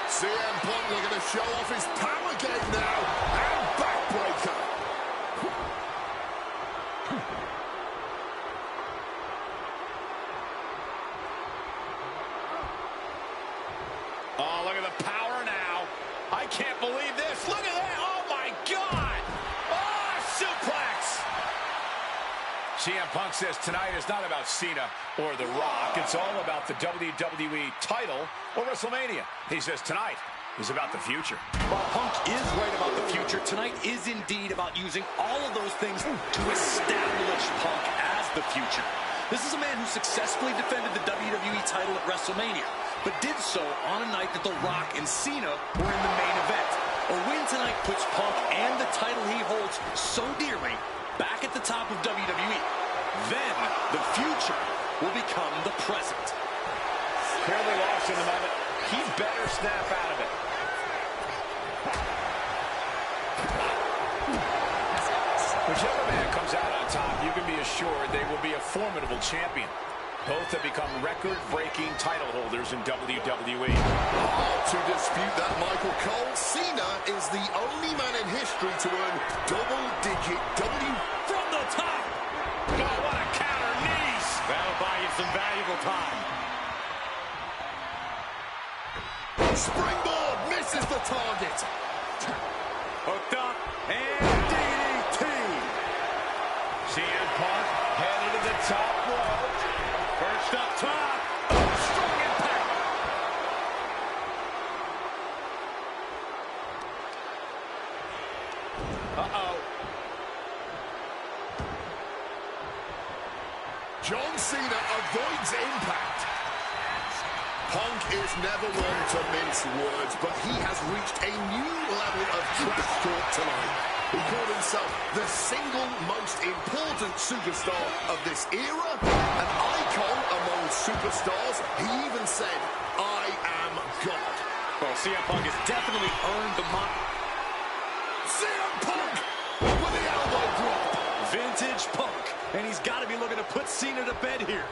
CM Punk looking to show off his power game now. And backbreaker. Oh, look at the power now. I can't believe this. Look at that. Oh, my God. Oh, suplex. CM Punk says tonight is not about Cena or The Rock. It's all about the WWE title or WrestleMania. He says tonight is about the future. While Punk is right about the future, tonight is indeed about using all of those things to establish Punk as the future. This is a man who successfully defended the WWE title at WrestleMania, but did so on a night that The Rock and Cena were in the main event. A win tonight puts Punk and the title he holds so dearly back at the top of WWE. Then the future will become the present. Clearly lost in the moment. He better snap out of it. Whichever man comes out on top, you can be assured they will be a formidable champion. Both have become record-breaking title holders in WWE. Hard to dispute that, Michael Cole. Cena is the only man in history to earn double-digit From the top. Oh, what a counter, knees. That'll buy you some valuable time. Springboard misses the target. Hooked up and DDT. CM Punk headed to the top rope. Perched up top. Oh, strong impact. Uh-oh. John Cena avoids impact. Punk is never one to mince words, but he has reached a new level of trash talk tonight. He called himself the single most important superstar of this era, an icon among superstars. He even said, I am God. Well, CM Punk has definitely earned the CM Punk with the elbow drop. Vintage Punk. And he's got to be looking to put Cena to bed here.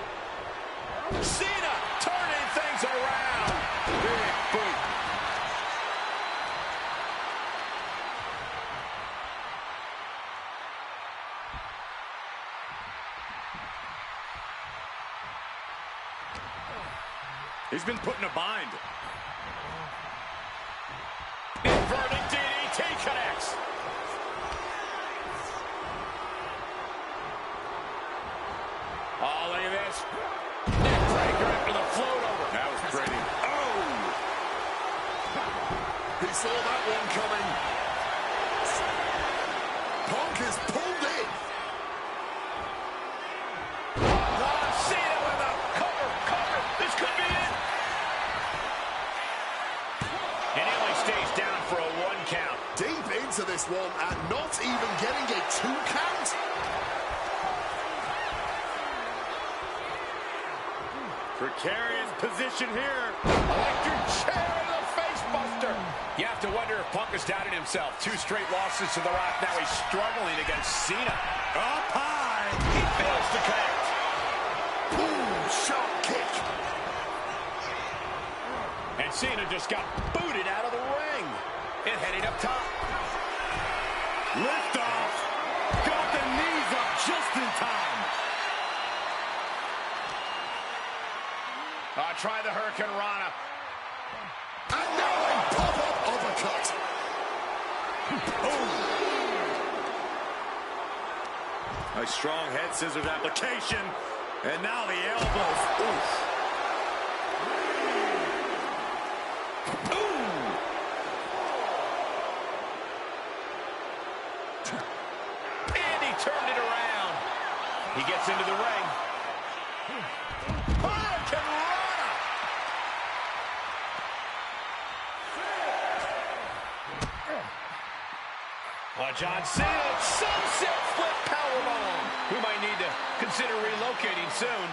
Cena turning things around. Big boot. He's been put in a bind. Inverted DDT connects. Oh, look at this. Neck breaker after the float over. That was pretty. Oh! He saw that one coming. Punk is pulled in. Cena with a cover. This could be it. And he only stays down for a 1 count. Deep into this one and not even getting a 2 count. Precarious position here. Electric chair and the face buster. You have to wonder if Punk has doubted himself. 2 straight losses to The Rock. Now he's struggling against Cena. Up high. He fails to connect. Boom, sharp kick. And Cena just got booted out of the ring. And heading up top. Lift off. Got the knees up just in time. Try the Hurricane Rana. And now a pop-up uppercut. A strong head scissors application. And now the elbows. Oof. And he turned it around. He gets into the ring. Hurricanrana! John Cena, sunset flip powerbomb. We might need to consider relocating soon.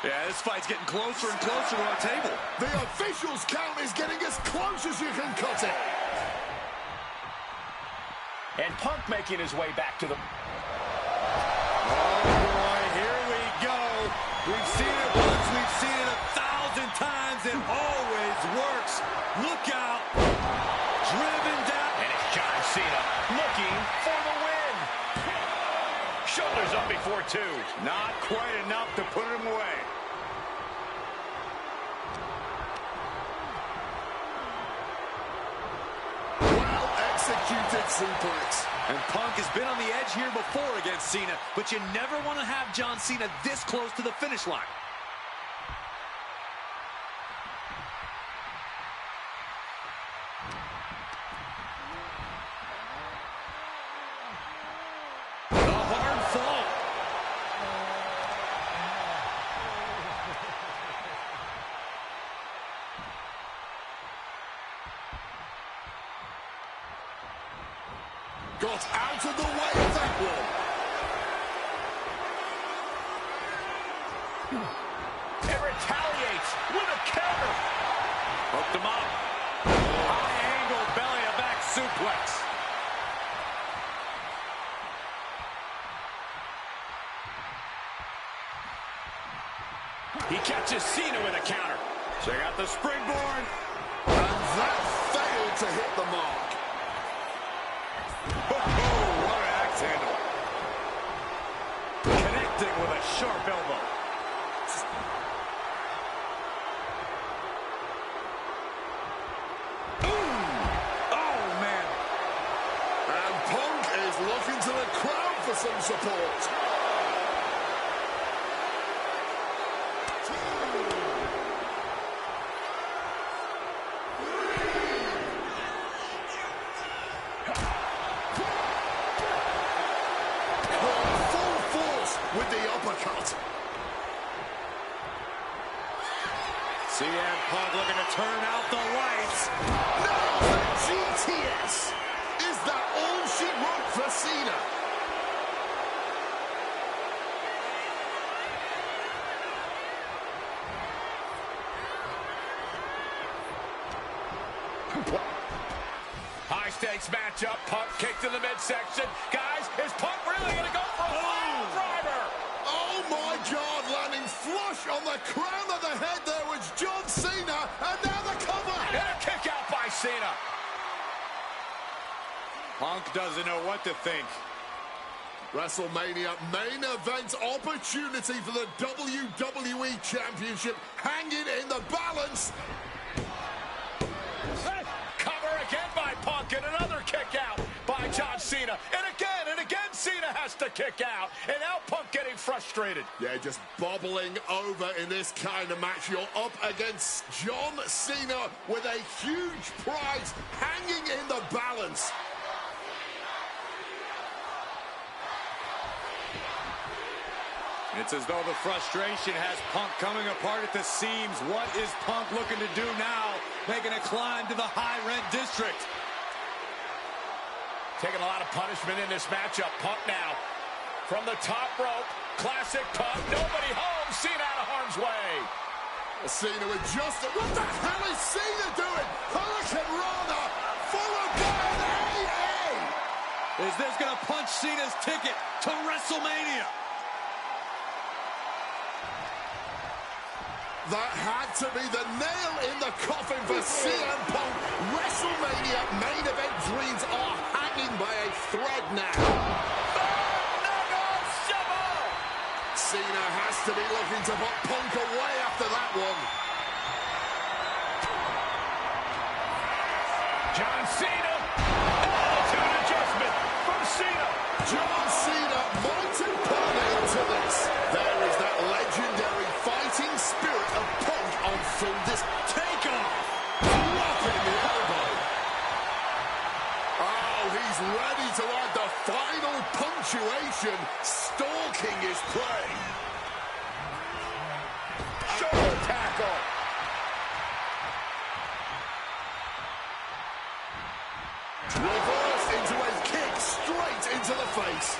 Yeah, this fight's getting closer and closer to our table. The official's count is getting as close as you can cut it. And Punk making his way back to the... Oh, boy, here we go. We've seen it once, we've seen it 1,000 times. It always works. Look out. Driven down. And it's John Cena looking for the win. Shoulders up before two. Not quite enough to put him away. Executed suplex. And Punk has been on the edge here before against Cena, but you never want to have John Cena this close to the finish line. The hard fall. Got out of the way of that one. It retaliates with a counter. Hooked him up. High angle belly to back suplex. He catches Cena with a counter. Check out the springboard. And that failed to hit the mark. Oh, what an axe handle. Connecting with a sharp elbow. Ooh. Oh, man. And Punk is looking to the crowd for some support. With the uppercut. CM Punk looking to turn out the lights. Now the GTS. Is that all she wrote for Cena? High stakes matchup. Punk kicked in the midsection. Guys, is Punk really going to go for a pile driver? Oh my God, landing flush on the crown of the head there was John Cena, and now the cover. And a kick out by Cena. Punk doesn't know what to think. WrestleMania main event opportunity for the WWE Championship hanging in the balance. Cover again by Punk, and another kick out by John Cena. And again, Cena has to kick out. And now Punk getting frustrated. Yeah, just bobbling over in this kind of match. You're up against John Cena with a huge prize hanging in the balance. It's as though the frustration has Punk coming apart at the seams. What is Punk looking to do now? Making a climb to the high-rent district. Taking a lot of punishment in this matchup. Punk now from the top rope. Classic Punk. Nobody home. Cena out of harm's way. Cena with just... What the hell is Cena doing? Hurricanrana followed by an AA. Is this going to punch Cena's ticket to WrestleMania? That had to be the nail in the coffin for CM Punk. WrestleMania main event dreams are hanging by a thread now. Cena has to be looking to put Punk away after that one. John Cena. Attitude John Cena might have put an end to this. There is that legendary fighting spirit of Punk on full take off. Dropping the elbow. Oh, he's ready to add the final punctuation, stalking his prey. Shoulder tackle. Reversed into a kick straight into the face.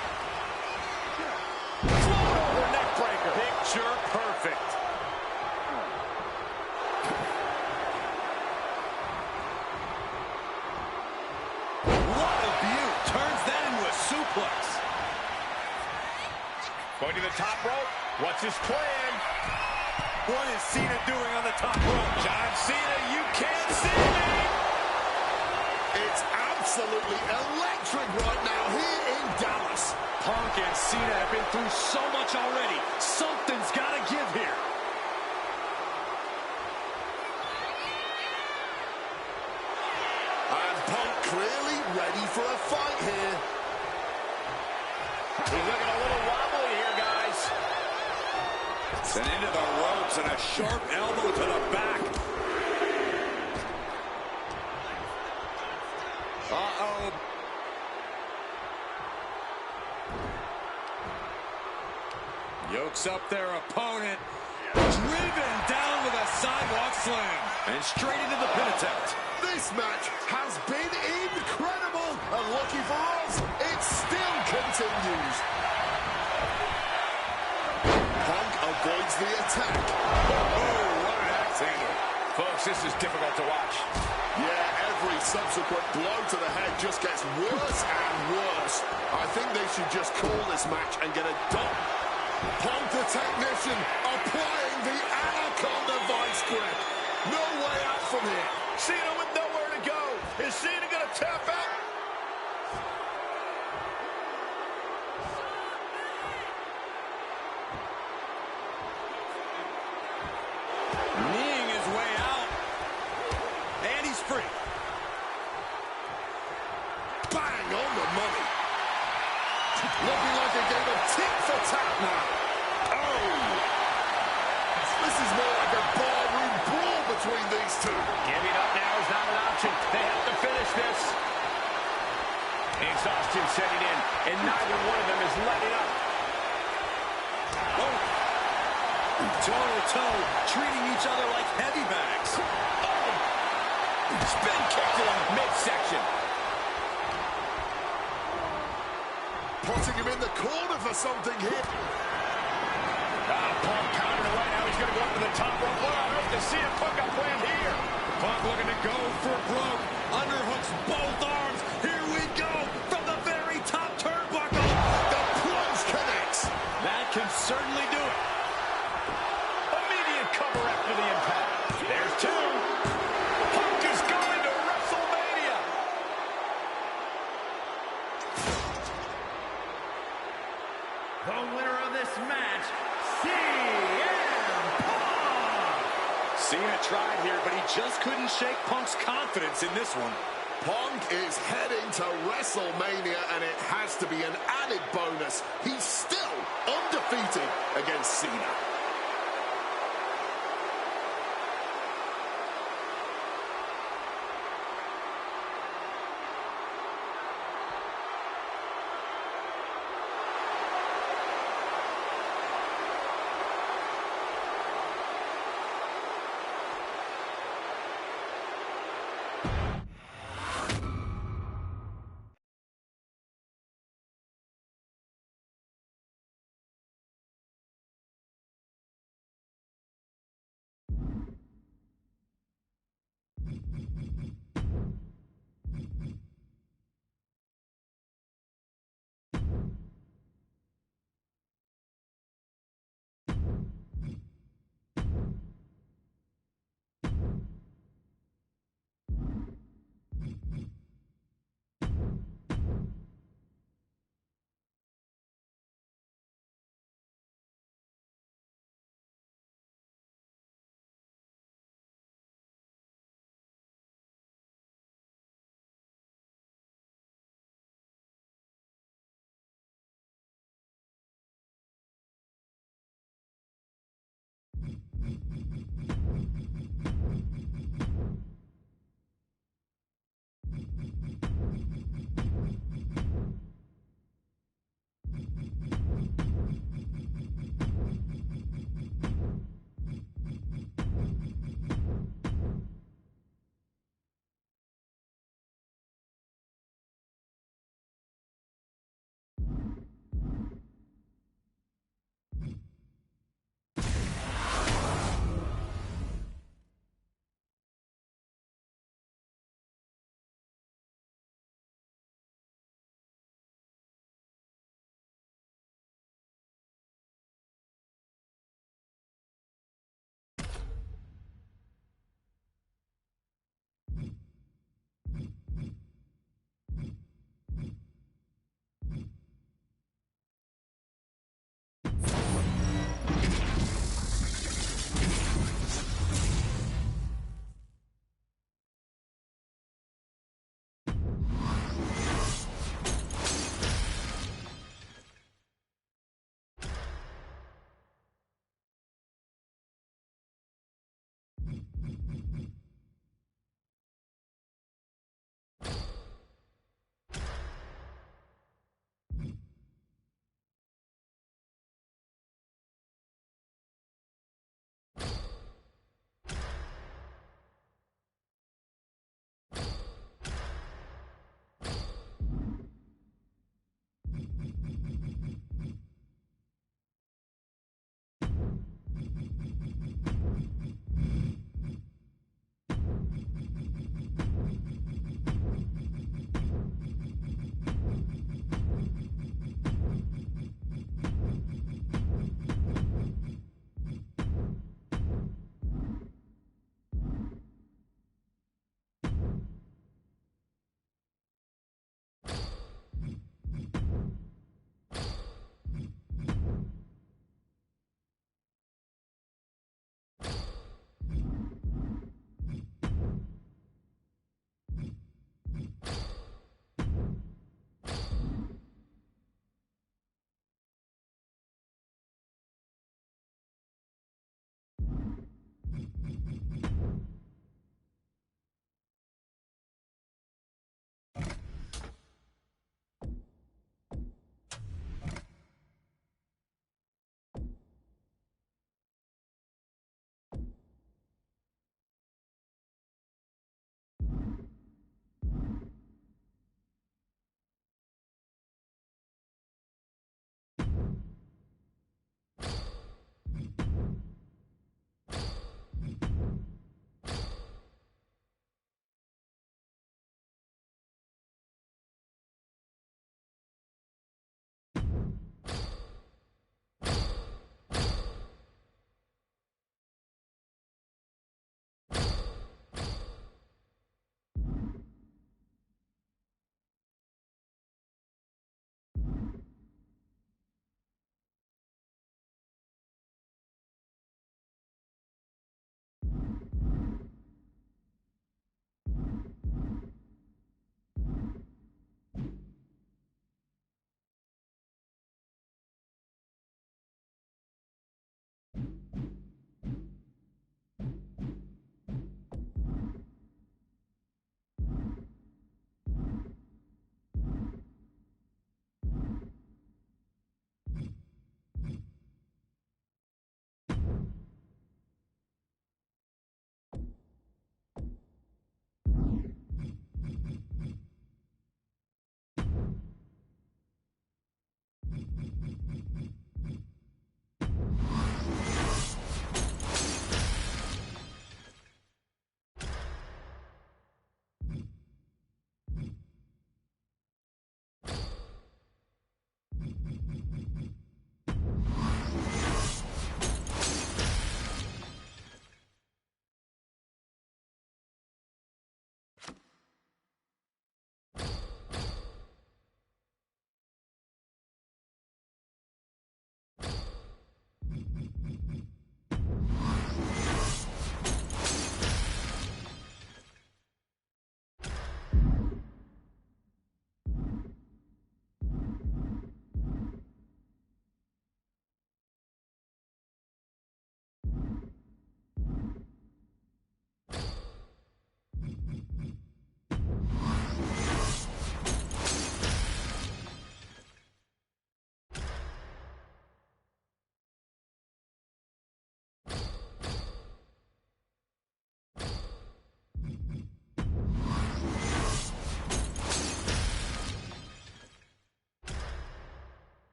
Float over neck breaker. Picture perfect. What a view. Turns that into a suplex. Going to the top rope. What's his plan? What is Cena doing on the top rope? John Cena, you can't see me. It's absolutely electric right now here in Dallas. Punk and Cena have been through so much already. Something's got to give here. And Punk clearly ready for a fight here. He's looking a little wobbly here, guys. And into the ropes and a sharp elbow to the back. Uh-oh. Yokes up their opponent. Driven down with a sidewalk slam. And straight into the pin attempt. This match has been incredible. And lucky for us, it still continues. Punk avoids the attack. Oh, what an axe handle. Folks, this is difficult to watch. Yeah, every subsequent blow to the head just gets worse and worse. I think they should just call this match and get it done. Punk the technician applying the Anaconda vice grip. No way out from here. Cena with nowhere to go. Is Cena going to tap out? Kneeing his way out. And he's free. Bang on the money. Looking like a game of tit for tat now. Oh! This is more like a barroom brawl between these two. Giving up now is not an option. They have to finish this. Exhaustion setting in, and neither one of them is letting up. Oh. Toe-to-toe, treating each other like heavy bags. Oh. Spin kick to the midsection. Putting him in the corner for something here. Punk countered away. Now he's going to go up to the top rope. What on earth does CM Punk got planned here? Punk looking to go for broke. Underhooks both arms. Here we go from the very top turnbuckle. The plunge connects. That can certainly do it. Immediate cover after the impact. There's two. Punk is going to WrestleMania. The winner of this match, CM Punk! Cena tried here, but he just couldn't shake Punk's confidence in this one. Punk is heading to WrestleMania, and it has to be an added bonus. He's still undefeated against Cena.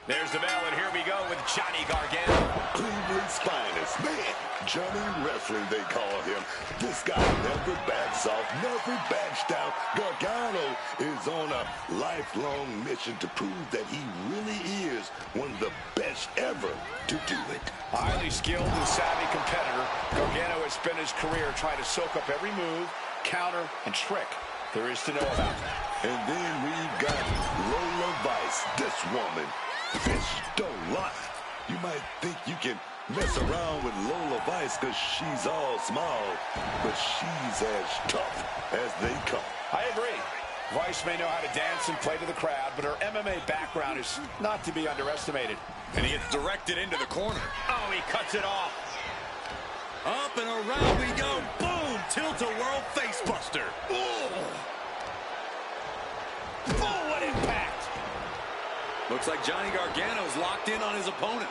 There's the bell, and here we go with Johnny Gargano. Cleveland's finest. Man, Johnny Wrestling, they call him. This guy never backs off, never backs down. Gargano is on a lifelong mission to prove that he really is one of the best ever to do it. Highly skilled and savvy competitor, Gargano has spent his career trying to soak up every move, counter, and trick there is to know about. And then we've got Lola Vice, this woman. Fish don't lie. You might think you can mess around with Lola Vice because she's all small, but she's as tough as they come. I agree. Vice may know how to dance and play to the crowd, but her MMA background is not to be underestimated. And he gets directed into the corner. Oh, he cuts it off. Up and around we go. Boom! Tilt-a-whirl facebuster. Oh, what impact! Looks like Johnny Gargano's locked in on his opponent.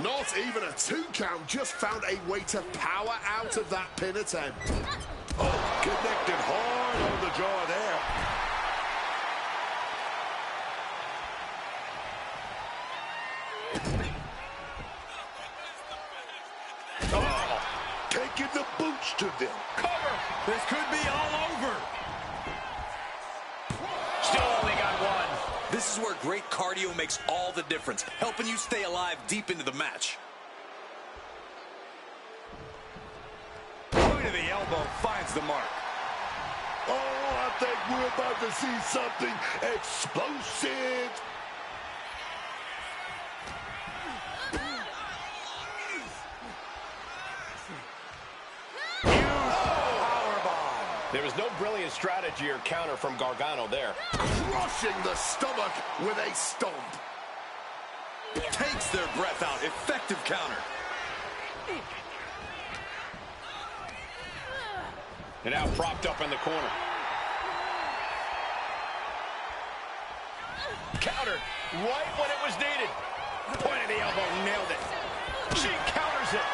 Not even a 2 count, just found a way to power out of that pin attempt. Oh, connected hard on the jaw there. Oh, taking the boots to them. Cover! This could be all over. Still only got one. This is where great cardio makes all the difference, helping you stay alive deep into the match. Point of the elbow finds the mark. Oh, I think we're about to see something explosive. There was no brilliant strategy or counter from Gargano there. Crushing the stomach with a stomp. Takes their breath out. Effective counter. And now propped up in the corner. Counter right when it was needed. Point of the elbow, nailed it. She counters it.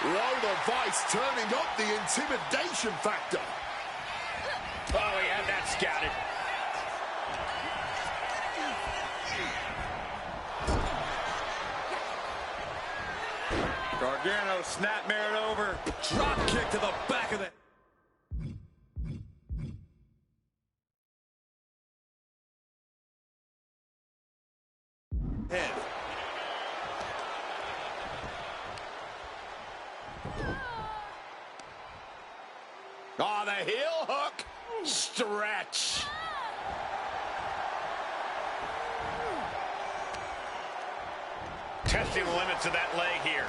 Lola Vice turning up the intimidation factor. Oh, he had that scouted. Gargano snap-mirrored over. Drop kick to the back of the head. Oh, the heel hook. Stretch. Testing the limits of that leg here.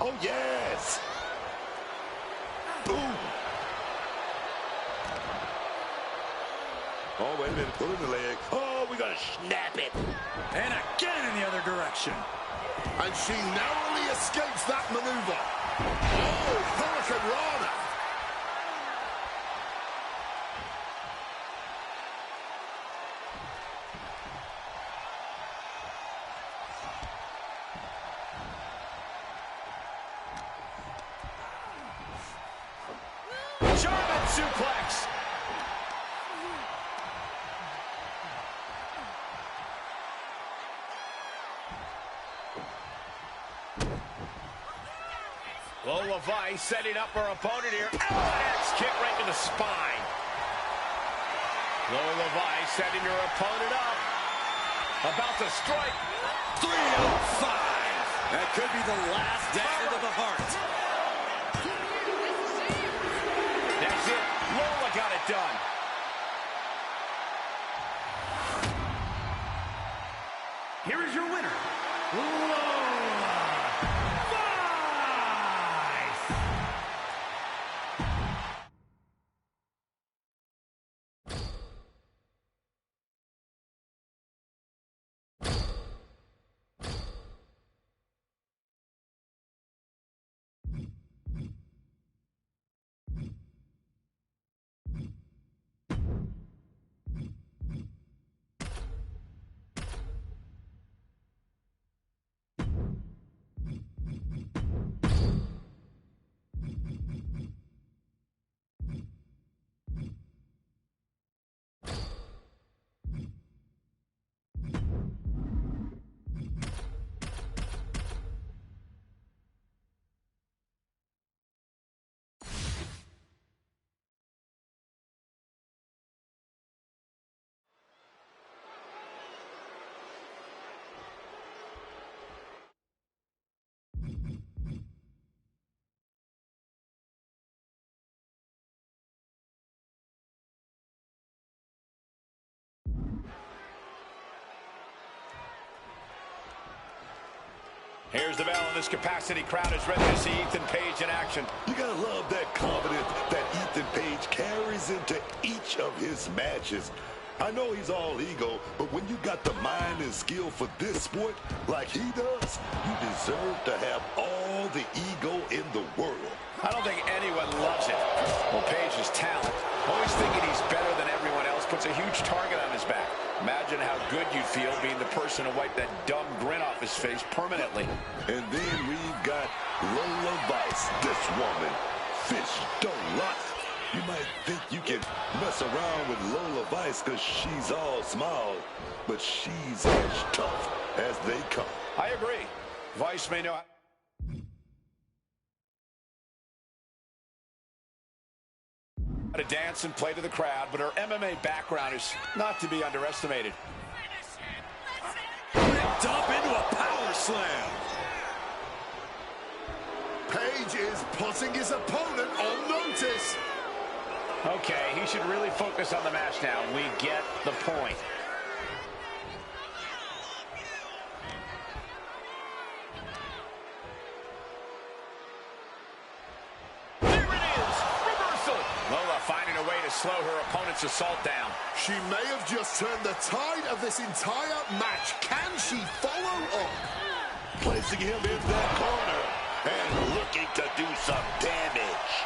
Oh, yes. Boom. Oh, wait a minute. Put in the leg. Oh, we got to snap it. And again in the other direction. And she narrowly escapes that maneuver. Oh, Hurricane Rana. German suplex. Lola Vice setting up her opponent here. Axe kick right to the spine. Lola Vice setting her opponent up. About to strike. 3-5. That could be the last dagger to the heart. That's it. Lola got it done. here is your winner, Lola Vice. Here's the bell, and this capacity crowd is ready to see Ethan Page in action. You gotta love that confidence that Ethan Page carries into each of his matches. I know he's all ego, but when you got the mind and skill for this sport like he does, you deserve to have all the ego in the world. I don't think anyone loves it. Well, Page's talent, always thinking he's better than everyone else, puts a huge target on his back. Imagine how good you'd feel being the person to wipe that dumb grin off his face permanently. And then we've got Lola Vice, this woman. Fish don't lie. You might think you can mess around with Lola Vice because she's all small, but she's as tough as they come. I agree. Vice may know how to dance and play to the crowd, but her MMA background is not to be underestimated. Ripped up into a power slam. Page is putting his opponent on notice. Okay, he should really focus on the match now. We get the point. There it is! Reversal! Lola finding a way to slow her opponent's assault down. She may have just turned the tide of this entire match. Can she follow up? Placing him in that corner and looking to do some damage.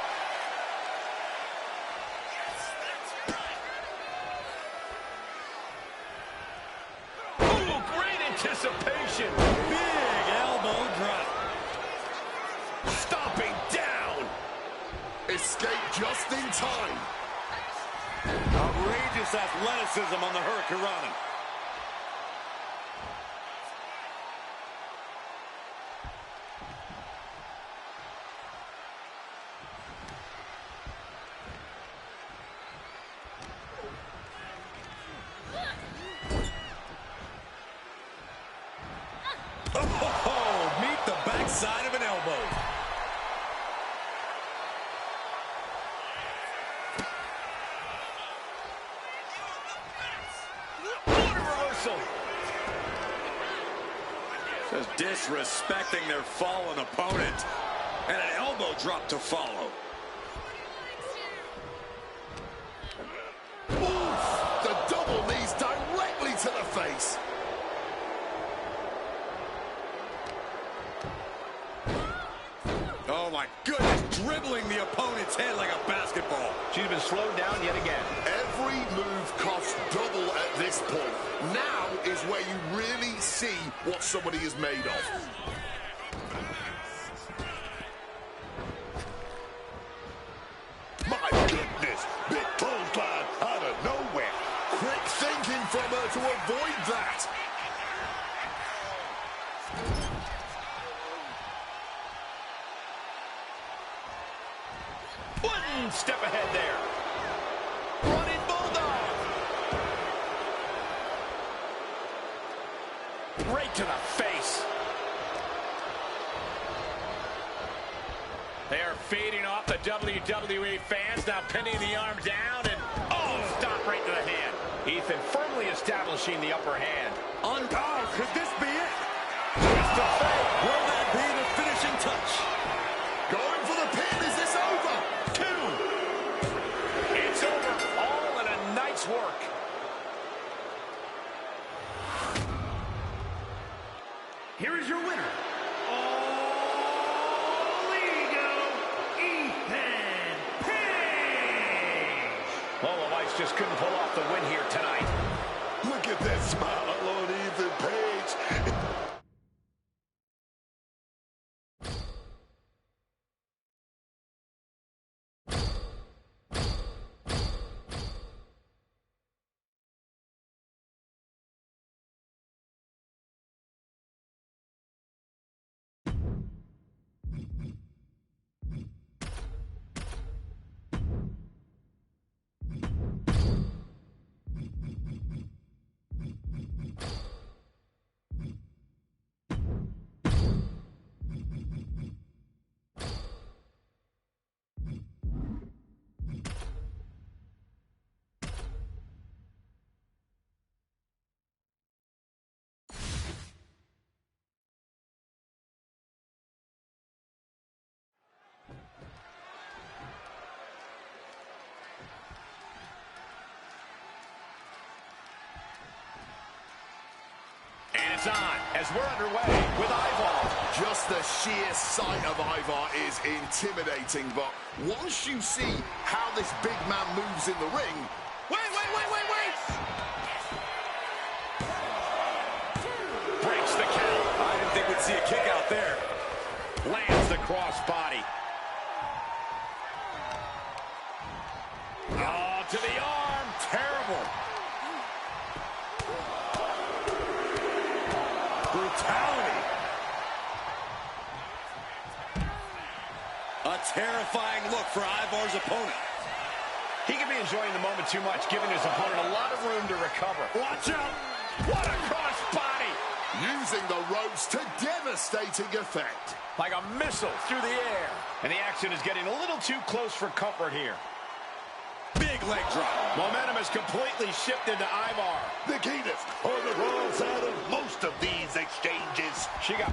Ooh, great anticipation! Big elbow drop. Stomping down! Escape just in time. Outrageous athleticism on the Hurricanrana. Oh, meet the backside of an elbow. What a reversal! Just disrespecting their fallen opponent. And an elbow drop to follow. Oof! The double knees directly to the face. Oh my goodness, dribbling the opponent's head like a basketball. She's been slowed down yet again. Every move costs double at this point. Now is where you really see what somebody is made of. My goodness, big clothesline out of nowhere. Quick thinking from her to avoid that. One step ahead there. Running bulldog. Right to the face. They are feeding off the WWE fans, now pinning the arm down, and oh, stop right to the hand. Ethan firmly establishing the upper hand. Oh, could this be it? Twist of fate. Will that be the finishing touch? Going for the pin. Is this over? 2. It's over. All in a night's work. Here is your winner. Well, the Lights just couldn't pull off the win here tonight. Look at that smile on Ethan Page. It's on as we're underway with Ivar. Just the sheer sight of Ivar is intimidating, but once you see how this big man moves in the ring... Wait! Breaks the count. I didn't think we'd see a kick out there. Lands the crossbody. Oh, to the arm. Terrible. Brutality. A terrifying look for Ivar's opponent. He could be enjoying the moment too much, giving his opponent a lot of room to recover. Watch out. What a crossbody. Using the ropes to devastating effect. Like a missile through the air. And the action is getting a little too close for comfort here. Big leg drop. Momentum has completely shifted to Ivar. Nikitas on the wrong side of most of these exchanges. She got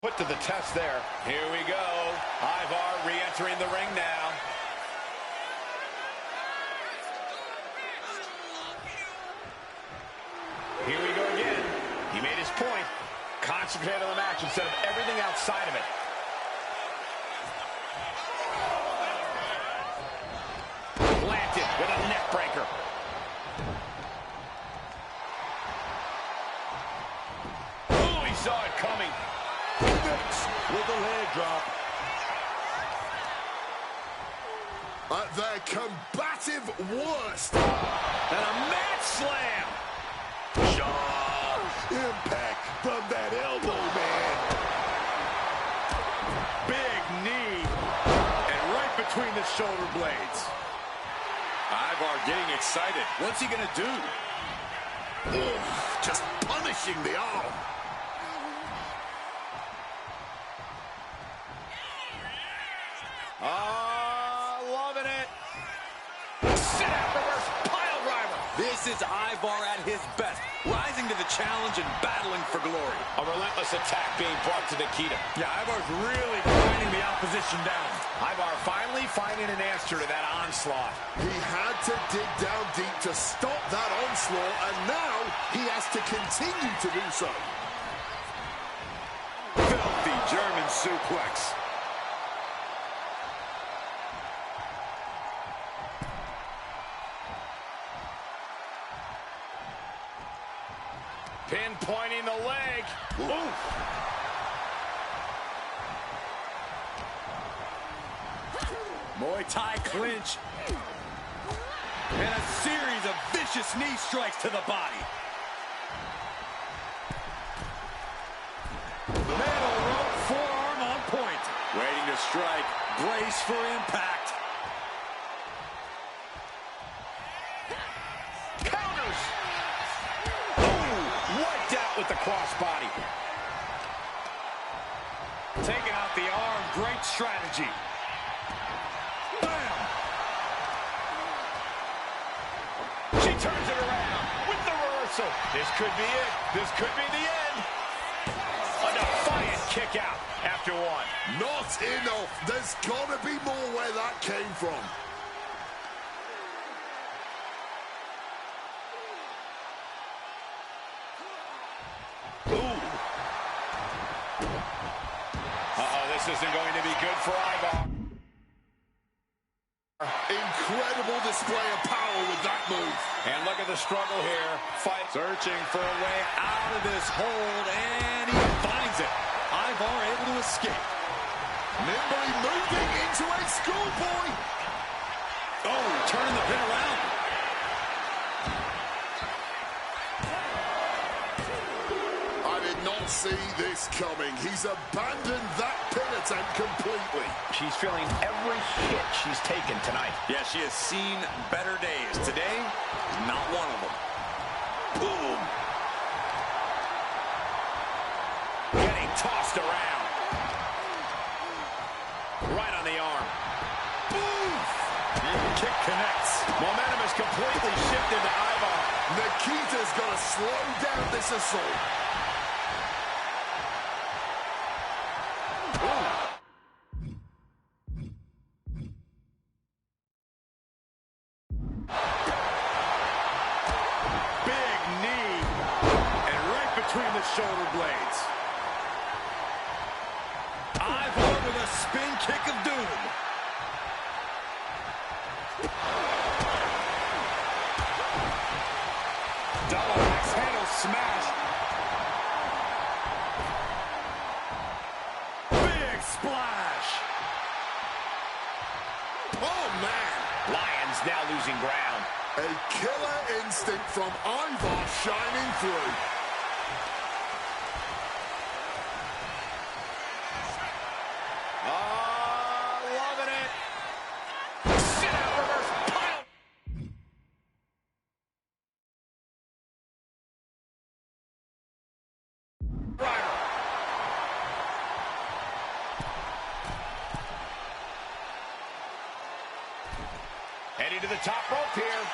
put to the test there. Here we go. Ivar re-entering the ring now. Here we go again. He made his point. Concentrate on the match instead of everything outside of it. Planted with a neck breaker. Oh, he saw it coming. With a leg drop. At their combative worst. And a mat slam. Impact from that elbow, man. Big knee. And right between the shoulder blades. Ivar getting excited. What's he gonna do? Ugh, just punishing the arm. Loving it. Sit out reverse pile driver. This is Ivar at his best, rising to the challenge and battling for glory. A relentless attack being brought to Nikita. Yeah, Ivar's really grinding the opposition down. Ivar finally finding an answer to that onslaught. He had to dig down deep to stop that onslaught, and now he has to continue to do so. Filthy German suplex. Pinpointing the leg. Oof. Muay Thai clinch. And a series of vicious knee strikes to the body. Middle rope forearm on point. Waiting to strike. Brace for impact. Counters. Ooh, wiped out with the crossbody. Taking out the arm. Great strategy. Bam! whistle. This could be it. This could be the end. A defiant kick out after one. Not enough. There's got to be more where that came from. This isn't going to be good for Ivar. Incredible display of power with that move. And look at the struggle here. Fight. Searching for a way out of this hold, and he finds it. Ivar able to escape. Nimbly moving into a schoolboy. Oh, turning the pin around. I did not see this coming. He's abandoned that pin attempt completely. She's feeling every hit she's taken tonight. Yeah, she has seen better days. Today, not one of them. Boom. Getting tossed around. Right on the arm. Boom! Kick connects. Momentum is completely shifted to Ivar. Nikita's got to slow down this assault. Big knee. And right between the shoulder blades. Ivar with a spin kick of doom. Double axe handle smash. Big splash. Oh, man. Lions now losing ground. A killer instinct from Ivar shining through. Loving it. Sit out reverse pile. Driver. Heading to the top rope here.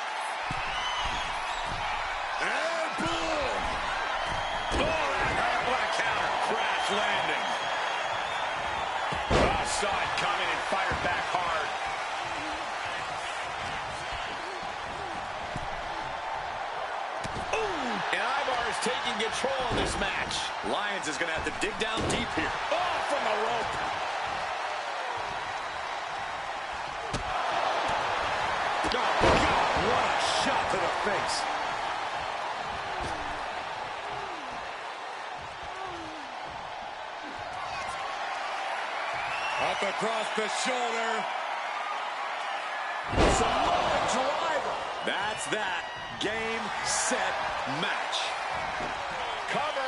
And boom! Oh, what a counter. Crash landing. Oh, saw it coming and fired back hard. Ooh, and Ivar is taking control of this match. Lions is going to have to dig down deep here. Oh, from the rope. Oh, God, what a shot to the face. Up across the shoulder. Samoa driver. That's that. Game, set, match. Cover